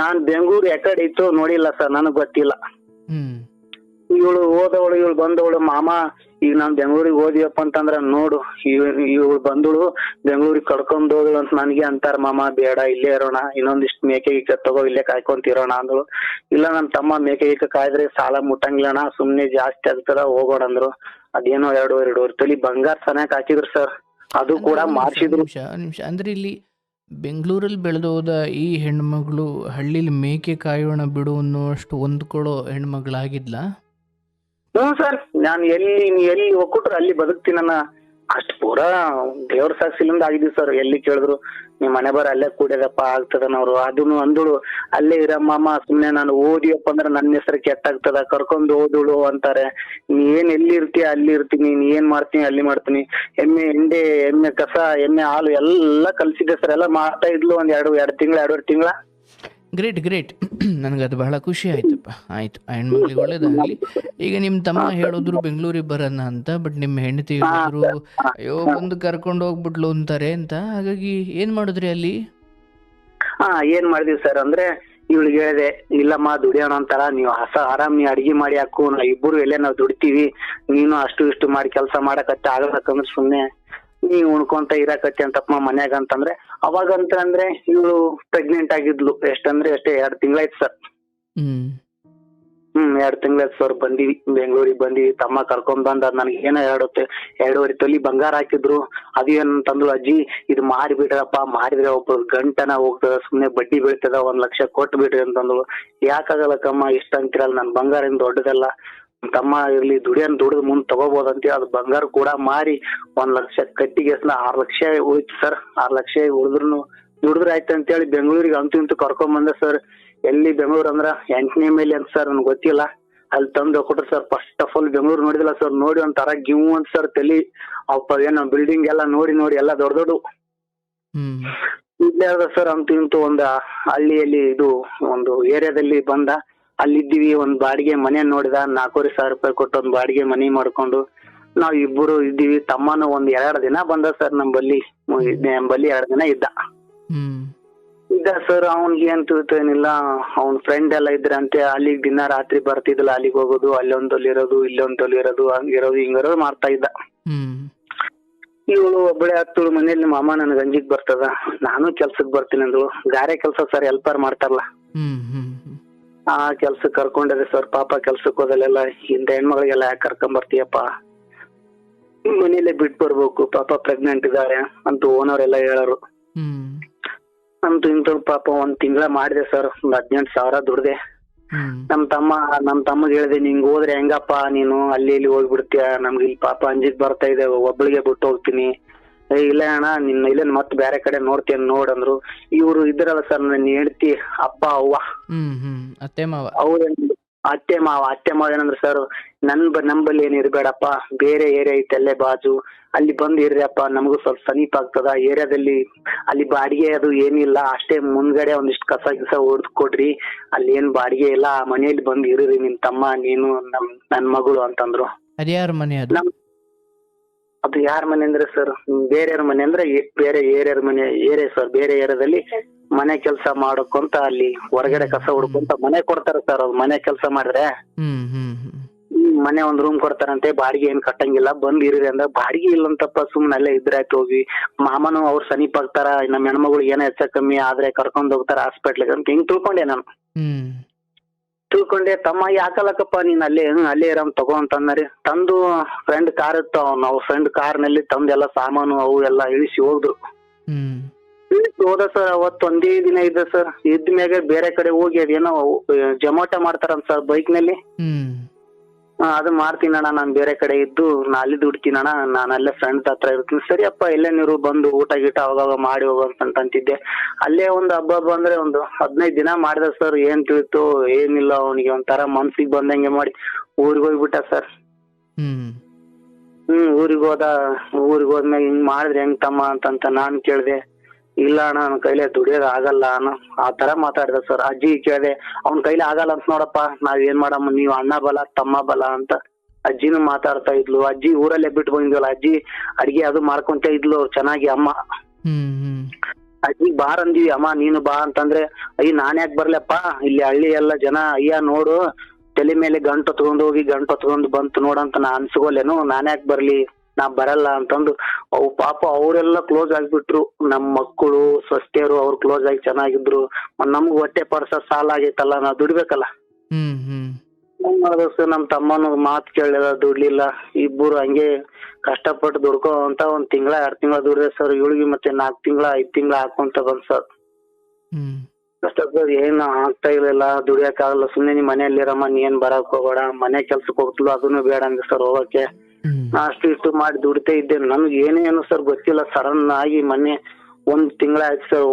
ನಾನ್ ಬೆಂಗಳೂರು ಯಾಕಡೆ ಇತ್ತು ನೋಡಿಲ್ಲ ಸರ್, ನನಗ್ ಗೊತ್ತಿಲ್ಲ. ಇವಳು ಹೋದವಳು, ಇವಳು ಬಂದವಳು, ಮಾಮ ಈಗ ನಾನ್ ಬೆಂಗಳೂರಿಗೆ ಹೋದಿವಪ್ಪ ಅಂತಂದ್ರ ನೋಡು, ಇವಳು ಬಂದಳು ಬೆಂಗಳೂರಿಗೆ ಕರ್ಕೊಂಡ್ ಹೋದಳು ಅಂತ ನನ್ಗೆ ಅಂತಾರ. ಮಾಮ ಬೇಡ, ಇಲ್ಲೇ ಇರೋಣ, ಇನ್ನೊಂದಿಷ್ಟು ಮೇಕೆ ಗೀಕೆ ತಗೋ, ಇಲ್ಲೇ ಕಾಯ್ಕೊಂತಿರೋಣ ಅಂದಳು. ಇಲ್ಲ ನಮ್ ತಮ್ಮ ಮೇಕೆ ಗೀಕೆ ಕಾಯ್ದ್ರೆ ಸಾಲ ಮುಟ್ಟಂಗಿಲ್ಲಣ್ಣ, ಸುಮ್ನೆ ಜಾಸ್ತಿ ಆಗ್ತದ, ಹೋಗೋಣ ಅಂದ್ರು. ಅದೇನೋ 2.5 ತೊಲಿ ಬಂಗಾರ ಸನಕ್ ಹಾಕಿದ್ರು ಸರ್. ಅದು ಕೂಡ ಮಾರ್ಸಿದ್ರು. ನಿಮಿಷ ಅಂದ್ರೆ ಇಲ್ಲಿ ಬೆಂಗಳೂರಲ್ಲಿ ಬೆಳೆದೋದ ಈ ಹೆಣ್ಮಗಳು ಹಳ್ಳಿಲಿ ಮೇಕೆ ಕಾಯೋಣ ಬಿಡು ಅನ್ನೋಷ್ಟು ಹೊಂದ್ಕೊಳ್ಳೋ ಹೆಣ್ಮಗಳಾಗಿದ್ಲಾ? ಸರ್, ನಾನು ಎಲ್ಲಿ ಒಕ್ಕೂಟ್ರು ಅಲ್ಲಿ ಬದುಕ್ತೀನನ್ನ ಅಷ್ಟ್ ಪೂರಾ ದೇವ್ರ ಸಾಕ್ಷಿಲಿಂದ ಆಗಿದ್ವಿ ಸರ್. ಎಲ್ಲಿ ಕೇಳಿದ್ರು ನಿಮ್ ಮನೆ ಬರ ಅಲ್ಲೇ ಕೂಡ್ಯದಪ್ಪ ಆಗ್ತದನವ್ರು. ಅದನ್ನು ಅಂದಳು ಅಲ್ಲೇ ಇರಮ್ಮಮ್ಮ, ಸುಮ್ನೆ ನಾನು ಓದಿಯಪ್ಪ ಅಂದ್ರೆ ನನ್ನ ಹೆಸರು ಕೆಟ್ಟಾಗ್ತದ, ಕರ್ಕೊಂಡು ಓದಳು ಅಂತಾರೆ. ನೀ ಏನ್ ಎಲ್ಲಿ ಇರ್ತೀಯ ಅಲ್ಲಿ ಇರ್ತೀನಿ, ನೀ ಏನ್ ಮಾಡ್ತೀನಿ ಅಲ್ಲಿ ಮಾಡ್ತೀನಿ. ಎಮ್ಮೆ ಕಸ, ಎಮ್ಮೆ ಹಾಲು ಎಲ್ಲ ಕಲ್ಸಿದ್ದೆ ಸರ್. ಎಲ್ಲ ಮಾಡ್ತಾ ಇದ್ಲು ಒಂದ್ 2 ತಿಂಗಳ. ಗ್ರೇಟ್ ನನಗದು ಬಹಳ ಖುಷಿ ಆಯ್ತಪ್ಪ. ಆಯ್ತು, ಆ ಹೆಣ್ಮಕ್ಳಿಗೆ ಒಳ್ಳೇದಾಗಲಿ. ಈಗ ನಿಮ್ಮ ತಮ್ಮ ಹೇಳಿದ್ರು ಬೆಂಗಳೂರಿಗೆ ಬರೋಣ ಅಂತ, ಬಟ್ ನಿಮ್ಮ ಹೆಂಡತಿ ಹೇಳಿದ್ರು ಅಯ್ಯೋ ಬಂದು ಕರ್ಕೊಂಡು ಹೋಗ್ಬಿಟ್ಲು ಅಂತಾರೆ ಅಂತ. ಹಾಗಾಗಿ ಏನ್ ಮಾಡಿದ್ರಿ ಅಲ್ಲಿ? ಏನ್ ಮಾಡಿದ್ವಿ ಸರ್ ಅಂದ್ರೆ, ಇವಳಿಗೆ ಹೇಳಿದೆ, ಇಲ್ಲಮ್ಮ ದುಡಿಯೋಣ ಅಂತಾರ, ನೀವು ಆರಾಮ್ ನೀ ಅಡಿಗೆ ಮಾಡಿ ಹಾಕು, ಇಬ್ಬರು ಎಲ್ಲೇ ನಾವು ದುಡಿತೀವಿ, ನೀನು ಅಷ್ಟು ಇಷ್ಟು ಮಾಡಿ ಕೆಲಸ ಮಾಡಕತ್ತೆ ಆಗಬೇಕಂದ್ರೆ ಸುಮ್ನೆ ನೀ ಉಣ್ಕೊಂತ ಇರಾಕತ್ತೆ ಅಂತಪ್ಪ ಮನ್ಯಾಗ ಅಂತಂದ್ರೆ. ಅವಾಗಂತ ಅಂದ್ರೆ ಇವಳು ಪ್ರೆಗ್ನೆಂಟ್ ಆಗಿದ್ಲು. ಎಷ್ಟಂದ್ರೆ ಅಷ್ಟೇ 2 ತಿಂಗಳಾಯ್ತು ಸರ್. 2 ತಿಂಗಳಾಯ್ತು ಸರ್. ಬೆಂಗಳೂರಿಗೆ ಬಂದಿವಿ. ತಮ್ಮ ಕರ್ಕೊಂಡ್ ಬಂದ ನನಗೆ ಏನೋ 2.5 ತೊಲಿ ಬಂಗಾರ ಹಾಕಿದ್ರು. ಅದೇನಂತಂದ್ರು, ಅಜ್ಜಿ ಇದು ಮಾರಿಬಿಟ್ರಪ್ಪ, ಮಾರಿದ್ರೆ ಒಬ್ಬ ಗಂಟನ ಹೋಗ್ತದ, ಸುಮ್ನೆ ಬಡ್ಡಿ ಬೀಳ್ತದ, 1 ಲಕ್ಷ ಕೊಟ್ಟು ಬಿಡ್ರಿ ಅಂತಂದ್ರು. ಯಾಕಾಗಲ್ಲಕ್ಕಮ್ಮ ಇಷ್ಟ ಅಂತಿರಲ್ಲ, ನನ್ ಬಂಗಾರ ಏನ್ ದೊಡ್ಡದಲ್ಲ, ತಮ್ಮ ಇರ್ಲಿ ದುಡಿದು ಮುಂದ್ ತಗೋಬಹುದಂತ ಅದು ಬಂಗಾರ ಕೂಡ ಮಾರಿ 1 ಲಕ್ಷ ಕಟ್ಟಿಗೆ 6 ಲಕ್ಷ ಹೋಯ್ತು ಸರ್. 6 ಲಕ್ಷ ದುಡಿದ್ರೆ ಆಯ್ತು ಅಂತೇಳಿ ಬೆಂಗಳೂರಿಗೆ ಇಂತು ಕರ್ಕೊಂಡ್ ಬಂದೆ ಸರ್. ಎಲ್ಲಿ ಬೆಂಗಳೂರು ಅಂದ್ರ 8ನೇ ಮೈಲಿ ಅಂತ ಸರ್, ನನ್ಗೆ ಗೊತ್ತಿಲ್ಲ. ಅಲ್ಲಿ ತಂದು ಕೊಟ್ರು sir. First of all Bengaluru ನೋಡಿದಿಲ್ಲ ಸರ್. ನೋಡಿ ಒಂಥರ ಗಿವ್ ಅಂತ ಸರ್ ತಲಿ. ಅಪ್ಪ ಏನೋ ಬಿಲ್ಡಿಂಗ್ ಎಲ್ಲ ನೋಡಿ ಎಲ್ಲ ದೊಡ್ಡ ಇಲ್ಲೇ ಅದ ಸರ್. ಇಂತು ಒಂದು ಹಳ್ಳಿಯಲ್ಲಿ ಇದು ಒಂದು ಏರಿಯಾದಲ್ಲಿ ಬಂದ. ಅಲ್ಲಿದ್ದೀವಿ. ಒಂದ್ ಬಾಡಿಗೆ ಮನೆ ನೋಡಿದ, 4,500 ರೂಪಾಯಿ ಕೊಟ್ಟು ಒಂದ್ ಬಾಡಿಗೆ ಮನೆ ಮಾಡ್ಕೊಂಡು ನಾವ್ ಇಬ್ಬರು ಇದ್ದೀವಿ. ತಮ್ಮನು ಒಂದ್ 2 ದಿನ ಬಂದ ಸರ್ ನಮ್ಮಲ್ಲಿ 2 ದಿನ ಇದ್ದ ಸರ್. ಅವ್ನಿಗೆ ಏನ್ ತಿಳ್ತೇನಿಲ್ಲ, ಅವ್ನ್ ಫ್ರೆಂಡ್ ಎಲ್ಲ ಇದ್ರಂತೆ. ಅಲ್ಲಿಗೆ ದಿನ ರಾತ್ರಿ ಬರ್ತಿದ್ಲ, ಅಲ್ಲಿಗೆ ಹೋಗೋದು, ಅಲ್ಲೊಂದಲ್ಲಿರೋದು ಇಲ್ಲೊಂದಲ್ಲಿರೋದು, ಹಂಗಿರೋದು ಹಿಂಗಿರೋದು ಮಾಡ್ತಾ ಇದ್ದ. ಇವಳು ಒಬ್ಬಳೆ ಆಗ್ತಳು ಮನೇಲಿ. ಮಾಮ ನನ್ಗೆ ಅಂಜಿಕ್ ಬರ್ತದ, ನಾನು ಕೆಲ್ಸಕ್ ಬರ್ತೀನಿ ಅಂದಳು. ಗಾರೆ ಕೆಲ್ಸ ಸರ್, ಹೆಲ್ಪರ್ ಮಾಡ್ತಾರಲ್ಲ, ಆ ಕೆಲ್ಸಕ್ ಕರ್ಕೊಂಡಿದೆ ಸರ್. ಪಾಪ ಕೆಲ್ಸಕ್ ಹೋದಲ್ಲೆಲ್ಲ ಇಂತ ಹೆಣ್ಮಗಳಿಗೆಲ್ಲ ಯಾಕೆ ಕರ್ಕೊಂಡ್ ಬರ್ತೀಯಪ್ಪ, ಮನೇಲೆ ಬಿಟ್ ಬರ್ಬೇಕು, ಪಾಪ ಪ್ರೆಗ್ನೆಂಟ್ ಇದಾರೆ ಅಂತ ಓನರ್ ಎಲ್ಲ ಹೇಳೋರು. ಇಂತ ಪಾಪ 1 ತಿಂಗಳ ಮಾಡಿದೆ ಸರ್. ಒಂದ್ 18,000 ದುಡ್ದೆ. ನಮ್ ತಮ್ಮಗೆ ಹೇಳಿದೆ, ನಿಂಗ್ ಹೋದ್ರೆ ಹೆಂಗಪ್ಪ, ನೀನು ಅಲ್ಲಿ ಇಲ್ಲಿ ಹೋಗ್ಬಿಡ್ತೀಯ, ನಮ್ಗೆ ಇಲ್ಲಿ ಪಾಪ ಅಂಜಿಕ್ ಬರ್ತಾ ಇದೆ, ಒಬ್ಳಿಗೆ ಬಿಟ್ಟು ಹೋಗ್ತೀನಿ, ಏ ಇಲ್ಲ ಅಣ್ಣ ನಿನ್ನ ಇಲ್ಲೇನ್ ಮತ್ತೆ ಬೇರೆ ಕಡೆ ನೋಡ್ತೇನೆ ನೋಡಂದ್ರು. ಇವ್ರು ಇದ್ರಲ್ಲ ಸರ್ ನನ್ನ ಹೆಂಡತಿ ಅಪ್ಪ ಅವ್ವ ಅತ್ತೆ ಮಾವ. ಅವ್ರೇನ್ ಅತ್ತೆ ಮಾವ ಏನಂದ್ರೆ ಸರ್ ನಂಬಲ್ಲಿ ಏನ್ ಇರ್ಬೇಡಪ್ಪ, ಬೇರೆ ಏರಿಯಾ ಐತೆ ಅಲ್ಲೇ ಬಾಜು, ಅಲ್ಲಿ ಬಂದ್ ಇರ್ರಿಯಪ್ಪ, ನಮಗೂ ಸ್ವಲ್ಪ ಸಮೀಪ ಆಗ್ತದ ಏರಿಯಾದಲ್ಲಿ, ಅಲ್ಲಿ ಬಾಡಿಗೆ ಅದು ಏನಿಲ್ಲ, ಅಷ್ಟೇ ಮುಂದ್ಗಡೆ ಒಂದಿಷ್ಟು ಕಸ ಗಿಸ ಹೊಡ್ದು ಕೊಡ್ರಿ, ಅಲ್ಲಿ ಏನ್ ಬಾಡಿಗೆ ಇಲ್ಲ, ಆ ಮನೆಯಲ್ಲಿ ಬಂದ್ ಇರ್ರಿ ನಿಮ್ ತಮ್ಮ ನೀನು ನನ್ ಮಗಳು ಅಂತಂದ್ರು. ಅದ್ಯಾರ ಮನೆ ಅದು? ಅದು ಯಾರ ಮನೆ ಅಂದ್ರೆ ಸರ್ ಬೇರೆಯವ್ರ ಮನೆ ಅಂದ್ರೆ ಬೇರೆ ಏರಿಯಾರ ಮನೆ ಏರಿಯಾ ಸರ್. ಬೇರೆ ಏರಿಯಾದಲ್ಲಿ ಮನೆ ಕೆಲಸ ಮಾಡಕೊಂತ ಅಲ್ಲಿ ಹೊರಗಡೆ ಕಸ ಹುಡ್ಕೊಂತ ಮನೆ ಕೊಡ್ತಾರ ಸರ್. ಅವ್ರು ಮನೆ ಕೆಲಸ ಮಾಡಿದ್ರೆ ಮನೆ ಒಂದ್ ರೂಮ್ ಕೊಡ್ತಾರಂತೆ, ಬಾಡಿಗೆ ಏನ್ ಕಟ್ಟಂಗಿಲ್ಲ, ಬಂದ್ ಇರ್ರಿ ಅಂದ. ಬಾಡಿಗೆ ಇಲ್ಲಂತಪ್ಪ, ಸುಮ್ನೆ ಅಲ್ಲೇ ಇದ್ರಾಯ್ತು ಹೋಗಿ. ಮಾಮನು ಅವ್ರು ಸಮೀಪ ಆಗ್ತಾರ, ನಮ್ಮ ಹೆಣ್ಮಗಳು ಏನೋ ಹೆಚ್ಚ ಕಮ್ಮಿ ಆದ್ರೆ ಕರ್ಕೊಂಡ್ ಹೋಗ್ತಾರ ಹಾಸ್ಪಿಟ್ಲಿಗೆ ಅಂತ ಹಿಂಗ್ ತಿಳ್ಕೊಂಡೆ ನಾನು. ತಿಳ್ಕೊಂಡೆ ತಮ್ಮ ಯಾಕಲಕ್ಕಪ್ಪ ನೀನ್ ಅಲ್ಲೇ ಇರಮ್ ತಗೋ ಅಂತಂದ್ರಿ. ತಂದು ಫ್ರೆಂಡ್ ಕಾರ್ ಇತ್ತು, ನಾವು ಫ್ರೆಂಡ್ ಕಾರ್ ನಲ್ಲಿ ತಂದೆಲ್ಲ ಸಾಮಾನು ಅವು ಎಲ್ಲ ಇಳಿಸಿ ಹೋದ್ರು. ಹೋದ ಸರ್ ಅವತ್ತು ಒಂದೇ ದಿನ ಇದೆ ಸರ್. ಇದ್ದ ಮ್ಯಾಗ ಬೇರೆ ಕಡೆ ಹೋಗಿ ಅದೇನೋ ಜೊಮಾಟೊ ಮಾಡ್ತಾರಂತ ಸರ್ ಬೈಕ್ ನಲ್ಲಿ. ಅದು ಮಾಡ್ತೀನಣ್ಣ, ನಾನ್ ಬೇರೆ ಕಡೆ ಇದ್ದು ನಾ ಅಲ್ಲಿ ದುಡ್ತೀನಣ್ಣ, ನಾನು ಅಲ್ಲೇ ಫ್ರೆಂಡ್ ಹತ್ರ ಇರ್ತೀನಿ. ಸರಿಯಪ್ಪ ಇಲ್ಲೇ ನೀವು ಬಂದು ಊಟ ಗೀಟ ಅವಾಗ ಮಾಡಿ ಹೋಗಂತಂತಿದ್ದೆ. ಅಲ್ಲೇ ಒಂದು ಹಬ್ಬ ಅಂದ್ರೆ ಒಂದು 15 ದಿನ ಮಾಡಿದ ಸರ್. ಏನ್ ತಿಳಿತು ಏನಿಲ್ಲ, ಅವನಿಗೆ ಒಂಥರ ಮನ್ಸಿಗೆ ಬಂದಂಗೆ ಮಾಡಿ ಊರಿಗೆ ಹೋಗ್ಬಿಟ್ಟ ಸರ್. ಊರಿಗೆ ಹೋದ್ಮ್ಯಾಗ ಹಿಂಗ್ ಮಾಡಿದ್ರೆ ಹೆಂಗ್ ತಮ್ಮ ಅಂತ ನಾನ್ ಕೇಳ್ದೆ. ಇಲ್ಲ ಅಣ್ಣ ನನ್ ಕೈಲೇ ದುಡಿಯೋದ್ ಆಗಲ್ಲ ಅನ್ನೋ ಆ ತರ ಮಾತಾಡಿದ ಸರ್. ಅಜ್ಜಿ ಕೇಳ್ದೆ, ಅವ್ನ ಕೈಲಿ ಆಗಲ್ಲ ಅಂತ ನೋಡಪ್ಪ, ನಾವ್ ಏನ್ ಮಾಡಮ್ಮ, ನೀವ್ ಅಣ್ಣ ಬಲ ತಮ್ಮ ಬಲ ಅಂತ ಅಜ್ಜಿನೂ ಮಾತಾಡ್ತಾ ಇದ್ಲು. ಅಜ್ಜಿ ಊರಲ್ಲೇ ಬಿಟ್ಟು ಬಂದಿದ್ವಲ್ಲ, ಅಜ್ಜಿ ಅಡಿಗೆ ಅದು ಮಾಡ್ಕೊಂತ ಇದ್ಲು ಚೆನ್ನಾಗಿ. ಅಮ್ಮ ಅಜ್ಜಿ ಬಾರ್ ಅಂದಿವಿ, ಅಮ್ಮ ನೀನು ಬಾ ಅಂತಂದ್ರೆ, ಅಯ್ಯ ನಾನ್ ಯಾಕೆ ಬರ್ಲಪ್ಪ, ಇಲ್ಲಿ ಹಳ್ಳಿ ಎಲ್ಲ ಜನ ಅಯ್ಯ ನೋಡು ತಲೆ ಮೇಲೆ ಗಂಟು ಹೊತ್ಕೊಂಡು ಬಂತು ನೋಡಂತ ನಾ ಅನ್ಸ್ಕೊಲೇನು, ನಾನ್ ಯಾಕೆ ಬರ್ಲಿ, ನಾ ಬರಲ್ಲ ಅಂತಂದು ಅವು ಪಾಪ ಅವರೆಲ್ಲ ಕ್ಲೋಸ್ ಆಗ್ಬಿಟ್ರು. ನಮ್ ಮಕ್ಕಳು ಸ್ವಸ್ಥರು ಅವ್ರು ಕ್ಲೋಸ್ ಆಗಿ ಚೆನ್ನಾಗಿದ್ರು. ನಮ್ಗ್ ಹೊಟ್ಟೆ ಪಡ್ಸ ಸಾಲ ಆಗೈತಲ್ಲ, ನಾವ್ ದುಡಿಬೇಕಲ್ಲ. ನಮ್ ತಮ್ಮನ ಮಾತ್ ಕೇಳಿಲ್ಲ, ದುಡ್ಲಿಲ್ಲ. ಇಬ್ಬರು ಹಂಗೆ ಕಷ್ಟಪಟ್ಟು ದುಡ್ಕೊ ಅಂತ 1 ತಿಂಗಳ 2 ತಿಂಗಳ ದುಡಿದೆ ಸರ್. ಇವಳಿಗೆ ಮತ್ತೆ 4 ತಿಂಗಳ 5 ತಿಂಗಳ ಹಾಕೊಂತ ಬಂದ್ ಸರ್. ಕಷ್ಟಪಟ್ಟು ಏನ್ ಆಗ್ತಾ ಇರ್ಲಿಲ್ಲ, ದುಡಿಯಕ್ ಆಗಲ್ಲ. ಸುಮ್ನೆ ನೀ ಮನೆಯಲ್ಲಿರಮ್ಮ, ನೀ ಏನ್ ಬರಕ್ ಹೋಗ್ಬೇಡ, ಮನೆ ಕೆಲ್ಸಕ್ ಹೋಗ್ತಿಲ್ಲ ಅದನ್ನು ಬೇಡ ಅಂದ ಸರ್ ಹೋಗಕ್ಕೆ. ಅಷ್ಟು ಇಷ್ಟು ಮಾಡಿ ದುಡಿತಾ ಇದ್ದೆ. ನನ್ಗೆ ಏನೇನು ಸರ್ ಗೊತ್ತಿಲ್ಲ, ಸಡನ್ ಆಗಿ ಮೊನ್ನೆ 1 ತಿಂಗಳ ಆಯ್ತು ಸರ್.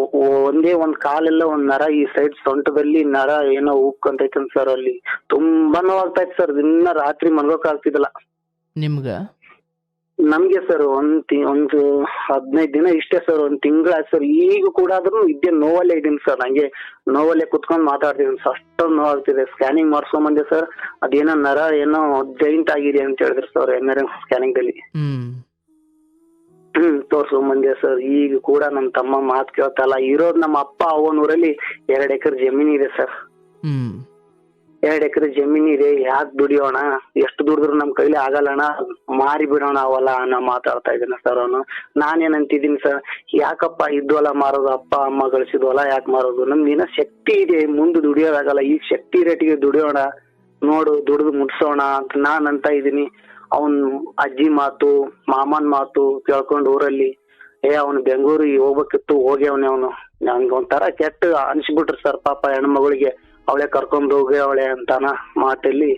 ಒಂದೇ ಒಂದ್ ಕಾಲೆಲ್ಲ ಒಂದ್ ನರ, ಈ ಸೈಡ್ ಸೊಂಟದಲ್ಲಿ ನರ ಏನೋ ಉಕ್ಕಂತೈತೆ ಸರ್. ಅಲ್ಲಿ ತುಂಬಾ ನೋವಾಗ್ತಾ ಇತ್ತು ಸರ್. ದಿನ ರಾತ್ರಿ ಮಲ್ಗೋಕ್ ಆಗ್ತಿದ್ದಿಲ್ಲ. ನಿಮ್ಗ? ನಮ್ಗೆ ಸರ್ ಒಂದು 15 ದಿನ ಇಷ್ಟೇ ಸರ್. 1 ತಿಂಗಳ ಆಯ್ತು ಸರ್. ಈಗ ಕೂಡ ಆದ್ರೂ ಇದ್ದೇ ನೋವಲ್ಲೇ ಇದೀನಿ ಸರ್. ನಂಗೆ ನೋವಲ್ಲೇ ಕುತ್ಕೊಂಡ್ ಮಾತಾಡ್ತಿದ್ದೀನಿ ಸರ್. ಅಷ್ಟೊಂದು ನೋವಾಗ್ತಿದೆ. ಸ್ಕ್ಯಾನಿಂಗ್ ಮಾಡ್ಸ್ಕೊಂಡ್ ಬಂದೆ ಸರ್. ಅದೇನೋ ನರ ಏನೋ ಜೈಂಟ್ ಆಗಿದೆ ಅಂತ ಹೇಳಿದ್ರು ಸರ್ MRI ಸ್ಕ್ಯಾನಿಂಗ್ ದಲ್ಲಿ. ತೋರ್ಸ್ಕೊಂಡ್ ಬಂದೆ ಸರ್. ಈಗ ಕೂಡ ನಮ್ ತಮ್ಮ ಮಾತ್ ಕೇಳ್ತಲ್ಲ. ಇರೋದ್ ನಮ್ಮ ಅಪ್ಪ ಅವನೂರಲ್ಲಿ 2 ಎಕರೆ ಜಮೀನ್ ಇದೆ ಸರ್. 2 ಎಕರೆ ಜಮೀನ್ ಇದೆ. ಯಾಕೆ ದುಡಿಯೋಣ, ಎಷ್ಟು ದುಡಿದ್ರು ನಮ್ ಕೈಲಿ ಆಗಲ್ಲಣ್ಣ, ಮಾರಿ ಬಿಡೋಣ ಅವಲ್ಲ ನಾ ಮಾತಾಡ್ತಾ ಇದ್ದೀನಿ ಸರ್. ಅವನು ನಾನೇನಂತಿದ್ದೀನಿ ಸರ್, ಯಾಕಪ್ಪ ಇದ್ವಲ್ಲ ಮಾರೋದು, ಅಪ್ಪ ಅಮ್ಮ ಗಳಿಸಿದ್ವಲ್ಲ ಯಾಕೆ ಮಾರೋದು, ನಮ್ಗೆ ಏನೋ ಶಕ್ತಿ ಇದೆ, ಮುಂದೆ ದುಡಿಯೋದಾಗಲ್ಲ, ಈಗ ಶಕ್ತಿ ರೇಟಿಗೆ ದುಡಿಯೋಣ, ನೋಡು ದುಡಿದು ಮುಟ್ಸೋಣ ಅಂತ ನಾನ್ ಅಂತ ಇದೀನಿ. ಅವನ್ ಅಜ್ಜಿ ಮಾತು ಮಾಮನ್ ಮಾತು ಕೇಳ್ಕೊಂಡು ಊರಲ್ಲಿ ಅವ್ನು ಬೆಂಗಳೂರಿಗೆ ಹೋಗ್ಬೇಕಿತ್ತು, ಹೋಗ್ಯವನೆ ಅವನು. ನಂಗೆ ಒಂಥರ ಕೆಟ್ಟ ಅನ್ಸ್ಬಿಟ್ರು ಸರ್. ಪಾಪ ಹೆಣ್ಮಗಳಿಗೆ ಅವಳೆ ಕರ್ಕೊಂಡು ಹೋಗಿ ಅವಳೆ ಅಂತಾನ ಮಾತಲ್ಲಿ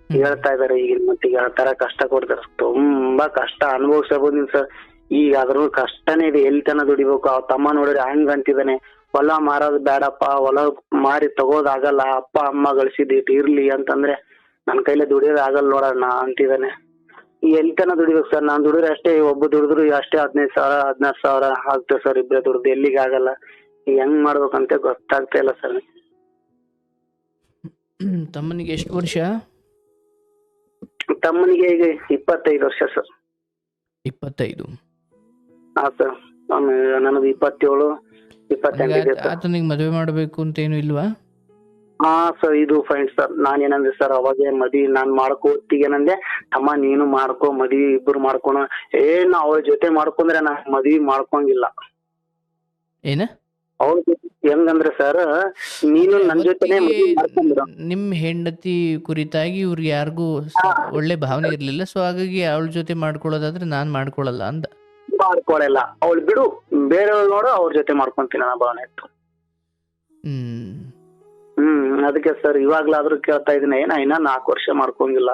ಹೇಳ್ತಾ ಇದಾರೆ. ಈಗಿನ ಮಟ್ಟಿಗೆ ಆ ತರ ಕಷ್ಟ ಕೊಡ್ತಾರೆ. ತುಂಬಾ ಕಷ್ಟ ಅನುಭವಿಸಬಹುದು ಸರ್. ಈಗ ಅದ್ರ ಕಷ್ಟನೇ ಇದೆ. ಎಲ್ಲಿ ತನ ದುಡಿಬೇಕು. ಆ ತಮ್ಮ ನೋಡಿದ್ರೆ ಹಂಗ ಅಂತಿದ್ದಾನೆ, ಹೊಲ ಮಾರೋದು ಬೇಡಪ್ಪ, ಹೊಲ ಮಾರಿ ತಗೋದಾಗಲ್ಲ, ಅಪ್ಪ ಅಮ್ಮ ಗಳಿಸಿದ್ದು ಇರ್ಲಿ ಅಂತಂದ್ರೆ ನನ್ ಕೈಲೇ ದುಡಿಯೋದು ಆಗಲ್ಲ ನೋಡೋಣ ಅಂತಿದ್ದಾನೆ. ಎಲ್ಲಿ ತನ ದುಡಿಬೇಕು ಸರ್. ನಾನ್ ದುಡಿದ್ರೆ ಅಷ್ಟೇ, ಒಬ್ಬ ದುಡಿದ್ರು ಅಷ್ಟೇ 15,000 16,000 ಆಗ್ತದೆ ಸರ್. ಇಬ್ಬರೇ ದುಡ್ದು ಎಲ್ಲಿಗೆ ಆಗಲ್ಲ. ಹೆಂಗ್ ಮಾಡ್ಬೇಕಂತ ಗೊತ್ತಾಗ್ತಾ ಇಲ್ಲ ಸರ್. ತಮ್ಮನಿಗೆ ಎಷ್ಟು ವರ್ಷ? ತಮ್ಮನಿಗೆ ಈಗ 25 ವರ್ಷ ಸರ್. 25? ಹಾ ಸರ್. ನನಗೆ 27 28 ಇದೆ ಸರ್. ಆತನಿಗೆ ಮದುವೆ ಮಾಡ್ಬೇಕು ಅಂತ ಏನು ಇಲ್ವಾ? ಹಾ ಸರ್, ಇದು ಫೈನ್ ಸರ್. ನಾನೇನಂದೆ ಸರ್ ಅವಾಗೆ ಮದ್ವಿ ನಾನ್ ಮಾಡ್ಕೋತೀಗೇನಂದೆ, ಅಮ್ಮ ನೀನು ಮಾಡ್ಕೊ, ಮದ್ವಿ ಇಬ್ರು ಮಾಡ್ಕೊಣ. ನಾ ಅವಳ ಜೊತೆ ಮಾಡ್ಕೊಂಡ್ರೆ ನಾ ಮದ್ವಿ ಮಾಡ್ಕೊಂಗಿಲ್ಲ. ಏನ ಅವ್ರ ಹೆಂಗಂದ್ರೆ ಸರ್, ನೀನು ನನ್ ಜೊತೆನೆ ಮದ್ವಿ ಮಾಡ್ಕೊಂಡ್ರ. ನಿಮ್ ಹೆಂಡತಿ ಕುರಿತಾಗಿ ಇವ್ರಿಗೆ ಯಾರಿಗೂ ಒಳ್ಳೆ ಭಾವನೆ ಇರ್ಲಿಲ್ಲ, ಸೊ ಹಾಗಾಗಿ ಅವಳ ಜೊತೆ ಮಾಡ್ಕೊಳ್ಳೋದಾದ್ರೆ ನಾನ್ ಮಾಡ್ಕೊಳಲ್ಲ ಅಂದ. ಮಾಡ್ಕೊಳಲ್ಲ, ಅವಳು ಬಿಡು, ಬೇರೆಯವ್ರು ನೋಡು, ಅವ್ರ ಜೊತೆ ಮಾಡ್ಕೊಂತೀನಿ ಅನ್ನೋ ಭಾವನೆ ಇತ್ತು. ಅದಕ್ಕೆ ಸರ್ ಇವಾಗ್ಲಾದ್ರೂ ಕೇಳ್ತಾ ಇದೀನಿ, ಇನ್ನ 4 ವರ್ಷ ಮಾಡ್ಕೊಂಗಿಲ್ಲ,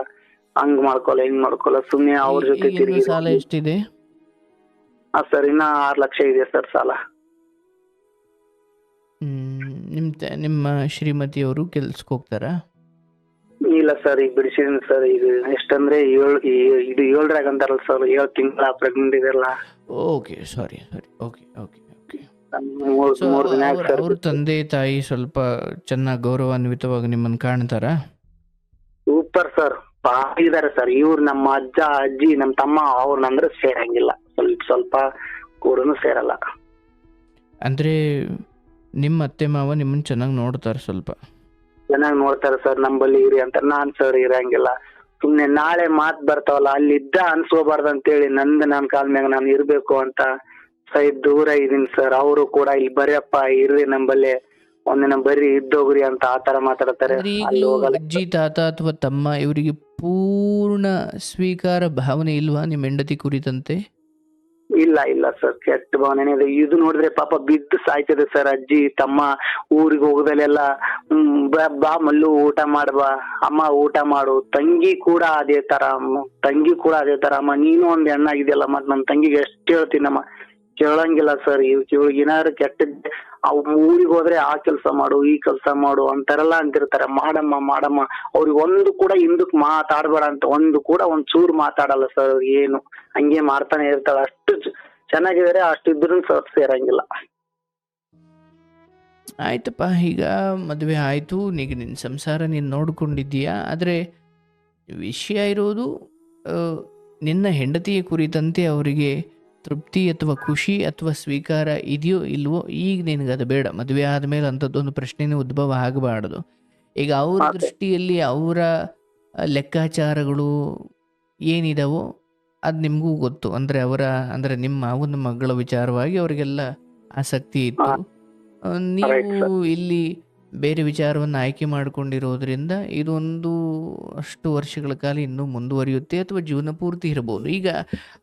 ಹಂಗ್ ಮಾಡ್ಕೊಲ್ಲ ಹಿಂಗ್ ಮಾಡ್ಕೊಲ್ಲ, ಸುಮ್ನೆ ಅವ್ರ ಜೊತೆ ತಿರುಗಿ. ಸಾಲ ಎಷ್ಟಿದೆ? ಸರ್ ಇನ್ನ 6 ಲಕ್ಷ ಇದೆ ಸರ್ ಸಾಲ. ನಿಮ್ಮ ಶ್ರೀಮತಿಯವರು ಕೆಲ್ಸಕ್ಕೆ ಹೋಗ್ತಾರಾ? ಇಲ್ಲ ಸರ್, ಈಗ ಬಿಡಿಸಿದೀನಿ ಸರ್. ಇದು ಎಷ್ಟಂದ್ರೆ ಇದು 7ರಾಗ ಅಂತಾರಲ್ಲ ಸರ್, 7 ತಿಂಗಳ ಪ್ರೆಗ್ನೆಂಟ್ ಇದೆಲ್ಲ. Okay, sorry. Okay okay okay. So 3 ದಿನ ಆಯ್ತು ಸರ್. ಅವ್ರ ತಂದೆ ತಾಯಿ ಸ್ವಲ್ಪ ಚೆನ್ನಾಗಿ ಗೌರವಾನ್ವಿತವಾಗಿ ನಿಮ್ಮನ್ನು ಕಾಣ್ತಾರಾ? ಸೂಪರ್ ಸರ್, ಇದಾರೆ ಸರ್. ಇವ್ರು ನಮ್ಮ ಅಜ್ಜ ಅಜ್ಜಿ ನಮ್ಮ ತಮ್ಮ ಅವ್ರನ್ನಂದ್ರೆ ಸೇರಂಗಿಲ್ಲ, ಸ್ವಲ್ಪ ಕೂಡ ಸೇರಲ್ಲ. ಅಂದ್ರೆ ನಿಮ್ಮ ಅತ್ತೆ ಮಾವ ನಿಮ್ಮನ್ನ ಚೆನ್ನಾಗಿ ನೋಡ್ತಾರೆ, ಸ್ವಲ್ಪ ಚೆನ್ನಾಗಿ ನೋಡ್ತಾರೆ ಸರ್. ನಂಬಲ್ಲಿ ಇರಿ ಅಂತ ನಾನ್ ಸರ್ ಇರಂಗಿಲ್ಲ. ಸುಮ್ನೆ ನಾಳೆ ಮಾತ್ ಬರ್ತಾವಲ್ಲ, ಅಲ್ಲಿದ್ದ ಅನ್ಸ್ಕೋಬಾರ್ದು ಅಂತೇಳಿ ನನ್ ಕಾಲ್ ಮ್ಯಾಗ ನಾನು ಇರ್ಬೇಕು ಅಂತ ದೂರ ಇದೀನಿ ಸರ್. ಅವರು ಕೂಡ ಇಲ್ಲಿ ಬರ್ಯಪ್ಪ ಇರ್ರಿ ನಂಬಲ್ಲಿ ಒಂದಿನ ಬರ್ರಿ ಇದ್ದೋಗ್ರಿ ಅಂತ ಆತರ ಮಾತಾಡ್ತಾರೆ. ಅಂದ್ರೆ ಈಗಲೂ ಅಜ್ಜಿ ತಾತ ಅಥವಾ ತಮ್ಮ ಇವರಿಗೆ ಪೂರ್ಣ ಸ್ವೀಕಾರ ಭಾವನೆ ಇಲ್ವಾ ನಿಮ್ಮ ಹೆಂಡತಿ ಕುರಿತಂತೆ? ಇಲ್ಲ ಸರ್, ಕೆಟ್ಟ ಭಾವನೆ ಇದೆ. ಇದು ನೋಡಿದ್ರೆ ಪಾಪ ಬಿದ್ದು ಸಾಯ್ತದೆ ಸರ್. ಅಜ್ಜಿ ತಮ್ಮ ಊರಿಗೆ ಹೋಗದಲ್ಲೆಲ್ಲ ಬಾ ಮಲ್ಲು ಊಟ ಮಾಡ್ಬಾ, ಅಮ್ಮ ಊಟ ಮಾಡು. ತಂಗಿ ಕೂಡ ಅದೇ ತರ ಅಮ್ಮ ನೀನು ಒಂದ್ ಹೆಣ್ಣಾಗಿದೆಯಲ್ಲ, ಮತ್ ನನ್ ತಂಗಿಗೆ ಎಷ್ಟು ಹೇಳ್ತೀನಮ್ಮ, ಕೇಳಂಗಿಲ್ಲ ಸರ್. ಇವ್ಳಿಗೆ ಏನಾದ್ರು ಕೆಟ್ಟದ್ದೆ ಊರಿಗೆ ಹೋದ್ರೆ ಆ ಕೆಲ್ಸ ಮಾಡು ಈ ಕೆಲ್ಸ ಮಾಡು ಅಂತಾರಲ್ಲ ಅಂತಿರ್ತಾರೆ. ಮಾಡಮ್ಮ ಅವ್ರಿಗೆ ಒಂದು ಕೂಡ ಹಿಂದಕ್ ಮಾತಾಡ್ಬೇಡ ಅಂತ ಒಂದ್ ಚೂರು ಮಾತಾಡಲ್ಲ ಸರ್. ಏನು ಹಂಗೆ ಮಾಡ್ತಾನೆ ಇರ್ತಾಳೆ. ಅಷ್ಟು ಚೆನ್ನಾಗಿದ್ದಾರೆ, ಅಷ್ಟಿದ್ರು ಸರ್ ಸೇರಂಗಿಲ್ಲ. ಆಯ್ತಪ್ಪ, ಈಗ ಮದುವೆ ಆಯಿತು, ಈಗ ನಿನ್ನ ಸಂಸಾರ ನೀನು ನೋಡ್ಕೊಂಡಿದ್ದೀಯಾ. ಆದರೆ ವಿಷಯ ಇರೋದು ನಿನ್ನ ಹೆಂಡತಿಯ ಕುರಿತಂತೆ ಅವರಿಗೆ ತೃಪ್ತಿ ಅಥವಾ ಖುಷಿ ಅಥವಾ ಸ್ವೀಕಾರ ಇದೆಯೋ ಇಲ್ವೋ, ಈಗ ನಿನಗದು ಬೇಡ. ಮದುವೆ ಆದಮೇಲೆ ಅಂಥದ್ದೊಂದು ಪ್ರಶ್ನೆನೇ ಉದ್ಭವ ಆಗಬಾರ್ದು. ಈಗ ಅವ್ರ ದೃಷ್ಟಿಯಲ್ಲಿ ಅವರ ಲೆಕ್ಕಾಚಾರಗಳು ಏನಿದಾವೋ ಅದು ನಿಮಗೂ ಗೊತ್ತು. ಅಂದರೆ ನಿಮ್ಮ ಮಾವನ ಮಗಳ ವಿಚಾರವಾಗಿ ಅವರಿಗೆಲ್ಲ ಆಸಕ್ತಿ ಇತ್ತು. ನೀವು ಇಲ್ಲಿ ಬೇರೆ ವಿಚಾರವನ್ನು ಆಯ್ಕೆ ಮಾಡಿಕೊಂಡಿರೋದ್ರಿಂದ ಇದೊಂದು ಅಷ್ಟು ವರ್ಷಗಳ ಕಾಲ ಇನ್ನೂ ಮುಂದುವರಿಯುತ್ತೆ ಅಥವಾ ಜೀವನ ಪೂರ್ತಿ ಇರಬಹುದು. ಈಗ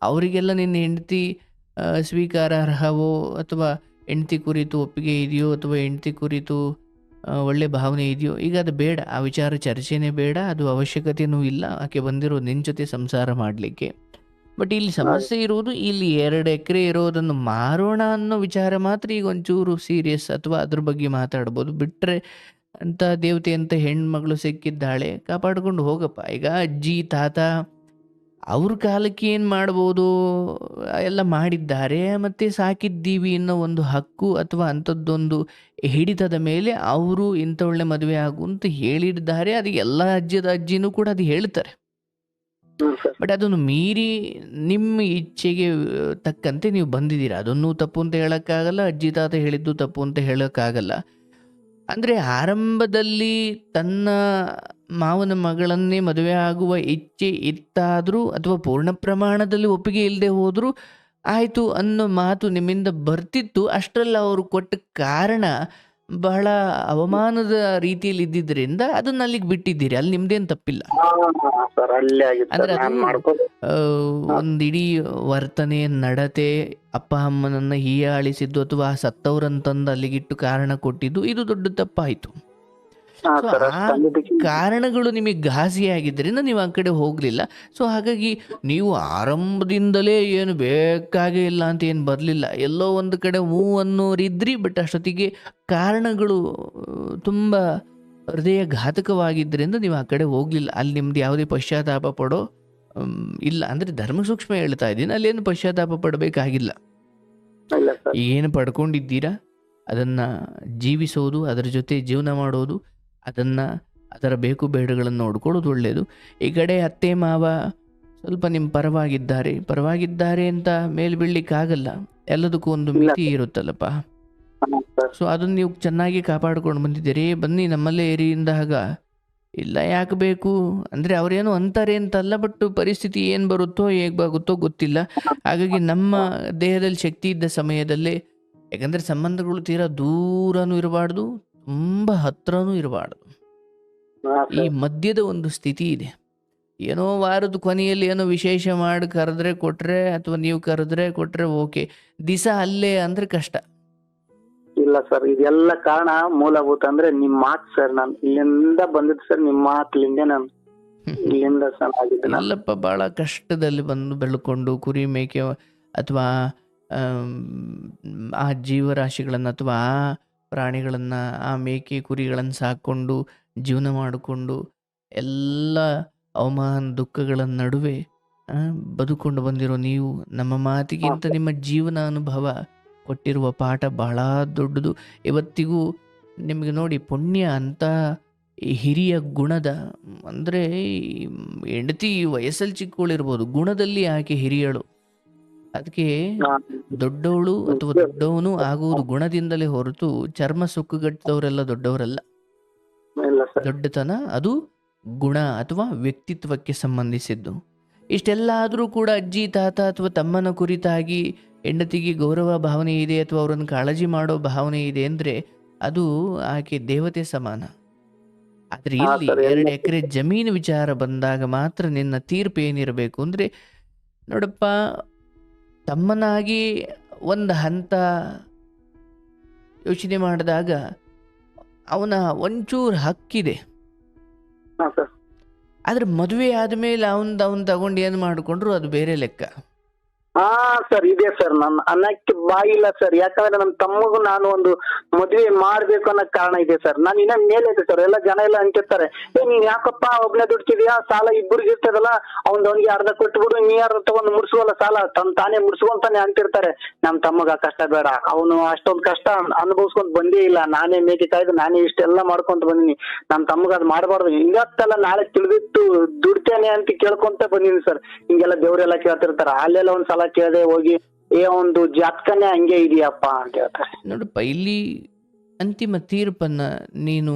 ಅವರಿಗೆಲ್ಲ ನಿನ್ನ ಹೆಂಡತಿ ಸ್ವೀಕಾರಾರ್ಹವೋ ಅಥವಾ ಹೆಂಡತಿ ಕುರಿತು ಒಪ್ಪಿಗೆ ಇದೆಯೋ ಅಥವಾ ಹೆಂಡತಿ ಕುರಿತು ಒಳ್ಳೆ ಭಾವನೆ ಇದೆಯೋ, ಈಗ ಅದು ಬೇಡ. ಆ ವಿಚಾರ ಚರ್ಚೆನೇ ಬೇಡ, ಅದು ಅವಶ್ಯಕತೆಯೂ ಇಲ್ಲ. ಆಕೆ ಬಂದಿರೋ ನಿನ್ನ ಜೊತೆ ಸಂಸಾರ ಮಾಡಲಿಕ್ಕೆ. ಬಟ್ ಇಲ್ಲಿ ಸಮಸ್ಯೆ ಇರುವುದು, ಇಲ್ಲಿ 2 ಎಕರೆ ಇರೋದನ್ನು ಮಾರೋಣ ಅನ್ನೋ ವಿಚಾರ ಮಾತ್ರ ಈಗ ಒಂಚೂರು ಸೀರಿಯಸ್, ಅಥವಾ ಅದ್ರ ಬಗ್ಗೆ ಮಾತಾಡ್ಬೋದು. ಬಿಟ್ಟರೆ ಅಂತ ದೇವತೆ ಅಂತ ಹೆಣ್ಮಗಳು ಸಿಕ್ಕಿದ್ದಾಳೆ, ಕಾಪಾಡ್ಕೊಂಡು ಹೋಗಪ್ಪ. ಈಗ ಅಜ್ಜಿ ತಾತ ಅವ್ರ ಕಾಲಕ್ಕೆ ಏನು ಮಾಡ್ಬೋದು ಎಲ್ಲ ಮಾಡಿದ್ದಾರೆ, ಮತ್ತು ಸಾಕಿದ್ದೀವಿ ಅನ್ನೋ ಒಂದು ಹಕ್ಕು ಅಥವಾ ಅಂಥದ್ದೊಂದು ಹಿಡಿತದ ಮೇಲೆ ಅವರು ಇಂಥ ಒಳ್ಳೆ ಮದುವೆ ಆಗು ಅಂತ ಹೇಳಿದ್ದಾರೆ. ಅದು ಎಲ್ಲ ಅಜ್ಜಿನೂ ಕೂಡ ಅದು ಹೇಳ್ತಾರೆ. ಬಟ್ ಅದನ್ನು ಮೀರಿ ನಿಮ್ಮ ಇಚ್ಛೆಗೆ ತಕ್ಕಂತೆ ನೀವು ಬಂದಿದ್ದೀರಾ, ಅದನ್ನು ತಪ್ಪು ಅಂತ ಹೇಳೋಕ್ಕಾಗಲ್ಲ, ಅಜ್ಜಿ ತಾತ ಹೇಳಿದ್ದು ತಪ್ಪು ಅಂತ ಹೇಳೋಕ್ಕಾಗಲ್ಲ. ಅಂದರೆ ಆರಂಭದಲ್ಲಿ ತನ್ನ ಮಾವನ ಮಗಳನ್ನೇ ಮದುವೆ ಆಗುವ ಇಚ್ಛೆ ಇತ್ತಾದರೂ ಅಥವಾ ಪೂರ್ಣ ಪ್ರಮಾಣದಲ್ಲಿ ಒಪ್ಪಿಗೆ ಇಲ್ಲದೆ ಹೋದರೂ ಆಯಿತು ಅನ್ನೋ ಮಾತು ನಿಮ್ಮಿಂದ ಬರ್ತಿತ್ತು. ಅಷ್ಟರಲ್ಲಿ ಅವರು ಕೊಟ್ಟ ಕಾರಣ ಬಹಳ ಅವಮಾನದ ರೀತಿಯಲ್ಲಿ ಇದ್ದಿದ್ದರಿಂದ ಅದನ್ನ ಅಲ್ಲಿಗೆ ಬಿಟ್ಟಿದ್ದೀರಿ. ಅಲ್ಲಿ ನಿಮ್ದೇನು ತಪ್ಪಿಲ್ಲ. ಅಂದ್ರೆ ಅದು ಒಂದಿಡೀ ವರ್ತನೆ ನಡತೆ ಅಪ್ಪ ಅಮ್ಮನನ್ನ ಹೀಯಾಳಿಸಿದ್ದು ಅಥವಾ ಸತ್ತವ್ರಂತಂದು ಅಲ್ಲಿಗಿಟ್ಟು ಕಾರಣ ಕೊಟ್ಟಿದ್ದು ಇದು ದೊಡ್ಡ ತಪ್ಪಾಯಿತು. ಸೊ ಆ ಕಾರಣಗಳು ನಿಮಗೆ ಘಾಸಿಯಾಗಿದ್ದರಿಂದ ನೀವು ಆ ಕಡೆ ಹೋಗಲಿಲ್ಲ. ಸೊ ಹಾಗಾಗಿ ನೀವು ಆರಂಭದಿಂದಲೇ ಏನು ಬೇಕಾಗೇ ಇಲ್ಲ ಅಂತ ಏನು ಬರಲಿಲ್ಲ. ಎಲ್ಲೋ ಒಂದು ಕಡೆ ಅನ್ನೋರಿದ್ರಿ, ಬಟ್ ಅಷ್ಟೊತ್ತಿಗೆ ಕಾರಣಗಳು ತುಂಬ ಹೃದಯ ಘಾತಕವಾಗಿದ್ದರಿಂದ ನೀವು ಆ ಕಡೆ ಹೋಗಲಿಲ್ಲ. ಅಲ್ಲಿ ನಿಮ್ದು ಯಾವುದೇ ಪಶ್ಚಾತ್ತಾಪ ಪಡೋ ಇಲ್ಲ. ಅಂದರೆ ಧರ್ಮ ಸೂಕ್ಷ್ಮ ಹೇಳ್ತಾ ಇದ್ದೀನಿ, ಅಲ್ಲೇನು ಪಶ್ಚಾತ್ತಾಪ ಪಡಬೇಕಾಗಿಲ್ಲ. ಏನು ಪಡ್ಕೊಂಡಿದ್ದೀರಾ ಅದನ್ನು ಜೀವಿಸೋದು, ಅದರ ಜೊತೆ ಜೀವನ ಮಾಡೋದು, ಅದರ ಬೇಕು ಬೇಡಗಳನ್ನು ನೋಡ್ಕೊಳ್ಳೋದು ಒಳ್ಳೆಯದು. ಈ ಕಡೆ ಅತ್ತೆ ಮಾವ ಸ್ವಲ್ಪ ನಿಮ್ಮ ಪರವಾಗಿದ್ದಾರೆ ಅಂತ ಮೇಲೆ ಬೀಳಲಿಕ್ಕಾಗಲ್ಲ. ಎಲ್ಲದಕ್ಕೂ ಒಂದು ಮಿತಿ ಇರುತ್ತಲ್ಲಪ್ಪ. ಸೊ ಅದನ್ನು ನೀವು ಚೆನ್ನಾಗಿ ಕಾಪಾಡ್ಕೊಂಡು ಬಂದಿದ್ದೀರಿ. ಬನ್ನಿ ನಮ್ಮಲ್ಲೇ ಇರಿ ಇಂದಾಗ ಇಲ್ಲ ಯಾಕೆ ಬೇಕು ಅಂದರೆ ಅವರೇನು ಅಂತಾರೆ ಅಂತಲ್ಲ, ಬಟ್ ಪರಿಸ್ಥಿತಿ ಏನು ಬರುತ್ತೋ ಹೇಗಾಗುತ್ತೋ ಗೊತ್ತಿಲ್ಲ. ಹಾಗಾಗಿ ನಮ್ಮ ದೇಹದಲ್ಲಿ ಶಕ್ತಿ ಇದ್ದ ಸಮಯದಲ್ಲೇ, ಯಾಕಂದರೆ ಸಂಬಂಧಗಳು ತೀರಾ ದೂರನೂ ಇರಬಾರ್ದು, ತುಂಬ ಹತ್ರನೂ ಇರಬಾರ್ದು. ಈ ಮಧ್ಯದ ಒಂದು ಸ್ಥಿತಿ ಇದೆ. ಏನೋ ವಾರದ ಕೊನೆಯಲ್ಲಿ ಏನೋ ವಿಶೇಷ ಮಾಡಿ ಕರೆದ್ರೆ ಕೊಟ್ರೆ ಅಥವಾ ನೀವು ಕರೆದ್ರೆ ಕೊಟ್ರೆ ಓಕೆ, ದಿಸ ಅಲ್ಲೇ ಅಂದ್ರೆ ಕಷ್ಟ. ಇಲ್ಲ ಸರ್, ಇದೆಲ್ಲ ಕಾರಣ ಮೂಲಭೂತ ಅಂದ್ರೆ ನಿಮ್ ಮಾತು ಸರ್. ನಾನು ಇಲ್ಲಿಂದ ಬಂದಿದ್ದು ಸರ್, ನಿಮ್ಮ ಮಾತಲಿಂದ ನಾನು ಇಲ್ಲಿಂದ ಚೆನ್ನಾಗಿದ್ದೆ. ಅಲ್ಲಪ್ಪ, ಬಹಳ ಕಷ್ಟದಲ್ಲಿ ಬಂದು ಬೆಳ್ಕೊಂಡು ಕುರಿ ಮೇಕೆ ಅಥವಾ ಆ ಜೀವರಾಶಿಗಳನ್ನು ಅಥವಾ ಆ ಪ್ರಾಣಿಗಳನ್ನು, ಆ ಮೇಕೆ ಕುರಿಗಳನ್ನು ಸಾಕೊಂಡು ಜೀವನ ಮಾಡಿಕೊಂಡು ಎಲ್ಲ ಅವಮಾನ ದುಃಖಗಳ ನಡುವೆ ಬದುಕೊಂಡು ಬಂದಿರೋ ನೀವು, ನಮ್ಮ ಮಾತಿಗಿಂತ ನಿಮ್ಮ ಜೀವನ ಅನುಭವ ಕೊಟ್ಟಿರುವ ಪಾಠ ಬಹಳ ದೊಡ್ಡದು. ಇವತ್ತಿಗೂ ನಿಮಗೆ ನೋಡಿ ಪುಣ್ಯ ಅಂತ ಈ ಹಿರಿಯ ಗುಣದ, ಅಂದರೆ ಹೆಂಡತಿ ವಯಸ್ಸಲ್ಲಿ ಚಿಕ್ಕವಳಿರ್ಬೋದು, ಗುಣದಲ್ಲಿ ಆಕೆ ಹಿರಿಯಳು. ಅದಕ್ಕೆ ದೊಡ್ಡವಳು ಅಥವಾ ದೊಡ್ಡವನು ಆಗುವುದು ಗುಣದಿಂದಲೇ ಹೊರತು ಚರ್ಮ ಸುಕ್ಕುಗಟ್ಟಿದವರೆಲ್ಲ ದೊಡ್ಡವರಲ್ಲ. ಇಲ್ಲ ಸರ್. ದೊಡ್ಡತನ ಅದು ಗುಣ ಅಥವಾ ವ್ಯಕ್ತಿತ್ವಕ್ಕೆ ಸಂಬಂಧಿಸಿದ್ದು. ಇಷ್ಟೆಲ್ಲ ಆದರೂ ಕೂಡ ಅಜ್ಜಿ ತಾತ ಅಥವಾ ತಮ್ಮನ ಕುರಿತಾಗಿ ಹೆಂಡತಿಗೆ ಗೌರವ ಭಾವನೆ ಇದೆ ಅಥವಾ ಅವರನ್ನು ಕಾಳಜಿ ಮಾಡೋ ಭಾವನೆ ಇದೆ ಅಂದರೆ ಅದು ಆಕೆ ದೇವತೆ ಸಮಾನ. ಆದರೆ ಇಲ್ಲಿ 2 ಎಕರೆ ಜಮೀನು ವಿಚಾರ ಬಂದಾಗ ಮಾತ್ರ ನಿನ್ನ ತೀರ್ಪು ಏನಿರಬೇಕು ಅಂದರೆ, ನೋಡಪ್ಪ, ತಮ್ಮನಾಗಿ ಒಂದು ಹಂತ ಯೋಚನೆ ಮಾಡಿದಾಗ ಅವನ ಒಂಚೂರು ಹಕ್ಕಿದೆ. ಹಾ ಸರ್. ಆದ್ರೆ ಮದುವೆ ಆದ್ಮೇಲೆ ಅವನ್ ತಗೊಂಡು ಏನು ಮಾಡಿಕೊಂಡ್ರು ಅದು ಬೇರೆ ಲೆಕ್ಕ. ಹಾ ಸರ್, ಇದೆ ಸರ್. ನನ್ನ ಅನ್ನಕ್ಕೆ ಬಾಯಿಲ್ಲ ಸರ್. ಯಾಕಂದ್ರೆ ನನ್ನ ತಮ್ಮಗೂ ನಾನು ಒಂದು ಮದುವೆ ಮಾಡ್ಬೇಕು ಅನ್ನೋ ಕಾರಣ ಇದೆ ಸರ್. ನಾನು ಇನ್ನ ಮೇಲೆ ಇದೆ ಸರ್. ಎಲ್ಲ ಜನ ಎಲ್ಲ ಅಂತಿರ್ತಾರೆ, ನೀನ್ ಯಾಕಪ್ಪ ಒಬ್ನೇ ದುಡ್ತಿದ್ಯಾ, ಸಾಲ ಇಬ್ಬರಿಗೆ ಇರ್ತದಲ್ಲ, ಅವ್ನಿಗೆ ಅರ್ಧ ಕೊಟ್ಬಿಡು, ನೀ ಅರ್ಧ ತಗೊಂಡು ಮುಡ್ಸುವಲ್ಲ ಸಾಲ, ತಾನೇ ಮುಡ್ಸುವಂತಾನೆ ಅಂತಿರ್ತಾರೆ. ನಮ್ ತಮ್ಮಗ ಕಷ್ಟ ಬೇಡ, ಅವನು ಅಷ್ಟೊಂದು ಕಷ್ಟ ಅನುಭವಿಸ್ಕೊಂಡ್ ಬಂದೇ ಇಲ್ಲ. ನಾನೇ ಮೇಕೆ ಕಾಯ್ದು ನಾನೇ ಇಷ್ಟೆಲ್ಲ ಮಾಡ್ಕೊಂತ ಬಂದಿನಿ. ನಮ್ ತಮ್ಮಗ ಅದ್ ಮಾಡಬಾರ್ದು, ಇವತ್ತಲ್ಲ ನಾಳೆ ತಿಳಿದಿತ್ತು ದುಡ್ತೇನೆ ಅಂತ ಕೇಳ್ಕೊಂತ ಬಂದಿನಿ ಸರ್. ಹಿಂಗೆಲ್ಲ ದೇವ್ರೆಲ್ಲ ಕೇಳ್ತಿರ್ತಾರ. ಅಲ್ಲೆಲ್ಲ ಒಂದ್ ಸಲ ಕೇಳದೆ ಹೋಗಿ ಒಂದು ಜಾತಕನೇ ಹಂಗೆ ಇದೆಯಪ್ಪ ಅಂತ ಹೇಳ್ತಾರೆ. ನೋಡಪ್ಪ, ಇಲ್ಲಿ ಅಂತಿಮ ತೀರ್ಪನ್ನ ನೀನು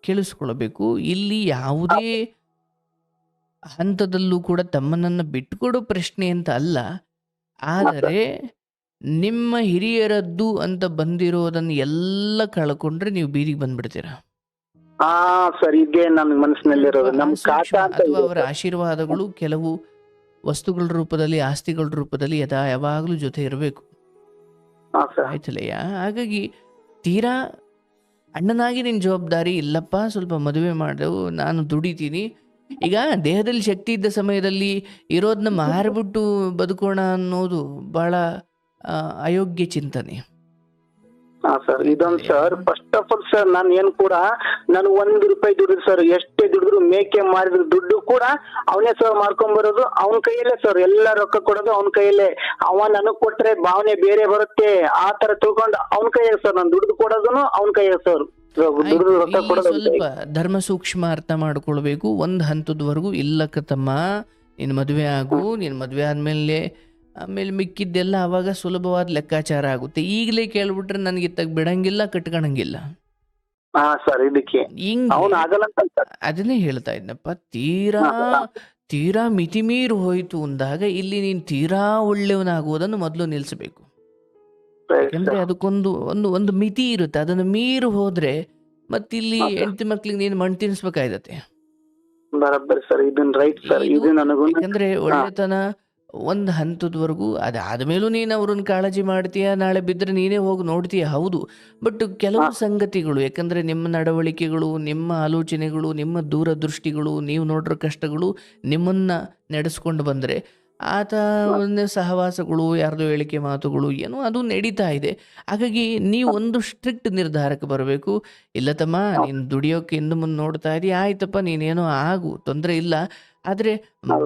ಕೇಳಿಸ್ಕೊಳ್ಬೇಕು. ಇಲ್ಲಿ ಯಾವುದೇ ಹಂತದಲ್ಲೂ ಕೂಡ ತಮ್ಮನನ್ನ ಬಿಟ್ಕೊಡೋ ಪ್ರಶ್ನೆ ಅಂತ ಅಲ್ಲ. ಆದರೆ ನಿಮ್ಮ ಹಿರಿಯರದ್ದು ಅಂತ ಬಂದಿರೋದನ್ನ ಎಲ್ಲ ಕಳ್ಕೊಂಡ್ರೆ ನೀವು ಬೀದಿಗೆ ಬಂದ್ಬಿಡ್ತೀರ. ಹಾ ಸರ್, ಇದೇ ನನ್ನ ಮನಸ್ಸಿನಲ್ಲಿರೋದು. ನಮ್ ಕಾಟ ಅಂತ ಅಥವಾ ಅವರ ಆಶೀರ್ವಾದಗಳು ಕೆಲವು ವಸ್ತುಗಳ ರೂಪದಲ್ಲಿ, ಆಸ್ತಿಗಳ ರೂಪದಲ್ಲಿ ಯಾವಾಗಲೂ ಜೊತೆ ಇರಬೇಕು. ಆಯ್ತಲ್ಲಯ್ಯ. ಹಾಗಾಗಿ ತೀರಾ ಅಣ್ಣನಾಗಿ ನಿನ್ನ ಜವಾಬ್ದಾರಿ, ಇಲ್ಲಪ್ಪ ಸ್ವಲ್ಪ ಮದುವೆ ಮಾಡೆವು, ನಾನು ದುಡಿತೀನಿ. ಈಗ ದೇಹದಲ್ಲಿ ಶಕ್ತಿ ಇದ್ದ ಸಮಯದಲ್ಲಿ ಇರೋದನ್ನ ಮಾರಿಬಿಟ್ಟು ಬದುಕೋಣ ಅನ್ನೋದು ಬಹಳ ಅಯೋಗ್ಯ ಚಿಂತನೆ. ಹಾ ಸರ್, ಇದೊಂದು sir, first of all sir, ನಾನು ಏನ್ ಕೂಡ ನಾನು ₹1 ದುಡಿದ್ರು ಸರ್, ಎಷ್ಟೇ ದುಡಿದ್ರು ಮೇಕೆ ಮಾರಿದ್ರು ದುಡ್ಡು ಕೂಡ ಅವನೇ ಸರ್ ಮಾಡ್ಕೊಂಡ್ ಅವನ ಕೈಯಲ್ಲೇ ಸರ್. ಎಲ್ಲ ರೊಕ್ಕ ಕೊಡೋದು ಅವನ ಕೈಯಲ್ಲೇ. ಅವ ನನಗ್ ಕೊಟ್ರೆ ಭಾವನೆ ಬೇರೆ ಬರುತ್ತೆ ಆ ತರ ತಿಳ್ಕೊಂಡು ಅವನ ಕೈಯಾಗ ಸರ್. ನಾನು ದುಡ್ಡು ಕೊಡೋದನ್ನು ಅವನ ಕೈಯಾಗ ಸರ್. ಸ್ವಲ್ಪ ಧರ್ಮ ಸೂಕ್ಷ್ಮ ಅರ್ಥ ಮಾಡ್ಕೊಳ್ಬೇಕು. ಒಂದು ಹಂತದವರೆಗೂ ಇಲ್ಲಕ್ಕ ತಮ್ಮ, ನಿನ್ ಮದುವೆ ಆಗು, ನಿನ್ ಮದುವೆ ಆದ್ಮೇಲೆ ಮಿಕ್ಕಿದ್ದೆಲ್ಲ ಅವಾಗ ಸುಲಭವಾದ ಲೆಕ್ಕಾಚಾರ ಆಗುತ್ತೆ. ಈಗಲೇ ಕೇಳ್ಬಿಟ್ರೆ ನನಗೆ ಬಿಡಂಗಿಲ್ಲ, ಕಟ್ಕೊಳಂಗಿಲ್ಲ. ಅದನ್ನೇ ಹೇಳ್ತಾ ಇದ್ನಪ್ಪ. ತೀರಾ ಮಿತಿಮೀರು ಹೋಯ್ತು ಅಂದಾಗ ಇಲ್ಲಿ ನೀನ್ ತೀರಾ ಒಳ್ಳೆಯವನಾಗುವುದನ್ನು ಮೊದಲು ನಿಲ್ಸಬೇಕು. ಯಾಕಂದ್ರೆ ಅದಕ್ಕೊಂದು ಒಂದು ಮಿತಿ ಇರುತ್ತೆ. ಅದನ್ನು ಮೀರು ಹೋದ್ರೆ ಮತ್ತಿಲ್ಲಿ ಹೆಂಡತಿ ಮಕ್ಳಿಗೆ ನೀನು ಮಣ್ಣು ತಿನ್ಸ್ಬೇಕಾಯ್ತತೆ. ಯಾಕಂದ್ರೆ ಒಳ್ಳೆತನ ಒಂದು ಹಂತದವರೆಗೂ, ಅದಾದ್ಮೇಲೂ ನೀನು ಅವ್ರನ್ನ ಕಾಳಜಿ ಮಾಡ್ತೀಯ, ನಾಳೆ ಬಿದ್ದರೆ ನೀನೇ ಹೋಗಿ ನೋಡ್ತೀಯ, ಹೌದು. ಬಟ್ ಕೆಲವು ಸಂಗತಿಗಳು, ಯಾಕಂದ್ರೆ ನಿಮ್ಮ ನಡವಳಿಕೆಗಳು, ನಿಮ್ಮ ಆಲೋಚನೆಗಳು, ನಿಮ್ಮ ದೂರದೃಷ್ಟಿಗಳು, ನೀವು ನೋಡಿರೋ ಕಷ್ಟಗಳು ನಿಮ್ಮನ್ನ ನಡೆಸ್ಕೊಂಡು ಬಂದರೆ ಆತ ಒಂದು ಸಹವಾಸಗಳು, ಯಾರ್ದೋ ಹೇಳಿಕೆ ಮಾತುಗಳು ಏನೋ ಅದು ನಡೀತಾ ಇದೆ. ಹಾಗಾಗಿ ನೀವು ಒಂದು ಸ್ಟ್ರಿಕ್ಟ್ ನಿರ್ಧಾರಕ್ಕೆ ಬರಬೇಕು. ಇಲ್ಲ ತಮ್ಮ, ನೀನು ದುಡಿಯೋಕೆ ಇಂದು ಮುಂದೆ ನೋಡ್ತಾ ಇದೀಯ, ಆಯ್ತಪ್ಪ ನೀನೇನೋ ಆಗು, ತೊಂದರೆ ಇಲ್ಲ. ಆದರೆ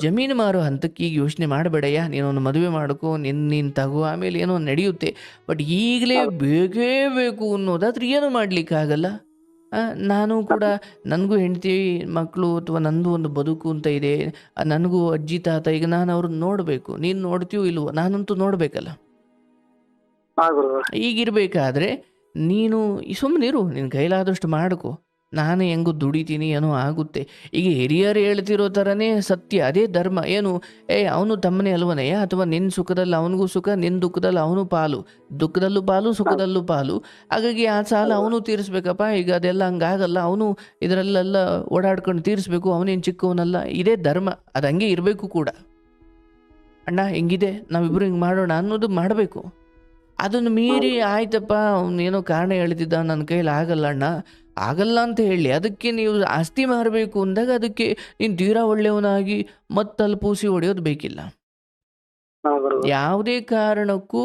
ಜಮೀನು ಮಾರೋ ಹಂತಕ್ಕೆ ಈಗ ಯೋಚನೆ ಮಾಡಬೇಡಯ್ಯ, ನೀನೊಂದು ಮದುವೆ ಮಾಡ್ಕೋ, ನೀನು ತಗೋ, ಆಮೇಲೆ ಏನೋ ನಡೆಯುತ್ತೆ. ಬಟ್ ಈಗಲೇ ಬೇಕೇ ಬೇಕು ಅನ್ನೋದಾದ್ರೆ ಏನೂ ಮಾಡ್ಲಿಕ್ಕಾಗಲ್ಲ. ನಾನು ಕೂಡ, ನನಗೂ ಹೆಂಡತಿ ಮಕ್ಕಳು ಅಥವಾ ನಂದು ಒಂದು ಬದುಕು ಅಂತ ಇದೆ, ನನಗೂ ಅಜ್ಜಿ ತಾತ, ಈಗ ನಾನು ಅವ್ರನ್ನ ನೋಡಬೇಕು. ನೀನು ನೋಡ್ತೀಯೋ ಇಲ್ವೋ, ನಾನಂತೂ ನೋಡಬೇಕಲ್ಲ. ಈಗಿರ್ಬೇಕಾದ್ರೆ ನೀನು ಸುಮ್ಮನಿರು, ನಿನ್ನ ಕೈಲಾದಷ್ಟು ಮಾಡ್ಕೊ. ನಾನು ಹೆಂಗೂ ದುಡಿತೀನಿ, ಏನೋ ಆಗುತ್ತೆ. ಈಗ ಹಿರಿಯರು ಹೇಳ್ತಿರೋ ಥರನೇ ಸತ್ಯ, ಅದೇ ಧರ್ಮ. ಏನು ಅವನು ತಮ್ಮನೇ ಅಲ್ವನಯ್ಯ, ಅಥವಾ ನಿನ್ನ ಸುಖದಲ್ಲಿ ಅವನಿಗೂ ಸುಖ, ನಿನ್ನ ದುಃಖದಲ್ಲಿ ಅವನು ಪಾಲು, ದುಃಖದಲ್ಲೂ ಪಾಲು, ಸುಖದಲ್ಲೂ ಪಾಲು. ಹಾಗಾಗಿ ಆ ಸಾಲ ಅವನು ತೀರಿಸ್ಬೇಕಪ್ಪ. ಈಗ ಅದೆಲ್ಲ ಹಂಗಾಗಲ್ಲ, ಅವನು ಇದರಲ್ಲೆಲ್ಲ ಓಡಾಡ್ಕೊಂಡು ತೀರಿಸ್ಬೇಕು, ಅವನೇನು ಚಿಕ್ಕವನಲ್ಲ. ಇದೇ ಧರ್ಮ, ಅದು ಹಂಗೆ ಇರಬೇಕು ಕೂಡ. ಅಣ್ಣ ಹೆಂಗಿದೆ, ನಾವಿಬ್ಬರು ಹಿಂಗೆ ಮಾಡೋಣ ಅನ್ನೋದು ಮಾಡಬೇಕು. ಅದನ್ನು ಮೀರಿ ಆಯ್ತಪ್ಪ ಅವನೇನೋ ಕಾರಣ ಹೇಳ್ತಿದ್ದ, ನನ್ನ ಕೈಯಲ್ಲಿ ಆಗಲ್ಲ ಅಣ್ಣ, ಆಗಲ್ಲ ಅಂತ ಹೇಳಿ ಅದಕ್ಕೆ ನೀವು ಆಸ್ತಿ ಮಾರಬೇಕು ಅಂದಾಗ ಅದಕ್ಕೆ ನೀನು ತೀರಾ ಒಳ್ಳೆಯವನಾಗಿ ಮತ್ತಲ್ಲಿ ಪೂಸಿ ಹೊಡೆಯೋದು ಬೇಕಿಲ್ಲ. ಯಾವುದೇ ಕಾರಣಕ್ಕೂ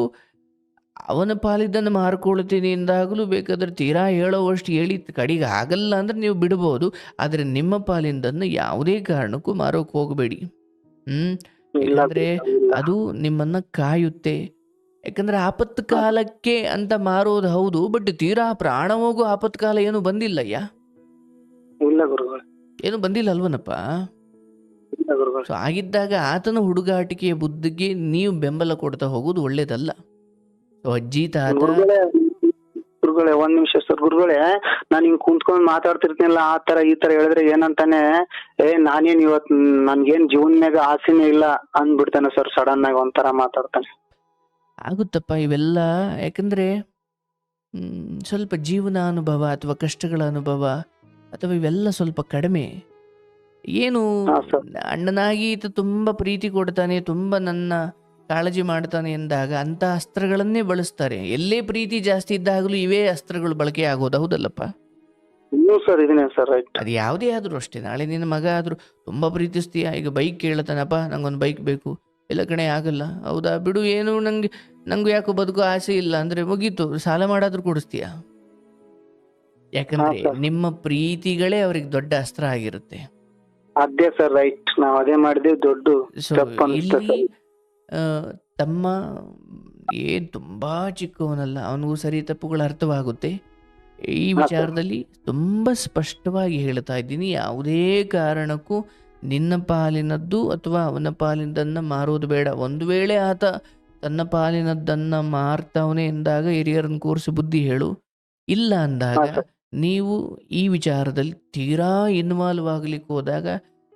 ಅವನ ಪಾಲಿದ್ದನ್ನು ಮಾರ್ಕೊಳ್ತೀನಿ ಎಂದಾಗಲೂ ಬೇಕಾದ್ರೆ ತೀರಾ ಹೇಳೋವಷ್ಟು ಹೇಳಿ ಕಡೆಗೆ ಆಗಲ್ಲ ಅಂದರೆ ನೀವು ಬಿಡ್ಬೋದು. ಆದರೆ ನಿಮ್ಮ ಪಾಲಿಂದನ್ನು ಯಾವುದೇ ಕಾರಣಕ್ಕೂ ಮಾರೋಕೆ ಹೋಗಬೇಡಿ. ಇಲ್ಲ ಯಾಕಂದರೆ ಗುರುಗಳೇ, ಇಲ್ಲ ಅದು ನಿಮ್ಮನ್ನು ಕಾಯುತ್ತೆ. ಯಾಕಂದರೆ ಆಪತ್ತು ಕಾಲಕ್ಕೆ ಅಂತ ಮಾರೋದು ಹೌದು, ಬಟ್ ತೀರಾ ಪ್ರಾಣ ಹೋಗೋ ಆಪತ್ತು ಕಾಲ ಏನು ಬಂದಿಲ್ಲಯ್ಯ, ಇಲ್ಲ ಗುರುಗಳೇ, ಏನು ಬಂದಿಲ್ಲ ಅಲ್ವನಪ್ಪ. ಇಲ್ಲ ಗುರುಗಳೇ. ಸೊ ಆಗಿದ್ದಾಗ ಆತನ ಹುಡುಗಾಟಿಕೆಯ ಬುದ್ಧಿಗೆ ನೀವು ಬೆಂಬಲ ಕೊಡ್ತಾ ಹೋಗೋದು ಒಳ್ಳೇದಲ್ಲ. ಸೊ ಅಜ್ಜಿ ತಾತ ಗುರುಗಳೇ ಒಂದ್ ನಿಮಿಷ ಸರ್. ಗುರುಗಳೇ, ನಾನು ಹಿಂಗ್ ಕುಂತ್ಕೊಂಡ್ ಮಾತಾಡ್ತಿರ್ತೀನಲ್ಲ, ಆ ತರ ಈ ತರ ಹೇಳಿದ್ರೆ ಏನಂತಾನೆ, ನಾನೇನ್ ಇವತ್ ನನ್ಗೇನ್ ಜೀವನ್ಯಾಗ ಆಸೆನೇ ಇಲ್ಲ ಅಂದ್ಬಿಡ್ತಾನೆ ಸರ್. ಸಡನ್ ಆಗಿ ಒಂಥರ ಮಾತಾಡ್ತಾನೆ. ಆಗುತ್ತಪ್ಪ ಇವೆಲ್ಲ. ಯಾಕಂದರೆ ಸ್ವಲ್ಪ ಜೀವನ ಅನುಭವ ಅಥವಾ ಕಷ್ಟಗಳ ಅನುಭವ ಅಥವಾ ಇವೆಲ್ಲ ಸ್ವಲ್ಪ ಕಡಿಮೆ. ಏನು ಹಾ ಸರ್. ಅಣ್ಣನಾಗಿ ಈತ ತುಂಬ ಪ್ರೀತಿ ಕೊಡ್ತಾನೆ, ತುಂಬ ನನ್ನ ಕಾಳಜಿ ಮಾಡ್ತಾನೆ ಎಂದಾಗ ಅಂಥ ಅಸ್ತ್ರಗಳನ್ನೇ ಬಳಸ್ತಾರೆ. ಎಲ್ಲೇ ಪ್ರೀತಿ ಜಾಸ್ತಿ ಇದ್ದಾಗಲೂ ಇವೇ ಅಸ್ತ್ರಗಳು ಬಳಕೆ ಆಗೋದು, ಹೌದಲ್ಲಪ್ಪ. ಇನ್ನೂ ಸರ್ ಇದನ್ನೇ ಸರ್, ರೈಟ್. ಅದು ಯಾವುದೇ ಆದರೂ ಅಷ್ಟೇ. ನಾಳೆ ನಿನ್ನ ಮಗ ಆದರೂ ತುಂಬ ಪ್ರೀತಿಸ್ತೀಯ, ಈಗ ಬೈಕ್ ಕೇಳ್ತಾನಪ್ಪ, ನಂಗೊಂದು ಬೈಕ್ ಬೇಕು. ಎಲ್ಲ ಕಣೆ ಆಗಲ್ಲ. ಹೌದಾ, ಬಿಡು, ಏನು ನಂಗೂ ಯಾಕೋ ಬದುಕೋ ಆಸೆ ಇಲ್ಲ ಅಂದರೆ ಮುಗೀತು, ಸಾಲ ಮಾಡಾದ್ರೂ ಕೊಡಿಸ್ತೀಯ. ಯಾಕಂದರೆ ನಿಮ್ಮ ಪ್ರೀತಿಗಳೇ ಅವ್ರಿಗೆ ದೊಡ್ಡ ಅಸ್ತ್ರ ಆಗಿರುತ್ತೆ. ಅದೇ ಸರ್, ರೈಟ್. ನಾವ್ ಅದೇ ಮಾಡಿದ್ವಿ, ದೊಡ್ಡ ಸೊ ತಪ್ಪು ಅನ್ಸುತ್ತೆ ಇಲ್ಲಿ ಸರ್. ತಮ್ಮ ಏನು ತುಂಬ ಚಿಕ್ಕವನಲ್ಲ, ಅವನಿಗೂ ಸರಿ ತಪ್ಪುಗಳ ಅರ್ಥವಾಗುತ್ತೆ. ಈ ವಿಚಾರದಲ್ಲಿ ತುಂಬ ಸ್ಪಷ್ಟವಾಗಿ ಹೇಳ್ತಾ ಇದ್ದೀನಿ, ಯಾವುದೇ ಕಾರಣಕ್ಕೂ ನಿನ್ನ ಪಾಲಿನದ್ದು ಅಥವಾ ಅವನ ಪಾಲಿನದನ್ನು ಮಾರೋದು ಬೇಡ. ಒಂದು ವೇಳೆ ಆತ ತನ್ನ ಪಾಲಿನದ್ದನ್ನು ಮಾರ್ತಾವನೆ ಎಂದಾಗ ಹಿರಿಯರನ್ನು ಕೂರಿಸಿ ಬುದ್ಧಿ ಹೇಳು. ಇಲ್ಲ ಅಂದಾಗ ನೀವು ಈ ವಿಚಾರದಲ್ಲಿ ತೀರಾ ಇನ್ವಾಲ್ವ್ ಆಗ್ಲಿಕ್ಕೆ ಹೋದಾಗ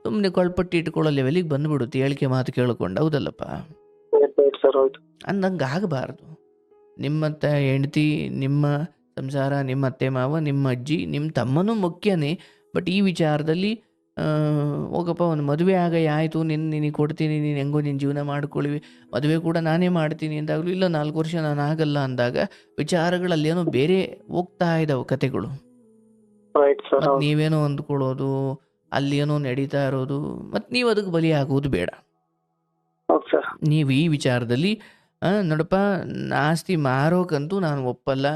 ಸುಮ್ಮನೆ ಕೊಳ್ಪಟ್ಟಿ ಇಟ್ಕೊಳ್ಳೋ ಲೆವೆಲಿಗೆ ಬಂದ್ಬಿಡುತ್ತೆ, ಹೇಳಿಕೆ ಮಾತು ಕೇಳಿಕೊಂಡು, ಹೌದಲ್ಲಪ್ಪ. ಸರ್ ಹೌದು. ಅಂದಂಗೆ ಆಗಬಾರ್ದು. ನಿಮ್ಮ ಹೆಂಡತಿ, ನಿಮ್ಮ ಸಂಸಾರ, ನಿಮ್ಮ ಅತ್ತೆ ಮಾವ, ನಿಮ್ಮ ಅಜ್ಜಿ, ನಿಮ್ಮ ತಮ್ಮನೂ ಮುಖ್ಯನೇ. ಬಟ್ ಈ ವಿಚಾರದಲ್ಲಿ ಹೋಗಪ್ಪ, ಒಂದು ಮದುವೆ ಆಯಿತು, ನಿನಗೆ ಕೊಡ್ತೀನಿ, ನೀನು ಹೆಂಗೋ ನಿನ್ನ ಜೀವನ ಮಾಡ್ಕೊಳ್ಳಿ, ಮದುವೆ ಕೂಡ ನಾನೇ ಮಾಡ್ತೀನಿ ಅಂದಾಗಲೂ ಇಲ್ಲ 4 ವರ್ಷ ನಾನು ಆಗಲ್ಲ ಅಂದಾಗ ವಿಚಾರಗಳಲ್ಲೇನೋ ಬೇರೆ ಹೋಗ್ತಾ ಇದ್ದಾವೆ ಕತೆಗಳು. ರೈಟ್ ಸರ್, ಮತ್ತು ಹೌದು. ನೀವೇನೋ ಅಂದ್ಕೊಳ್ಳೋದು, ಅಲ್ಲಿ ಏನೋ ನಡೀತಾ ಇರೋದು, ಮತ್ತು ನೀವು ಅದಕ್ಕೆ ಬಲಿಯಾಗೋದು ಬೇಡ. ಹೌದು ಸರ್. ನೀವು ಈ ವಿಚಾರದಲ್ಲಿ ನೋಡಪ್ಪ, ಆಸ್ತಿ ಮಾರೋಕಂತೂ ನಾನು ಒಪ್ಪಲ್ಲ.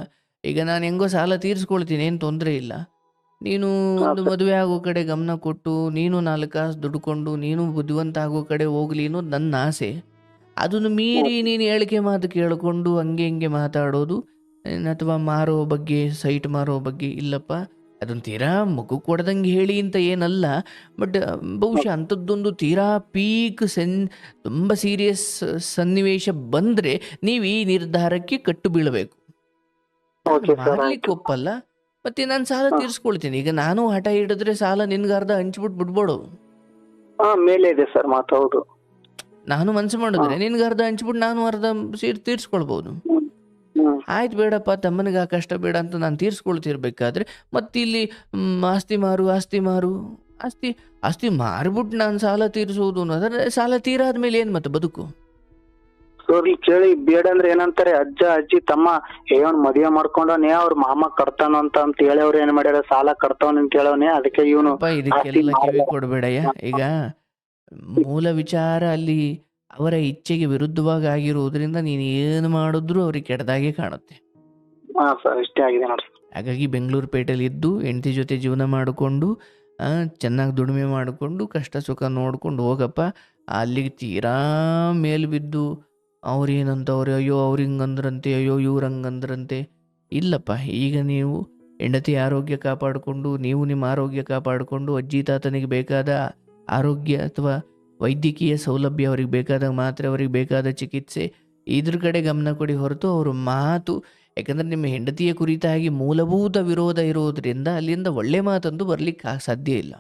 ಈಗ ನಾನು ಹೆಂಗೋ ಸಾಲ ತೀರಿಸ್ಕೊಳ್ತೀನಿ, ಏನು ತೊಂದರೆ ಇಲ್ಲ. ನೀನು ಒಂದು ಮದುವೆ ಆಗೋ ಕಡೆ ಗಮನ ಕೊಟ್ಟು, ನೀನು 4 ಕಾಸು ದುಡ್ಕೊಂಡು, ನೀನು ಬುದ್ಧಿವಂತ ಆಗೋ ಕಡೆ ಹೋಗ್ಲಿ ಅನ್ನೋದು ನನ್ನ ಆಸೆ. ಅದನ್ನು ಮೀರಿ ನೀನು ಹೇಳಿಕೆ ಮಾತು ಕೇಳಿಕೊಂಡು ಹಂಗೆ ಹಿಂಗೆ ಮಾತಾಡೋದು, ಅಥವಾ ಮಾರೋ ಬಗ್ಗೆ, ಸೈಟ್ ಮಾರೋ ಬಗ್ಗೆ, ಇಲ್ಲಪ್ಪ, ಅದನ್ನು ತೀರಾ ಮಗು ಕೊಡ್ದಂಗೆ ಹೇಳಿ ಅಂತ ಏನಲ್ಲ. ಬಟ್ ಬಹುಶಃ ಅಂಥದ್ದೊಂದು ತೀರಾ ಪೀಕ್ ತುಂಬ ಸೀರಿಯಸ್ ಸನ್ನಿವೇಶ ಬಂದರೆ ನೀವು ಈ ನಿರ್ಧಾರಕ್ಕೆ ಕಟ್ಟು ಬೀಳಬೇಕು. ಓಕೆ ಸರ್, ಮಾರ್ಲಿಕ್ಕೆ ಒಪ್ಪಲ್ಲ, ಮತ್ತೆ ನಾನು ಸಾಲ ತೀರಿಸ್ಕೊಳ್ತೀನಿ. ಈಗ ನಾನು ಹಠ ಹಿಡಿದ್ರೆ ಸಾಲ ನಿನ್ಗೆ ಅರ್ಧ ಹಂಚ್ಬಿಟ್ಟು ಬಿಡ್ಬೋಡು. ಮೇಲೆ ಇದೆ ಸರ್ ಮಾತು. ಹೌದು. ನಾನು ಮನಸ್ಸು ಮಾಡಿದ್ರೆ ನಿನ್ಗೆ ಅರ್ಧ ಹಂಚ್ಬಿಟ್ಟು ನಾನು ಅರ್ಧ ತೀರಿಸ್ಕೊಳ್ಬೋದು. ಆಯ್ತು, ಬೇಡಪ್ಪ, ತಮ್ಮನಿಗೆ ಆ ಕಷ್ಟ ಬೇಡ ಅಂತ ನಾನು ತೀರಿಸ್ಕೊಳ್ತಿರ್ಬೇಕಾದ್ರೆ ಮತ್ತಿಲ್ಲಿ ಆಸ್ತಿ ಮಾರು, ಆಸ್ತಿ ಮಾರು, ಆಸ್ತಿ ಮಾರ್ಬಿಟ್ಟು ನಾನು ಸಾಲ ತೀರಿಸೋದು ಅನ್ನೋದ್ರೆ ಸಾಲ ತೀರಾದ್ಮೇಲೆ ಏನು ಮತ್ತೆ ಬದುಕು? ಸೋರಿ ಕೇಳಿ ಬೇಡ ಅಂದ್ರೆ ಏನಂತಾರೆ, ಅಜ್ಜ ಅಜ್ಜಿ ತಮ್ಮ ಅವ್ನ್ ಮದುವೆ ಮಾಡ್ಕೊಂಡವನೇ, ಅವ್ರ ಮಾಮ ಕಟ್ತಾನ ಅಂತ ಹೇಳಿ ಅವ್ರು ಏನ್ ಮಾಡ್ಯಾರ, ಸಾಲ ಕಟ್ತಾವನ್ ಅಂತ ಹೇಳವನೇ, ಅದಕ್ಕೆ ಇವನು ಇದಕ್ಕೆಲ್ಲ ಕಿವಿ ಕೊಡಬೇಡಯ್ಯ. ಈಗ ಮೂಲ ವಿಚಾರ ಅಲ್ಲಿ ಅವರ ಇಚ್ಛೆಗೆ ವಿರುದ್ಧವಾಗಿ ಆಗಿರುವುದರಿಂದ ನೀನು ಏನು ಮಾಡಿದ್ರೂ ಅವ್ರಿಗೆ ಕೆಟ್ಟದಾಗೆ ಕಾಣುತ್ತೆ. ಇಷ್ಟೇ ಆಗಿದೆ ನೋಡಿ. ಹಾಗಾಗಿ ಬೆಂಗಳೂರು ಪೇಟೆಯಲ್ಲಿ ಇದ್ದು ಹೆಂಡತಿ ಜೊತೆ ಜೀವನ ಮಾಡಿಕೊಂಡು ಚೆನ್ನಾಗಿ ದುಡಿಮೆ ಮಾಡಿಕೊಂಡು ಕಷ್ಟ ಸುಖ ನೋಡ್ಕೊಂಡು ಹೋಗಪ್ಪ. ಅಲ್ಲಿಗೆ ತೀರಾ ಮೇಲ್ ಬಿದ್ದು ಅವ್ರೇನಂತವ್ರೆ, ಅಯ್ಯೋ ಅವ್ರು ಹಿಂಗಂದ್ರಂತೆ, ಅಯ್ಯೋ ಇವ್ರು ಹಂಗಂದ್ರಂತೆ. ಇಲ್ಲಪ್ಪ, ಈಗ ನೀವು ಹೆಂಡತಿ ಆರೋಗ್ಯ ಕಾಪಾಡಿಕೊಂಡು, ನೀವು ನಿಮ್ಮ ಆರೋಗ್ಯ ಕಾಪಾಡಿಕೊಂಡು, ಅಜ್ಜಿ ತಾತನಿಗೆ ಬೇಕಾದ ಆರೋಗ್ಯ ಅಥವಾ ವೈದ್ಯಕೀಯ ಸೌಲಭ್ಯ ಅವ್ರಿಗೆ ಬೇಕಾದಾಗ ಮಾತ್ರ, ಅವ್ರಿಗೆ ಬೇಕಾದ ಚಿಕಿತ್ಸೆ, ಇದ್ರ ಕಡೆ ಗಮನ ಕೊಡಿ ಹೊರತು ಅವ್ರ ಮಾತು. ಯಾಕಂದರೆ ನಿಮ್ಮ ಹೆಂಡತಿಯ ಕುರಿತಾಗಿ ಮೂಲಭೂತ ವಿರೋಧ ಇರೋದ್ರಿಂದ ಅಲ್ಲಿಂದ ಒಳ್ಳೆ ಮಾತಂತೂ ಬರ್ಲಿಕ್ಕೆ ಸಾಧ್ಯ ಇಲ್ಲ.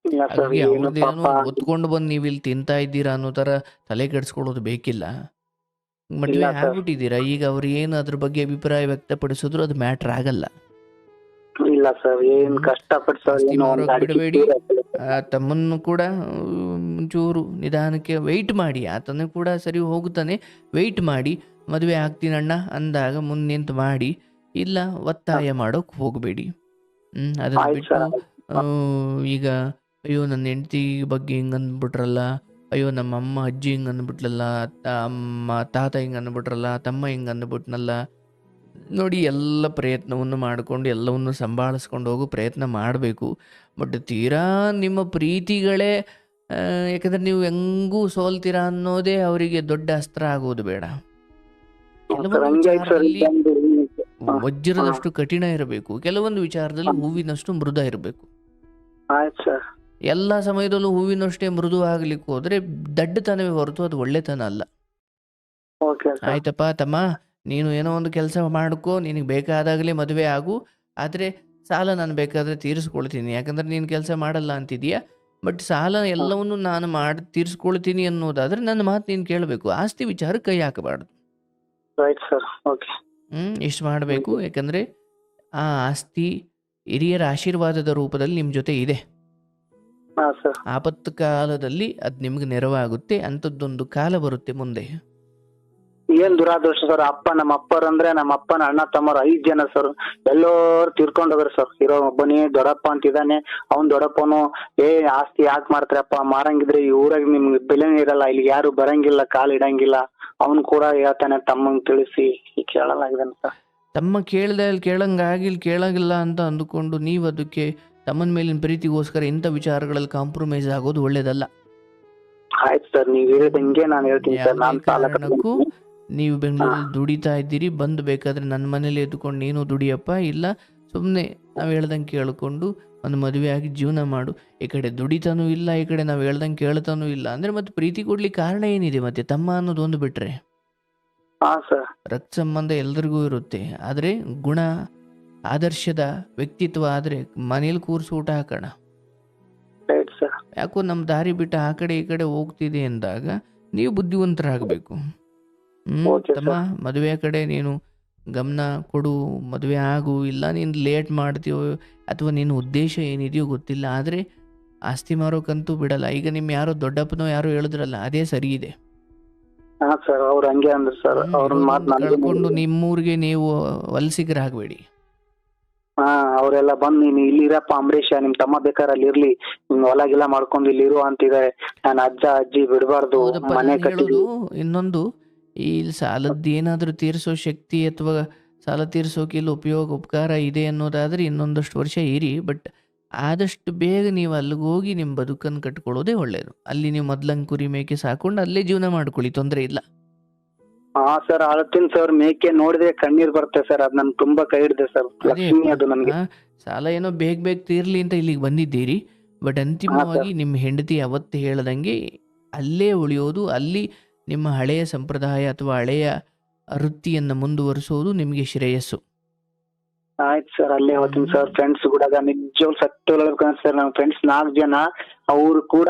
ಹಾಗಾಗಿ ಅವ್ರದ್ದೇನೋ ಒತ್ಕೊಂಡು ಬಂದು ನೀವು ಇಲ್ಲಿ ತಿಂತಾ ಇದ್ದೀರಾ ಅನ್ನೋ ಥರ ತಲೆ ಕೆಡಿಸ್ಕೊಳ್ಳೋದು ಬೇಕಿಲ್ಲ. ಮದುವೆ ಆಗ್ಬಿಟ್ಟಿದ್ದೀರಾ, ಈಗ ಅವ್ರು ಏನು ಅದ್ರ ಬಗ್ಗೆ ಅಭಿಪ್ರಾಯ ವ್ಯಕ್ತಪಡಿಸಿದ್ರು ಅದು ಮ್ಯಾಟ್ರ್ ಆಗಲ್ಲ. ಇಲ್ಲ ಸರ್, ಏನ್ ಬಿಡಬೇಡಿ. ತಮ್ಮನ್ನು ಕೂಡ ಒಂಚೂರು ನಿಧಾನಕ್ಕೆ ವೆಯ್ಟ್ ಮಾಡಿ, ಆತನು ಕೂಡ ಸರಿ ಹೋಗುತ್ತಾನೆ, ವೆಯ್ಟ್ ಮಾಡಿ. ಮದುವೆ ಆಗ್ತೀನಣ್ಣ ಅಂದಾಗ ಮುಂದೆ ನಿಂತು ಮಾಡಿ, ಇಲ್ಲ ಒತ್ತಾಯ ಮಾಡೋಕೆ ಹೋಗಬೇಡಿ. ಅದನ್ನು ಬಿಟ್ಟು ಈಗ ಅಯ್ಯೋ ನನ್ನ ಹೆಂಡತಿ ಬಗ್ಗೆ ಹಿಂಗೆ ಅಂದ್ಬಿಟ್ರಲ್ಲ, ಅಯ್ಯೋ ನಮ್ಮ ಅಮ್ಮ ಅಜ್ಜಿ ಹಿಂಗೆ ಅಂದ್ಬಿಟ್ಲಲ್ಲ, ಅಮ್ಮ ತಾತ ಹಿಂಗೆ ಅಂದ್ಬಿಟ್ರಲ್ಲ, ತಮ್ಮ ಹಿಂಗೆ ಅಂದ್ಬಿಟ್ನಲ್ಲ. ನೋಡಿ, ಎಲ್ಲ ಪ್ರಯತ್ನವನ್ನು ಮಾಡಿಕೊಂಡು ಎಲ್ಲವನ್ನು ಸಂಭಾಳಿಸ್ಕೊಂಡು ಹೋಗೋ ಪ್ರಯತ್ನ ಮಾಡಬೇಕು. ಬಟ್ ತೀರಾ ನಿಮ್ಮ ಪ್ರೀತಿಗಳೇ ಯಾಕಂದರೆ ನೀವು ಹೆಂಗೂ ಸೋಲ್ತೀರಾ ಅನ್ನೋದೇ ಅವರಿಗೆ ದೊಡ್ಡ ಅಸ್ತ್ರ ಆಗೋದು ಬೇಡ. ಕೆಲವೊಂದು ಹಂಗೆ ಆಯ್ತು ಸರ್. ವಿಚಾರದಲ್ಲಿ ವಜ್ರದಷ್ಟು ಕಠಿಣ ಇರಬೇಕು, ಕೆಲವೊಂದು ವಿಚಾರದಲ್ಲಿ ಹೂವಿನಷ್ಟು ಮೃದ ಇರಬೇಕು. ಆಯ್ತು ಸರ್. ಎಲ್ಲ ಸಮಯದಲ್ಲೂ ಹೂವಿನಷ್ಟೇ ಮೃದು ಆಗ್ಲಿಕ್ಕೆ ಹೋದ್ರೆ ದಡ್ಡತನವೇ ಹೊರತು ಅದು ಒಳ್ಳೆತನ ಅಲ್ಲ. Okay sir. ಆಯ್ತಪ್ಪ ತಮ್ಮ, ನೀನು ಏನೋ ಒಂದು ಕೆಲಸ ಮಾಡ್ಕೋ, ನಿನಗೆ ಬೇಕಾದಾಗಲೇ ಮದುವೆ ಆಗು, ಆದರೆ ಸಾಲ ನಾನು ಬೇಕಾದರೆ ತೀರಿಸ್ಕೊಳ್ತೀನಿ. ಯಾಕಂದ್ರೆ ನೀನು ಕೆಲಸ ಮಾಡಲ್ಲ ಅಂತಿದೀಯಾ, ಬಟ್ ಸಾಲ ಎಲ್ಲವನ್ನು ನಾನು ತೀರಿಸ್ಕೊಳ್ತೀನಿ ಅನ್ನೋದಾದ್ರೆ ನನ್ನ ಮಾತು ನೀನು ಕೇಳಬೇಕು. ಆಸ್ತಿ ವಿಚಾರ ಕೈ ಹಾಕಬಾರ್ದು. Right sir. ಓಕೆ. ಇಷ್ಟು ಮಾಡಬೇಕು. ಯಾಕಂದರೆ ಆ ಆಸ್ತಿ ಹಿರಿಯರ ಆಶೀರ್ವಾದದ ರೂಪದಲ್ಲಿ ನಿಮ್ಮ ಜೊತೆ ಇದೆ. ಹಾಂ ಸರ್. ಆಪತ್ತು ಕಾಲದಲ್ಲಿ ಅದು ನಿಮ್ಗೆ ನೆರವಾಗುತ್ತೆ. ಅಂಥದ್ದೊಂದು ಕಾಲ ಬರುತ್ತೆ ಮುಂದೆ. ಏನ್ ದುರಾದೃಷ್ಟ ಸರ್. ನಮ್ಮ ಅಪ್ಪರಂದ್ರೆ ನಮ್ಮ ಅಪ್ಪನ ಅಣ್ಣ ತಮ್ಮರು 5 ಜನ ಸರ್. ಎಲ್ಲರೂ ತೀರ್ಕೊಂಡೋಗ್ರಿ ಸರ್. ಇರೋ ಒಬ್ಬನೇ ದೊಡ್ಡಪ್ಪ ಅಂತಿದ್ದಾನೆ. ಅವ್ನ್ ದೊಡ್ಡಪ್ಪನು ಆಸ್ತಿ ಯಾಕೆ ಮಾಡ್ತಾರಪ್ಪ, ಮಾರಂಗಿದ್ರೆ ಈ ಊರಾಗ ನಿಮ್ಗೆ ಬೆಲೆನೇ ಇರಲ್ಲ, ಇಲ್ಲಿ ಯಾರು ಬರಂಗಿಲ್ಲ, ಕಾಲ್ ಇಡಂಗಿಲ್ಲ. ಅವ್ನು ಕೂಡ ಹೇಳ್ತಾನೆ ತಮ್ಮಂಗ್ ತಿಳಿಸಿ. ಕೇಳಲಾಗಿದ್ದಾನೆ ಸರ್. ತಮ್ಮ ಕೇಳಂಗಿಲ್ಲ ಅಂತ ಅಂದುಕೊಂಡು ನೀವು ಅದಕ್ಕೆ ತಮ್ಮನ ಮೇಲಿನ ಪ್ರೀತಿಗೋಸ್ಕರ ಇಂಥ ವಿಚಾರಗಳಲ್ಲಿ ಕಾಂಪ್ರಮೈಸ್ ಆಗೋದು ಒಳ್ಳೇದಲ್ಲ. ಆಯ್ತು ಸರ್, ನೀವ್ ಹೇಳಿದಂಗೆ ನಾನು ಹೇಳ್ತೀನಿ ಸರ್. ನಾನು ಕಾರಣಕ್ಕೂ ನೀವು ಬೆಂಗಳೂರಲ್ಲಿ ದುಡಿತಾ ಇದ್ದೀರಿ, ಬಂದು ಬೇಕಾದ್ರೆ ನನ್ನ ಮನೇಲಿ ಎದ್ದುಕೊಂಡು ನೀನು ದುಡಿಯಪ್ಪ, ಇಲ್ಲ ಸುಮ್ಮನೆ ನಾವು ಹೇಳ್ದಂಗೆ ಕೇಳಿಕೊಂಡು ಒಂದು ಮದುವೆ ಆಗಿ ಜೀವನ ಮಾಡು. ಈ ಕಡೆ ದುಡಿತಾನೂ ಇಲ್ಲ, ಈ ಕಡೆ ನಾವು ಹೇಳ್ದಂಗೆ ಕೇಳ್ತಾನೂ ಇಲ್ಲ ಅಂದರೆ ಮತ್ತೆ ಪ್ರೀತಿ ಕೊಡ್ಲಿಕ್ಕೆ ಕಾರಣ ಏನಿದೆ? ಮತ್ತೆ ತಮ್ಮ ಅನ್ನೋದು ಒಂದು ಬಿಟ್ರೆ ರಕ್ತ ಸಂಬಂಧ ಎಲ್ರಿಗೂ ಇರುತ್ತೆ. ಆದರೆ ಗುಣ, ಆದರ್ಶದ ವ್ಯಕ್ತಿತ್ವ ಆದರೆ ಮನೇಲಿ ಕೂರಿಸಿ ಊಟ ಹಾಕೋಣ. ಯಾಕೋ ನಮ್ಮ ದಾರಿ ಬಿಟ್ಟು ಆ ಕಡೆ ಈ ಕಡೆ ಹೋಗ್ತಿದೆ ಅಂದಾಗ ನೀವು ಬುದ್ಧಿವಂತರಾಗಬೇಕು. ತಮ್ಮ, ಮದುವೆ ಕಡೆ ನೀನು ಗಮನ ಕೊಡು, ಮದುವೆ ಆಗು. ಇಲ್ಲ ನೀನು ಲೇಟ್ ಮಾಡ್ತೀಯೋ ಅಥವಾ ನಿನ್ನ ಉದ್ದೇಶ ಏನಿದೆಯೋ ಗೊತ್ತಿಲ್ಲ, ಆದರೆ ಆಸ್ತಿ ಮಾರೋಕ್ಕಂತೂ ಬಿಡಲ್ಲ. ಈಗ ನಿಮ್ಮ ಯಾರೋ ದೊಡ್ಡಪ್ಪನೋ ಯಾರೋ ಹೇಳಿದ್ರಲ್ಲ, ಅದೇ ಸರಿ ಇದೆ. ಕಳ್ಕೊಂಡು ನಿಮ್ಮೂರಿಗೆ ನೀವು ವಲಸಿಗರಾಗಬೇಡಿ. ಅವರೆಲ್ಲ ಬಂದು ನೀನು ಇಲ್ಲಿರಪ್ಪ ಅಂಬರೀಷ, ನಿಮ್ ತಮ್ಮ ಬೇಕಾದ್ರೆ ಅಲ್ಲಿ ಇರ್ಲಿ, ನಿಮ್ ಹೊಲ ಗಿಲ ಮಾಡ್ಕೊಂಡು ಇಲ್ಲಿ ಇರು ಅಂತಿದ್ದಾರೆ. ನಾನು ಅಜ್ಜ ಅಜ್ಜಿ ಬಿಡಬಾರ್ದು, ಮನೆ ಕಟ್ಟಿದ್ರು. ಇನ್ನೊಂದು, ಈ ಸಾಲದ್ದು ಏನಾದರೂ ತೀರಿಸೋ ಶಕ್ತಿ ಅಥವಾ ಸಾಲ ತೀರಿಸೋಕೆ ಇಲ್ಲಿ ಉಪಕಾರ ಇದೆ ಅನ್ನೋದಾದ್ರೆ ಇನ್ನೊಂದಷ್ಟು ವರ್ಷ ಇರಿ. ಬಟ್ ಆದಷ್ಟು ಬೇಗ ನೀವು ಅಲ್ಲಿಗೆ ಹೋಗಿ ನಿಮ್ಮ ಬದುಕನ್ನು ಕಟ್ಕೊಳ್ಳೋದೇ ಒಳ್ಳೆಯದು. ಅಲ್ಲಿ ನೀವು ಮೊದ್ಲಂಗೆ ಕುರಿ ಮೇಕೆ ಸಾಕೊಂಡು ಅಲ್ಲೇ ಜೀವನ ಮಾಡ್ಕೊಳ್ಳಿ, ತೊಂದರೆ ಇಲ್ಲ. ಹಾ ಸರ್, ಅಳತೀನಿ ಸರ್. ಮೇಕೆ ನೋಡಿದ್ರೆ ಕಣ್ಣೀರ್ ಬರುತ್ತೆ ಸರ್. ಅದ್ ನನ್ ತುಂಬಾ ಕೈ ಹಿಡಿದೆ ಸರ್. ಅದು ನನಗೆ ಸಾಲ ಏನೋ ಬೇಗ ತೀರ್ಲಿ ಅಂತ ಇಲ್ಲಿಗೆ ಬಂದಿದ್ದೀರಿ, ಬಟ್ ಅಂತಿಮವಾಗಿ ನಿಮ್ಮ ಹೆಂಡತಿ ಅವತ್ತು ಹೇಳ್ದಂಗೆ ಅಲ್ಲೇ ಉಳಿಯೋದು, ಅಲ್ಲಿ ನಿಮ್ಮ ಹಳೆಯ ಸಂಪ್ರದಾಯ ಅಥವಾ ಹಳೆಯ ವೃತ್ತಿಯನ್ನು ಮುಂದುವರಿಸೋದು ನಿಮಗೆ ಶ್ರೇಯಸ್ಸು. ಆಯ್ತು ಸರ್, ಅಲ್ಲೇ ಹೋಗ್ತೀನಿ ಸರ್. ಫ್ರೆಂಡ್ಸ್ ಕೂಡ ನಿಜವಾಗ್ಲೂ ಸತ್ಯ ಹೇಳ್ಬೇಕಂತ ಸರ್, ನಮ್ಮ ಫ್ರೆಂಡ್ಸ್ 4 ಜನ ಅವ್ರು ಕೂಡ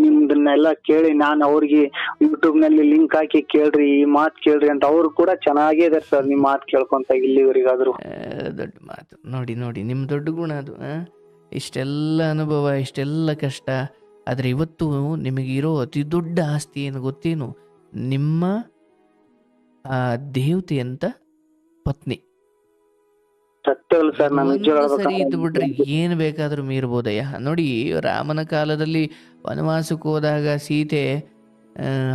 ನಿಮ್ದನ್ನೆಲ್ಲ ಕೇಳಿ, ನಾನು ಅವ್ರಿಗೆ ಯೂಟ್ಯೂಬ್ ನಲ್ಲಿ ಲಿಂಕ್ ಹಾಕಿ ಕೇಳ್ರಿ, ಈ ಮಾತು ಕೇಳ್ರಿ ಅಂತ ಅವ್ರು ಕೂಡ ಚೆನ್ನಾಗೇ ಇದಾರೆ ಸರ್. ನಿಮ್ ಮಾತು ಕೇಳ್ಕೊಂತ ಇಲ್ಲಿವರೆಗಾದ್ರು. ದೊಡ್ಡ ಮಾತು ನೋಡಿ, ನಿಮ್ಮ ದೊಡ್ಡ ಗುಣ ಅದು. ಇಷ್ಟೆಲ್ಲ ಅನುಭವ, ಇಷ್ಟೆಲ್ಲ ಕಷ್ಟ, ಆದರೆ ಇವತ್ತು ನಿಮಗಿರೋ ಅತಿ ದೊಡ್ಡ ಆಸ್ತಿ ಏನು ಗೊತ್ತೇನು? ನಿಮ್ಮ ದೇವತೆ ಅಂತ ಪತ್ನಿ. ಸರಿ ಇದ್ದು ಬಿಟ್ರೆ ಏನು ಬೇಕಾದ್ರೂ ಮೀರ್ಬೋದಯ್ಯ. ನೋಡಿ, ರಾಮನ ಕಾಲದಲ್ಲಿ ವನವಾಸಕ್ಕೆ ಹೋದಾಗ ಸೀತೆ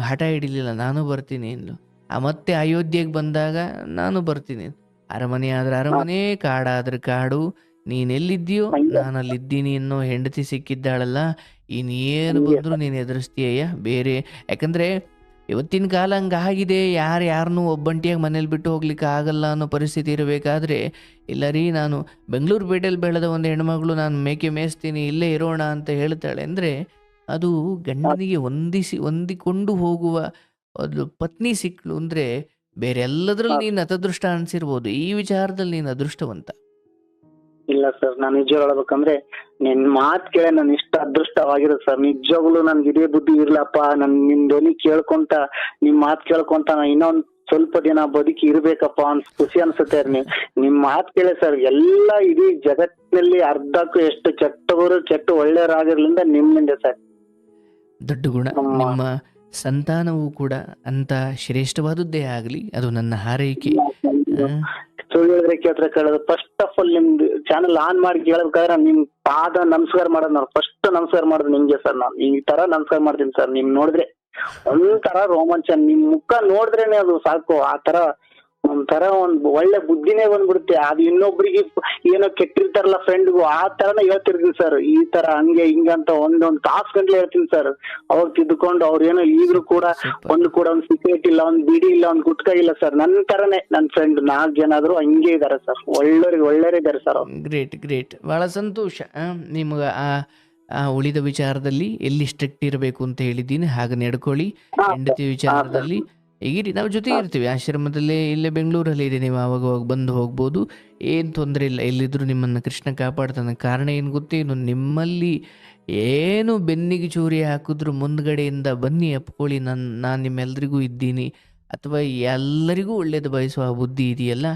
ಹಠ ಹಿಡಿಲಿಲ್ಲ, ನಾನು ಬರ್ತೀನಿ ಅಂದ್ಲು. ಮತ್ತೆ ಅಯೋಧ್ಯೆಗೆ ಬಂದಾಗ ನಾನು ಬರ್ತೀನಿ. ಅರಮನೆ ಆದ್ರೆ ಅರಮನೆ, ಕಾಡಾದ್ರೆ ಕಾಡು, ನೀನೆಲ್ಲಿದ್ದೀಯೋ ನಾನಲ್ಲಿದ್ದೀನಿ ಅನ್ನೋ ಹೆಂಡತಿ ಸಿಕ್ಕಿದ್ದಾಳಲ್ಲ, ಇನ್ನೇನು ಬಂದರೂ ನೀನು ಎದುರಿಸ್ತೀಯ ಬೇರೆ. ಯಾಕಂದರೆ ಇವತ್ತಿನ ಕಾಲ ಹಂಗಾಗಿದೆ, ಯಾರನ್ನೂ ಒಬ್ಬಂಟಿಯಾಗಿ ಮನೇಲಿ ಬಿಟ್ಟು ಹೋಗ್ಲಿಕ್ಕೆ ಆಗಲ್ಲ ಅನ್ನೋ ಪರಿಸ್ಥಿತಿ ಇರಬೇಕಾದ್ರೆ, ಇಲ್ಲ ರೀ ನಾನು ಬೆಂಗಳೂರು ಪೇಟೆಯಲ್ಲಿ ಬೆಳೆದ ಒಂದು ಹೆಣ್ಮಗಳು, ನಾನು ಮೇಕೆ ಮೇಯಿಸ್ತೀನಿ, ಇಲ್ಲೇ ಇರೋಣ ಅಂತ ಹೇಳ್ತಾಳೆ ಅಂದರೆ ಅದು ಗಂಡನಿಗೆ ಹೊಂದಿಕೊಂಡು ಹೋಗುವ ಒಂದು ಪತ್ನಿ ಸಿಕ್ಕಳು ಅಂದರೆ ಬೇರೆ ಎಲ್ಲದ್ರಲ್ಲಿ ನೀನು ಅತದೃಷ್ಟ ಅನಿಸಿರ್ಬೋದು, ಈ ವಿಚಾರದಲ್ಲಿ ನೀನು ಅದೃಷ್ಟವಂತ. ಇಲ್ಲ ಸರ್, ನಾನು ನಿಜ ಹೇಳ್ಬೇಕಂದ್ರೆ ನಿನ್ ಮಾತ್ ಕೇಳಿ ನಾನು ಇಷ್ಟ ಅದೃಷ್ಟವಾಗಿರೋದು ಸರ್. ನಿಜವಾಗ್ಲು ನನ್ಗೆ ಇದೇ ಬುದ್ಧಿ ಇರ್ಲಪ್ಪ, ನಿಮ್ ಧ್ವನಿ ಕೇಳ್ಕೊಂತ, ನಿಮ್ ಮಾತ್ ಕೇಳ್ಕೊಂತ ನಾ ಇನ್ನೊಂದ್ ಸ್ವಲ್ಪ ದಿನ ಬದುಕಿ ಇರ್ಬೇಕಪ್ಪ ಖುಷಿ ಅನ್ಸುತ್ತೆ. ನಿಮ್ ಮಾತ್ ಕೇಳಿ ಸರ್, ಎಲ್ಲ ಇಡೀ ಜಗತ್ತಿನಲ್ಲಿ ಅರ್ಧಕ್ಕೂ ಎಷ್ಟು ಕೆಟ್ಟವರು ಒಳ್ಳೆಯವರಾಗಿರ್ಲಿಂದ ನಿಮ್ಮಿಂದ ಸರ್. ದೊಡ್ಡ ಗುಣ. ನಿಮ್ಮ ಸಂತಾನವೂ ಕೂಡ ಅಂತ ಶ್ರೇಷ್ಠವಾದದ್ದೇ ಆಗಲಿ, ಅದು ನನ್ನ ಹಾರೈಕೆ. ಸುಳ್ಳು ಹೇಳಿದ್ರೆ ಕೇಳ್ತಾರೆ ಕೇಳೋದು. ಫಸ್ಟ್ ಆಫ್ ಆಲ್ ನಿಮ್ದು ಚಾನಲ್ ಆನ್ ಮಾಡಿ ಕೇಳಬೇಕಾದ್ರೆ ನಿಮ್ ಪಾದ ನಮಸ್ಕಾರ ಮಾಡೋದು ನಾನು ಫಸ್ಟ್ ನಮಸ್ಕಾರ ಮಾಡೋದು ನಿಮ್ಗೆ ಸರ್. ನಾನು ಈ ತರ ನಮಸ್ಕಾರ ಮಾಡ್ತೀನಿ ಸರ್. ನಿಮ್ ನೋಡಿದ್ರೆ ಒಂಥರ ರೋಮಾಂಚ, ನಿಮ್ ಮುಖ ನೋಡಿದ್ರೇನೆ ಅದು ಸಾಕು. ಆ ತರ ಒಂಥರ ಒಂದ್ ಒಳ್ಳೆ ಬುದ್ಧಿನೇ ಬಂದ್ಬಿಡುತ್ತೆ. ಅದು ಇನ್ನೊಬ್ರಿಗೆ ಏನೋ ಕೆಟ್ಟಿರ್ತಾರಲ್ಲ ಫ್ರೆಂಡ್ಗೂ, ಆ ತರನ ಹೇಳ್ತಿರ್ತೀನಿ ಸರ್. ಈ ತರ ಹಂಗೆ ಹಿಂಗಂತ ಒಂದೊಂದ್ ತಾಸ್ ಗಂಟ್ಲೆ ಹೇಳ್ತೀನಿ ಸರ್. ಅವಾಗ ತಿದ್ದುಕೊಂಡು ಅವ್ರು ಏನೋ ಈಗ್ಲೂ ಕೂಡ ಒಂದು ಕೂಡ ಒಂದ್ ಸಿಗರೇಟ್ ಇಲ್ಲ, ಒಂದ್ ಬಿಡಿ ಇಲ್ಲ, ಒಂದ್ ಗುಟ್ಕ ಇಲ್ಲ ಸರ್. ನನ್ ತರನೇ ನನ್ ಫ್ರೆಂಡ್ 4 ಜನ ಆದ್ರೂ ಹಂಗೆ ಇದಾರೆ ಸರ್. ಒಳ್ಳೆಯವ್ರು ಇದಾರೆ ಸರ್ ಅವ್ರು. ಗ್ರೇಟ್ ಗ್ರೇಟ್, ಭಾಳ ಸಂತೋಷ. ನಿಮ್ಗೆ ಆ ಉಳಿದ ವಿಚಾರದಲ್ಲಿ ಎಲ್ಲಿ ಸ್ಟ್ರಿಕ್ಟ್ ಇರಬೇಕು ಅಂತ ಹೇಳಿದ್ದೀನಿ, ಹಾಗೆ ನಡ್ಕೊಳ್ಳಿ. ಹೆಂಡತಿ ವಿಚಾರದಲ್ಲಿ ಈಗಿರಿ, ನಾವು ಜೊತೆಗೆ ಇರ್ತೀವಿ. ಆಶ್ರಮದಲ್ಲೇ ಇಲ್ಲೇ ಬೆಂಗಳೂರಲ್ಲಿ ಇದೆ, ನೀವು ಆವಾಗ ಬಂದು ಹೋಗ್ಬೋದು, ಏನು ತೊಂದರೆ ಇಲ್ಲ. ಎಲ್ಲಿದ್ದರೂ ನಿಮ್ಮನ್ನು ಕೃಷ್ಣ ಕಾಪಾಡ್ತಾನೆ. ಕಾರಣ ಏನು ಗೊತ್ತೇನು, ನಿಮ್ಮಲ್ಲಿ ಏನು ಬೆನ್ನಿಗೆ ಚೂರಿ ಹಾಕಿದ್ರು ಮುಂದ್ಗಡೆಯಿಂದ ಬನ್ನಿ ಅಪ್ಕೊಳ್ಳಿ, ನಾನು ನಿಮ್ಮೆಲ್ರಿಗೂ ಇದ್ದೀನಿ, ಅಥವಾ ಎಲ್ಲರಿಗೂ ಒಳ್ಳೇದು ಬಯಸುವ ಬುದ್ಧಿ ಇದೆಯಲ್ಲ,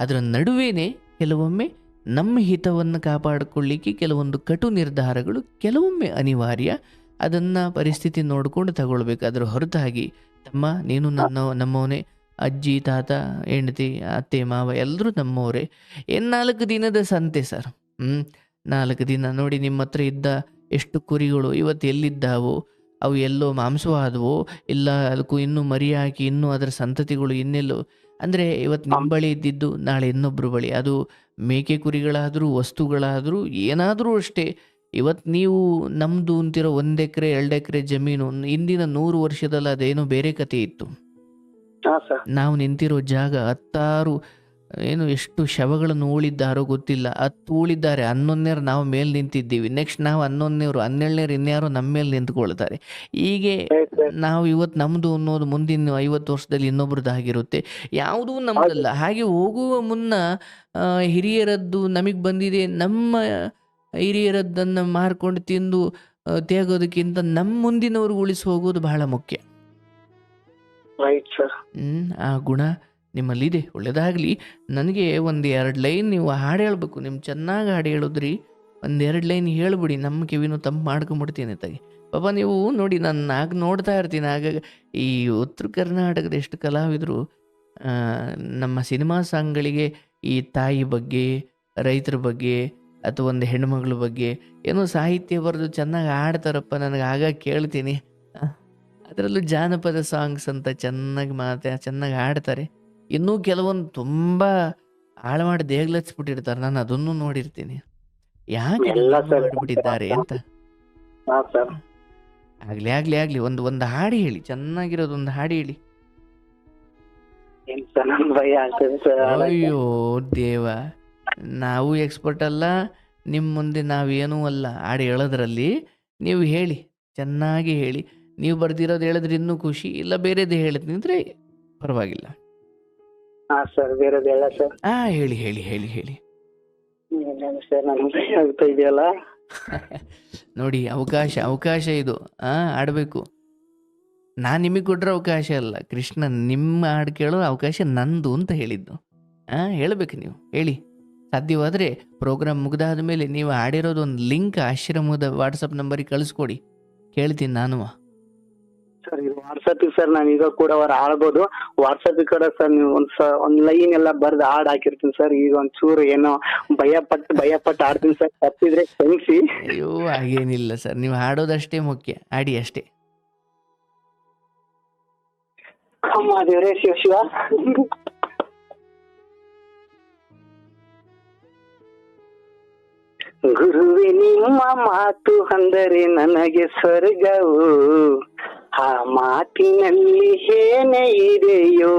ಅದರ ನಡುವೆನೇ ಕೆಲವೊಮ್ಮೆ ನಮ್ಮ ಹಿತವನ್ನು ಕಾಪಾಡಿಕೊಳ್ಳಿಕ್ಕೆ ಕೆಲವೊಂದು ಕಟು ನಿರ್ಧಾರಗಳು ಕೆಲವೊಮ್ಮೆ ಅನಿವಾರ್ಯ. ಅದನ್ನು ಪರಿಸ್ಥಿತಿ ನೋಡಿಕೊಂಡು ತಗೊಳ್ಬೇಕು. ಅದರ ಹೊರತಾಗಿ ತಮ್ಮ ನೀನು ನಮ್ಮವನೇ, ಅಜ್ಜಿ ತಾತ ಹೆಂಡತಿ ಅತ್ತೆ ಮಾವ ಎಲ್ಲರೂ ನಮ್ಮವರೇ. ಏನು 4 ದಿನದ ಸಂತೆ ಸರ್. 4 ದಿನ ನೋಡಿ, ನಿಮ್ಮ ಹತ್ರ ಇದ್ದ ಎಷ್ಟು ಕುರಿಗಳು ಇವತ್ತು ಎಲ್ಲಿದ್ದಾವೋ, ಅವು ಎಲ್ಲೋ ಮಾಂಸವಾದವೋ, ಇಲ್ಲ ಅದಕ್ಕೂ ಇನ್ನೂ ಮರಿ ಹಾಕಿ ಇನ್ನೂ ಅದರ ಸಂತತಿಗಳು ಇನ್ನೆಲ್ಲೋ. ಅಂದರೆ ಇವತ್ತು ನಿಮ್ಮ ಬಳಿ ಇದ್ದಿದ್ದು ನಾಳೆ ಇನ್ನೊಬ್ಬರು ಬಳಿ, ಅದು ಮೇಕೆ ಕುರಿಗಳಾದರೂ ವಸ್ತುಗಳಾದರೂ ಏನಾದರೂ ಅಷ್ಟೇ. ಇವತ್ತು ನೀವು ನಮ್ಮದು ಅಂತಿರೋ 1 ಎಕರೆ 2 ಎಕರೆ ಜಮೀನು ಇಂದಿನ 100 ವರ್ಷದಲ್ಲಿ ಅದೇನೋ ಬೇರೆ ಕತೆ ಇತ್ತು. ನಾವು ನಿಂತಿರೋ ಜಾಗ 10 ಏನು ಎಷ್ಟು ಶವಗಳನ್ನು ಉಳಿದ್ದಾರೋ ಗೊತ್ತಿಲ್ಲ. 10 ಉಳಿದ್ದಾರೆ, 11ನೇರು ನಾವು ಮೇಲೆ ನಿಂತಿದ್ದೀವಿ. ನೆಕ್ಸ್ಟ್ ನಾವು 11ನೇರು 17ನೇರು ಇನ್ಯಾರೋ ನಮ್ಮ ಮೇಲೆ ನಿಂತ್ಕೊಳ್ತಾರೆ. ಹೀಗೆ ನಾವು ಇವತ್ತು ನಮ್ಮದು ಅನ್ನೋದು ಮುಂದಿನ 50 ವರ್ಷದಲ್ಲಿ ಇನ್ನೊಬ್ರದ್ದಾಗಿರುತ್ತೆ. ಯಾವುದೂ ನಮ್ಮದಲ್ಲ. ಹಾಗೆ ಹೋಗುವ ಮುನ್ನ ಹಿರಿಯರದ್ದು ನಮಗೆ ಬಂದಿದೆ, ನಮ್ಮ ಹಿರಿಯರದ್ದನ್ನು ಮಾರ್ಕೊಂಡು ತಿಂದು ತೇಗೋದಕ್ಕಿಂತ ನಮ್ಮ ಮುಂದಿನವರು ಉಳಿಸಿ ಹೋಗೋದು ಬಹಳ ಮುಖ್ಯ. ಆ ಗುಣ ನಿಮ್ಮಲ್ಲಿದೆ, ಒಳ್ಳೆಯದಾಗಲಿ. ನನಗೆ 1-2 ಲೈನ್ ನೀವು ಹಾಡು ಹೇಳಬೇಕು. ನೀವು ಚೆನ್ನಾಗಿ ಹಾಡು ಹೇಳಿದ್ರಿ, 1-2 ಲೈನ್ ಹೇಳ್ಬಿಡಿ, ನಮ್ಮ ಕಿವಿನೂ ತಂಪು ಮಾಡ್ಕೊಂಬಿಡ್ತೀನಿ ತಾಗಿ. ಪಾಪ ನೀವು ನೋಡಿ, ನಾನು ಆಗ ನೋಡ್ತಾ ಇರ್ತೀನಿ, ಆಗ ಈ ಉತ್ತರ ಕರ್ನಾಟಕದ ಎಷ್ಟು ಕಲಾವಿದರು ನಮ್ಮ ಸಿನಿಮಾ ಸಾಂಗ್ಗಳಿಗೆ ಈ ತಾಯಿ ಬಗ್ಗೆ, ರೈತರ ಬಗ್ಗೆ, ಅಥವಾ ಒಂದು ಹೆಣ್ಮಗಳ ಬಗ್ಗೆ ಏನೋ ಸಾಹಿತ್ಯ ಬರೆದು ಚೆನ್ನಾಗಿ ಹಾಡ್ತಾರಪ್ಪ. ನನಗೆ ಆಗ ಕೇಳ್ತೀನಿ. ಅದರಲ್ಲೂ ಜಾನಪದ ಸಾಂಗ್ಸ್ ಅಂತ ಚೆನ್ನಾಗಿ ಹಾಡ್ತಾರೆ. ಇನ್ನೂ ಕೆಲವೊಂದು ತುಂಬ ಹಾಳು ಮಾಡಿ ದೇಗ್ಲಚ್ಬಿಟ್ಟಿರ್ತಾರೆ. ನಾನು ಅದನ್ನು ನೋಡಿರ್ತೀನಿ, ಯಾಕೆ ಮಾಡಿಬಿಟ್ಟಿದ್ದಾರೆ ಅಂತ. ಆಗ್ಲಿ ಒಂದು ಹಾಡು ಹೇಳಿ, ಚೆನ್ನಾಗಿರೋದು ಒಂದು ಹಾಡು ಹೇಳಿ. ಅಯ್ಯೋ ದೇವ, ನಾವು ಎಕ್ಸ್ಪರ್ಟ್ ಅಲ್ಲ, ನಿಮ್ಮ ಮುಂದೆ ನಾವೇನೂ ಅಲ್ಲ ಹಾಡು ಹೇಳೋದ್ರಲ್ಲಿ. ನೀವು ಹೇಳಿ, ಚೆನ್ನಾಗಿ ಹೇಳಿ. ನೀವು ಬರ್ದಿರೋದು ಹೇಳಿದ್ರೆ ಇನ್ನೂ ಖುಷಿ, ಇಲ್ಲ ಬೇರೆದೇ ಹೇಳಿದ್ರೆ ಪರವಾಗಿಲ್ಲ. ಹೇಳಿ. ನೋಡಿ, ಅವಕಾಶ ಇದು. ಆಡಬೇಕು. ನಾನು ನಿಮಗೆ ಕೊಟ್ಟರೆ ಅವಕಾಶ ಅಲ್ಲ, ಕೃಷ್ಣ ನಿಮ್ಮ ಹಾಡು ಕೇಳೋ ಅವಕಾಶ ನಂದು ಅಂತ ಹೇಳಿದ್ದು. ಹೇಳಬೇಕು, ನೀವು ಹೇಳಿ. ಸಾಧ್ಯವಾದರೆ ಪ್ರೋಗ್ರಾಮ್ ಮುಗಿದಾದ ಮೇಲೆ ನೀವು ಹಾಡಿರೋದು ಒಂದು ಲಿಂಕ್ ಆಶ್ರಮದ ವಾಟ್ಸಪ್ ನಂಬರಿಗೆ ಕಳಿಸ್ಕೊಡಿ, ಕೇಳ್ತೀನಿ ನಾನು. ಸರ್ ಇದು ವಾಟ್ಸಪ್ ಸರ್, ನಾನು ಈಗ ಕೂಡ ಅವ್ರು ಆಡ್ಬೋದು. ವಾಟ್ಸಪ್ ಕಡೆ ಸರ್ ನೀವು ಒಂದ್ ಲೈನ್ ಎಲ್ಲ ಬರ್ದು ಹಾಡ್ ಹಾಕಿರ್ತೀನಿ ಸರ್. ಈಗ ಒಂಚೂರು ಏನೋ ಭಯಪಟ್ಟು ಆಡ್ತೀನಿ ಸರ್, ತಪ್ಪಿದ್ರೆ ಕ್ಷಮಿಸಿ. ಅಯ್ಯೋ ಹಾಗೇನಿಲ್ಲ ಸರ್, ನೀವು ಹಾಡೋದಷ್ಟೇ ಮುಖ್ಯ, ಹಾಡಿ ಅಷ್ಟೇ. ಅಮ್ಮ ದೇವ್ರೇ ಶಿವ. ಗುರುವೆ ನಿಮ್ಮ ಮಾತು ಅಂದರೆ ನನಗೆ ಸ್ವರ್ಗವು, ಆ ಮಾತಿನಲ್ಲಿ ಏನೇ ಇದೆಯೋ.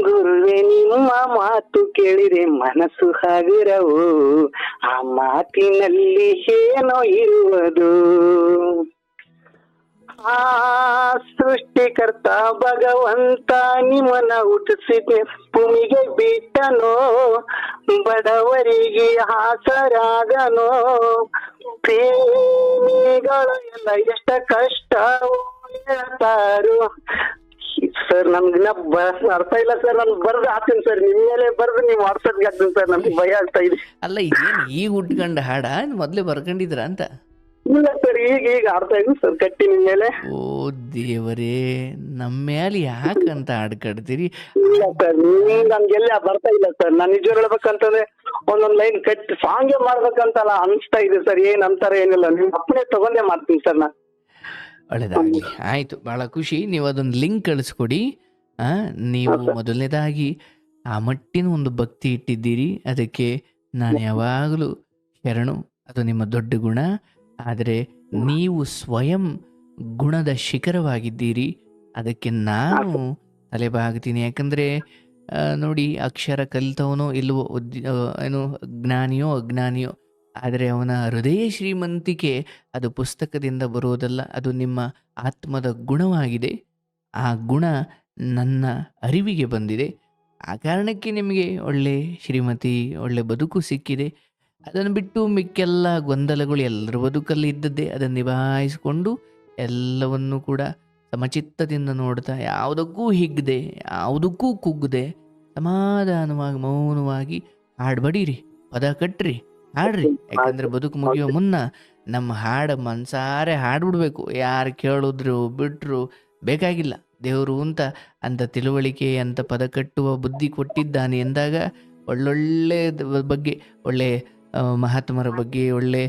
ಗುರುವೆ ನಿಮ್ಮ ಮಾತು ಕೇಳಿದೆ ಮನಸ್ಸು ಹಗುರವು, ಆ ಮಾತಿನಲ್ಲಿ ಏನೋ ಇರುವುದು. ಆ ಸೃಷ್ಟಿಕರ್ತ ಭಗವಂತ ನಿಮ್ಮನ್ನ ಹುಟ್ಟಿಸಿದೆ, ಭೂಮಿಗೆ ಬಿಟ್ಟನೋ, ಬಡವರಿಗೆ ಆಸರಾಗನೋ. ಪ್ರೇಮಿಗಳು ಎಲ್ಲ ಎಷ್ಟ ಕಷ್ಟ ಹೇಳ್ತಾರು ಸರ್. ನಮ್ಗಿನ್ನ ಅರ್ಥ ಇಲ್ಲ ಸರ್. ನಾನು ಬರ್ದು ಹಾಕ್ತೀನಿ ಸರ್, ನಿಮ್ಮ ಮೇಲೆ ಬರ್ದು ನೀವು ವಾಟ್ಸಪ್ಗೆ ಹಾಕ್ತೀನಿ ಸರ್. ನಮ್ಗೆ ಭಯ ಆಗ್ತಾ ಇದೆ. ಅಲ್ಲ, ಇದೇನು ಈಗ ಉಟ್ಕೊಂಡ ಹಾಡ ಮೊದ್ಲೇ ಬರ್ಕೊಂಡಿದ್ರ ಅಂತ? ಇಲ್ಲ ಸರ್, ಈಗ ಆಡ್ತಾ ಇದ್ದೀನಿ ಸರ್ ಕಟ್ಟಿನ ಮೇಲೆ. ಓ ದೇವರೇ, ನಮ್ಮ ಮೇಲೆ ಯಾಕಂತ ಆಡ್ಕಡ್ತೀರಿ? ಇಲ್ಲ ಸರ್, ನೀವು ನಮ್ಗೆಲ್ಲ ಬರ್ತಾ ಇಲ್ಲ ಸರ್. ನಾನು ನಿಜ ಹೇಳ್ಬೇಕಂತಂದ್ರೆ ಒಂದೊಂದ್ ಲೈನ್ ಕಟ್ಟಿ ಸಾಂಗೇ ಮಾಡ್ಬೇಕಂತಲ್ಲ ಅನ್ಸ್ತಾ ಇದೆ ಸರ್. ಏನ್ ಅಂತಾರ ಏನಿಲ್ಲ, ನಿಮ್ ಅಪ್ಪನೇ ತಗೊಂಡೇ ಮಾಡ್ತೀನಿ ಸರ್ ನಾ. ಒಳ್ಳೆದಾಗಲಿ, ಆಯಿತು, ಭಾಳ ಖುಷಿ. ನೀವು ಅದೊಂದು ಲಿಂಕ್ ಕಳಿಸ್ಕೊಡಿ. ನೀವು ಮೊದಲನೇದಾಗಿ ಆ ಮಟ್ಟಿನ ಒಂದು ಭಕ್ತಿ ಇಟ್ಟಿದ್ದೀರಿ, ಅದಕ್ಕೆ ನಾನು ಯಾವಾಗಲೂ ಶರಣು. ಅದು ನಿಮ್ಮ ದೊಡ್ಡ ಗುಣ. ಆದರೆ ನೀವು ಸ್ವಯಂ ಗುಣದ ಶಿಖರವಾಗಿದ್ದೀರಿ, ಅದಕ್ಕೆ ನಾನು ತಲೆಬಾಗ್ತೀನಿ. ಯಾಕಂದರೆ ನೋಡಿ, ಅಕ್ಷರ ಕಲಿತವನೋ ಇಲ್ಲವೋ, ಏನು ಜ್ಞಾನಿಯೋ ಅಜ್ಞಾನಿಯೋ, ಆದರೆ ಅವನ ಹೃದಯ ಶ್ರೀಮಂತಿಕೆ ಅದು ಪುಸ್ತಕದಿಂದ ಬರೋದಲ್ಲ, ಅದು ನಿಮ್ಮ ಆತ್ಮದ ಗುಣವಾಗಿದೆ. ಆ ಗುಣ ನನ್ನ ಅರಿವಿಗೆ ಬಂದಿದೆ. ಆ ಕಾರಣಕ್ಕೆ ನಿಮಗೆ ಒಳ್ಳೆ ಶ್ರೀಮತಿ, ಒಳ್ಳೆ ಬದುಕು ಸಿಕ್ಕಿದೆ. ಅದನ್ನು ಬಿಟ್ಟು ಮಿಕ್ಕೆಲ್ಲ ಗೊಂದಲಗಳು ಎಲ್ಲರ ಬದುಕಲ್ಲಿ ಇದ್ದದ್ದೇ. ಅದನ್ನು ನಿಭಾಯಿಸಿಕೊಂಡು ಎಲ್ಲವನ್ನೂ ಕೂಡ ಸಮಚಿತ್ತದಿಂದ ನೋಡ್ತಾ, ಯಾವುದಕ್ಕೂ ಹಿಗ್ಗದೆ, ಯಾವುದಕ್ಕೂ ಕುಗ್ಗದೆ, ಸಮಾಧಾನವಾಗಿ ಮೌನವಾಗಿ ಹಾಡ್ಬಡೀರಿ, ಪದ ಕಟ್ರಿ, ಹಾಡ್ರಿ. ಯಾಕಂದರೆ ಬದುಕು ಮುಗಿಯೋ ಮುನ್ನ ನಮ್ಮ ಹಾಡು ಮನ್ಸಾರೆ ಹಾಡ್ಬಿಡ್ಬೇಕು. ಯಾರು ಕೇಳಿದ್ರು ಬಿಟ್ಟರು ಬೇಕಾಗಿಲ್ಲ. ದೇವರು ಅಂತ ತಿಳುವಳಿಕೆ, ಅಂತ ಪದ ಕಟ್ಟುವ ಬುದ್ಧಿ ಕೊಟ್ಟಿದ್ದಾನೆ ಎಂದಾಗ ಒಳ್ಳೊಳ್ಳೆ ಬಗ್ಗೆ, ಒಳ್ಳೆ ಮಹಾತ್ಮರ ಬಗ್ಗೆ, ಒಳ್ಳೆ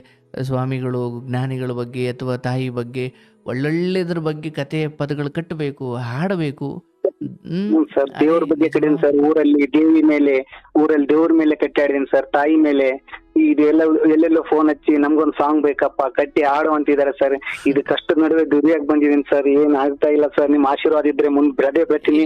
ಸ್ವಾಮಿಗಳು ಜ್ಞಾನಿಗಳ ಬಗ್ಗೆ ಅಥವಾ ತಾಯಿ ಬಗ್ಗೆ ಒಳ್ಳೊಳ್ಳೆದ್ರ ಬಗ್ಗೆ ಕತೆ ಪದಗಳು ಕಟ್ಟಬೇಕು, ಹಾಡಬೇಕು. ಸರ್ ದೇವ್ರ ಬಗ್ಗೆ ಕಟ್ಟಿದೀನಿ ಸರ್. ಊರಲ್ಲಿ ದೇವ್ರ ಮೇಲೆ ಕಟ್ಟಾಡಿದೀನಿ ಸರ್. ತಾಯಿ ಮೇಲೆ ಇದೆಲ್ಲ ಎಲ್ಲೆಲ್ಲೋ ಫೋನ್ ಹಚ್ಚಿ ನಮ್ಗೊಂದ್ ಸಾಂಗ್ ಬೇಕಪ್ಪ ಕಟ್ಟಿ ಆಡು ಅಂತಿದ್ದಾರೆ ಸರ್. ಇದು ಕಷ್ಟದ ನಡುವೆ ದುಡಿಯಾಗಿ ಬಂದಿದ್ದೀನಿ ಸರ್. ಏನ್ ಆಗ್ತಾ ಇಲ್ಲ ಸರ್. ನಿಮ್ ಆಶೀರ್ವಾದ ಇದ್ರೆ ಮುಂದೆ ಬ್ರದೇ ಬರ್ತೀನಿ.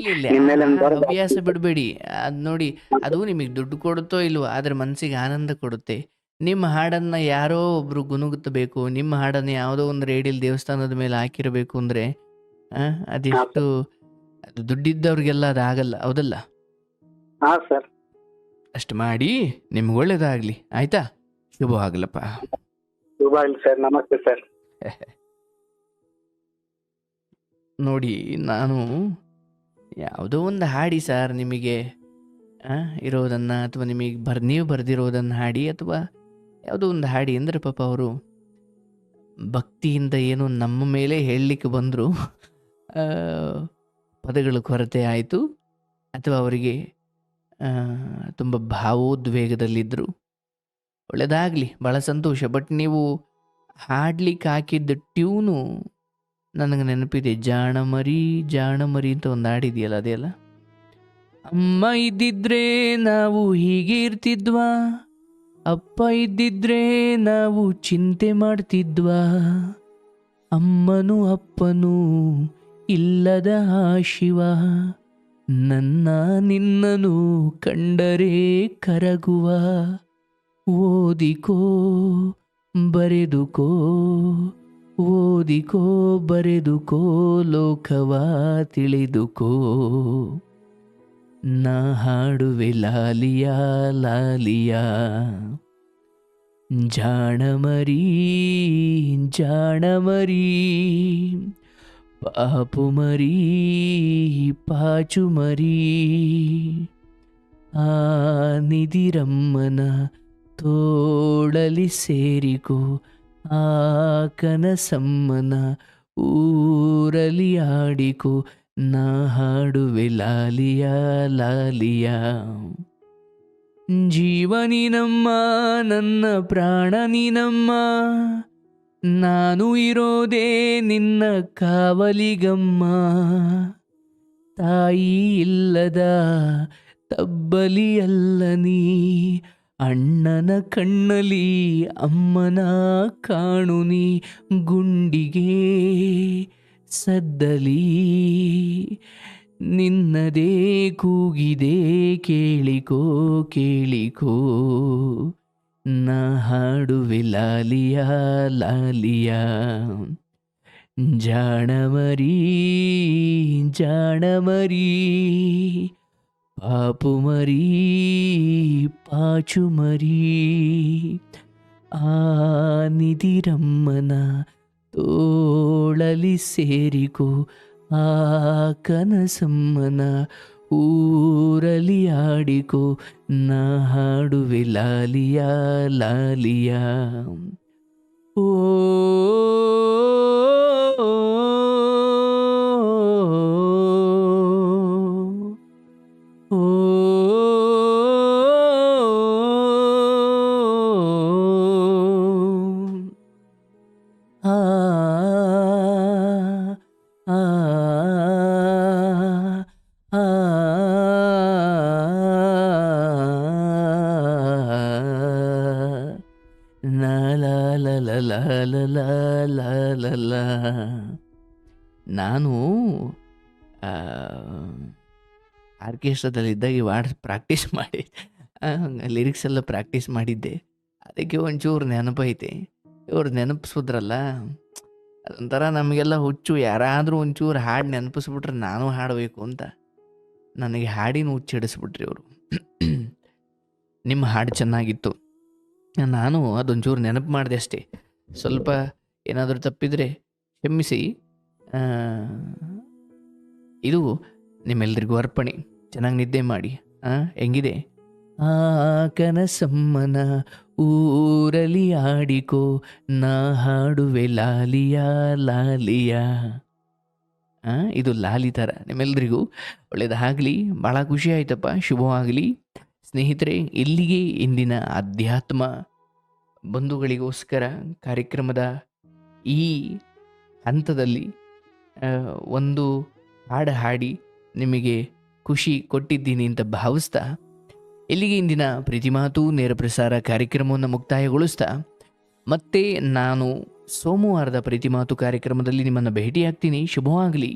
ಹವ್ಯಾಸ ಬಿಡಬೇಡಿ. ಅದ್ ನೋಡಿ, ಅದು ನಿಮಗೆ ದುಡ್ಡು ಕೊಡುತ್ತೋ ಇಲ್ವೋ, ಆದ್ರೆ ಮನಸ್ಸಿಗೆ ಆನಂದ ಕೊಡುತ್ತೆ. ನಿಮ್ಮ ಹಾಡನ್ನ ಯಾರೋ ಒಬ್ರು ಗುನುಗುತ್ತಬೇಕು, ನಿಮ್ಮ ಹಾಡನ್ನ ಯಾವುದೋ ಒಂದು ರೇಡಿಯೋಲಿ ದೇವಸ್ಥಾನದ ಮೇಲೆ ಹಾಕಿರಬೇಕು ಅಂದ್ರೆ ಅದೆಷ್ಟು, ಅದು ದುಡ್ಡಿದ್ದವ್ರಿಗೆಲ್ಲ ಅದಾಗಲ್ಲ, ಹೌದಲ್ಲ? ಹಾ ಸರ್. ಅಷ್ಟು ಮಾಡಿ, ನಿಮ್ಗೆ ಒಳ್ಳೇದಾಗ್ಲಿ, ಆಯ್ತಾ? ಶುಭವಾಗ್ಲಪ್ಪ. ಶುಭ ಆಗ್ಲಿ ಸರ್. ನಮಸ್ತೆ ಸರ್. ನೋಡಿ, ನಾನು ಯಾವುದೋ ಒಂದು ಹಾಡಿ ಸರ್ ನಿಮಗೆ ಇರೋದನ್ನು, ಅಥವಾ ನಿಮಗೆ ನೀವು ಬರೆದಿರೋದನ್ನು ಹಾಡಿ, ಅಥವಾ ಯಾವುದೋ ಒಂದು ಹಾಡಿ ಅಂದರೆ ಪಾಪ ಅವರು ಭಕ್ತಿಯಿಂದ ಏನು ನಮ್ಮ ಮೇಲೆ ಹೇಳಲಿಕ್ಕೆ ಬಂದರು, ಪದಗಳ ಕೊರತೆ ಆಯಿತು, ಅಥವಾ ಅವರಿಗೆ ತುಂಬ ಭಾವೋದ್ವೇಗದಲ್ಲಿದ್ದರು. ಒಳ್ಳೆಯದಾಗಲಿ, ಭಾಳ ಸಂತೋಷ. ಬಟ್ ನೀವು ಹಾಡ್ಲಿಕ್ಕೆ ಹಾಕಿದ್ದ ಟ್ಯೂನು ನನಗೆ ನೆನಪಿದೆ. ಜಾಣ ಮರಿ ಅಂತ ಒಂದು ಹಾಡಿದೆಯಲ್ಲ, ಅದೇ ಅಲ್ಲ? ಅಮ್ಮ ಇದ್ದಿದ್ರೆ ನಾವು ಹೀಗೆ ಇರ್ತಿದ್ವಾ, ಅಪ್ಪ ಇದ್ದಿದ್ರೆ ನಾವು ಚಿಂತೆ ಮಾಡ್ತಿದ್ವಾ, ಅಮ್ಮನೂ ಅಪ್ಪನೂ ಇಲ್ಲದ ಆ ಶಿವ, ನನ್ನ ನಿನ್ನನು ಕಂಡರೆ ಕರಗುವ, ಓದಿಕೋ ಬರೆದುಕೋ, ಓದಿಕೋ ಬರೆದುಕೋ, ಲೋಕವ ತಿಳಿದುಕೋ, ನಾ ಹಾಡುವೆ ಲಾಲಿಯಾ ಲಾಲಿಯಾ, ಜಾಣ ಮರಿ ಪಾಪು ಮರಿ ಪಾಚು ಮರಿ, ಆ ನಿಧಿರಮ್ಮನ ತೋಳಲಿ ಸೇರಿಕೋ, ಆ ಕನಸಮ್ಮನ ಊರಲಿ ಆಡಿಕೋ, ನಾ ಹಾಡುವೆ ಲಾಲಿಯಾ ಲಾಲಿಯಾ. ಜೀವನಿನಮ್ಮ ನನ್ನ ಪ್ರಾಣ ನೀನಮ್ಮ, ನಾನು ಇರೋದೇ ನಿನ್ನ ಕಾವಲಿಗಮ್ಮ, ತಾಯಿ ಇಲ್ಲದ ತಬ್ಬಲಿಯಲ್ಲ ನೀ, ಅಣ್ಣನ ಕಣ್ಣಲಿ ಅಮ್ಮನ ಕಾಣು ನೀ, ಗುಂಡಿಗೆ ಸದ್ದಲಿ ನಿನ್ನದೇ ಕೂಗಿದೆ ಕೇಳಿಕೋ ಕೇಳಿಕೋ, ನಾ ಹಾಡುವೆ ಲಾಲಿಯಾ ಲಾಲಿಯಾ. ಜಾಣ ಮರಿ ಪಾಪು ಮರಿ ಪಾಚು ಮರಿ, ಆ ನಿಧಿರಮ್ಮನ ತೋಳಲಿ ಸೇರಿಕೋ, ಆ ಕನಸಮ್ಮನ ಊರಲಿ ಆಡಿಕೋ, ನಾ ಹಾಡುವೆ ಲಾಲಿಯಾ ಲಾಲಿಯಾ. ಓ ಓ ಆ ಆ ಆ ಲಾ ಲಾ ಲಾ ಲಾ ಲಾ ಲಾ ಲಾ ಲಾ ಲಾ. ನಾನು ಆರ್ಕೆಸ್ಟ್ರಾದಲ್ಲಿದ್ದಾಗ ಈ ಹಾಡು ಪ್ರಾಕ್ಟೀಸ್ ಮಾಡಿ ಲಿರಿಕ್ಸ್ ಎಲ್ಲ ಪ್ರಾಕ್ಟೀಸ್ ಮಾಡಿದ್ದೆ. ಅದಕ್ಕೆ ಒಂಚೂರು ನೆನಪೈತೆ. ಇವ್ರು ನೆನಪಿಸಿದ್ರಲ್ಲ, ಅದೊಂಥರ ನಮಗೆಲ್ಲ ಹುಚ್ಚು. ಯಾರಾದರೂ ಒಂಚೂರು ಹಾಡು ನೆನಪಿಸ್ಬಿಟ್ರೆ ನಾನು ಹಾಡಬೇಕು ಅಂತ. ನನಗೆ ಹಾಡಿನ ಹುಚ್ಚು ಹಿಡಿಸ್ಬಿಟ್ರಿ ಅವರು. ನಿಮ್ಮ ಹಾಡು ಚೆನ್ನಾಗಿತ್ತು, ನಾನು ಅದೊಂಚೂರು ನೆನಪು ಮಾಡಿದೆ ಅಷ್ಟೇ. ಸ್ವಲ್ಪ ಏನಾದರೂ ತಪ್ಪಿದರೆ ಕ್ಷಮಿಸಿ. ಆ, ಇದು ನಿಮ್ಮೆಲ್ರಿಗೂ ಅರ್ಪಣೆ. ಚೆನ್ನಾಗಿ ನಿದ್ದೆ ಮಾಡಿ. ಹೆಂಗಿದೆ? ಆ ಕನಸಮ್ಮನ ಊರಲಿ ಆಡಿಕೋ, ನಾ ಹಾಡುವೆ ಲಾಲಿಯಾ ಲಾಲಿಯಾ. ಇದು ಲಾಲಿ ಥರ. ನಿಮ್ಮೆಲ್ರಿಗೂ ಒಳ್ಳೆಯದಾಗಲಿ. ಭಾಳ ಖುಷಿ ಆಯ್ತಪ್ಪ. ಶುಭವಾಗಲಿ ಸ್ನೇಹಿತರೆ. ಇಲ್ಲಿಗೆ ಇಂದಿನ ಅಧ್ಯಾತ್ಮ ಬಂಧುಗಳಿಗೋಸ್ಕರ ಕಾರ್ಯಕ್ರಮದ ಈ ಹಂತದಲ್ಲಿ ಒಂದು ಹಾಡು ಹಾಡಿ ನಿಮಗೆ ಖುಷಿ ಕೊಟ್ಟಿದ್ದೀನಿ ಅಂತ ಭಾವಿಸ್ತಾ, ಇಲ್ಲಿಗೆ ಇಂದಿನ ಪ್ರೀತಿ ಮಾತು ನೇರ ಪ್ರಸಾರ ಕಾರ್ಯಕ್ರಮವನ್ನು ಮುಕ್ತಾಯಗೊಳಿಸ್ತಾ, ಮತ್ತೆ ನಾನು ಸೋಮವಾರದ ಪ್ರೀತಿ ಮಾತು ಕಾರ್ಯಕ್ರಮದಲ್ಲಿ ನಿಮ್ಮನ್ನು ಭೇಟಿಯಾಗ್ತೀನಿ. ಶುಭವಾಗಲಿ.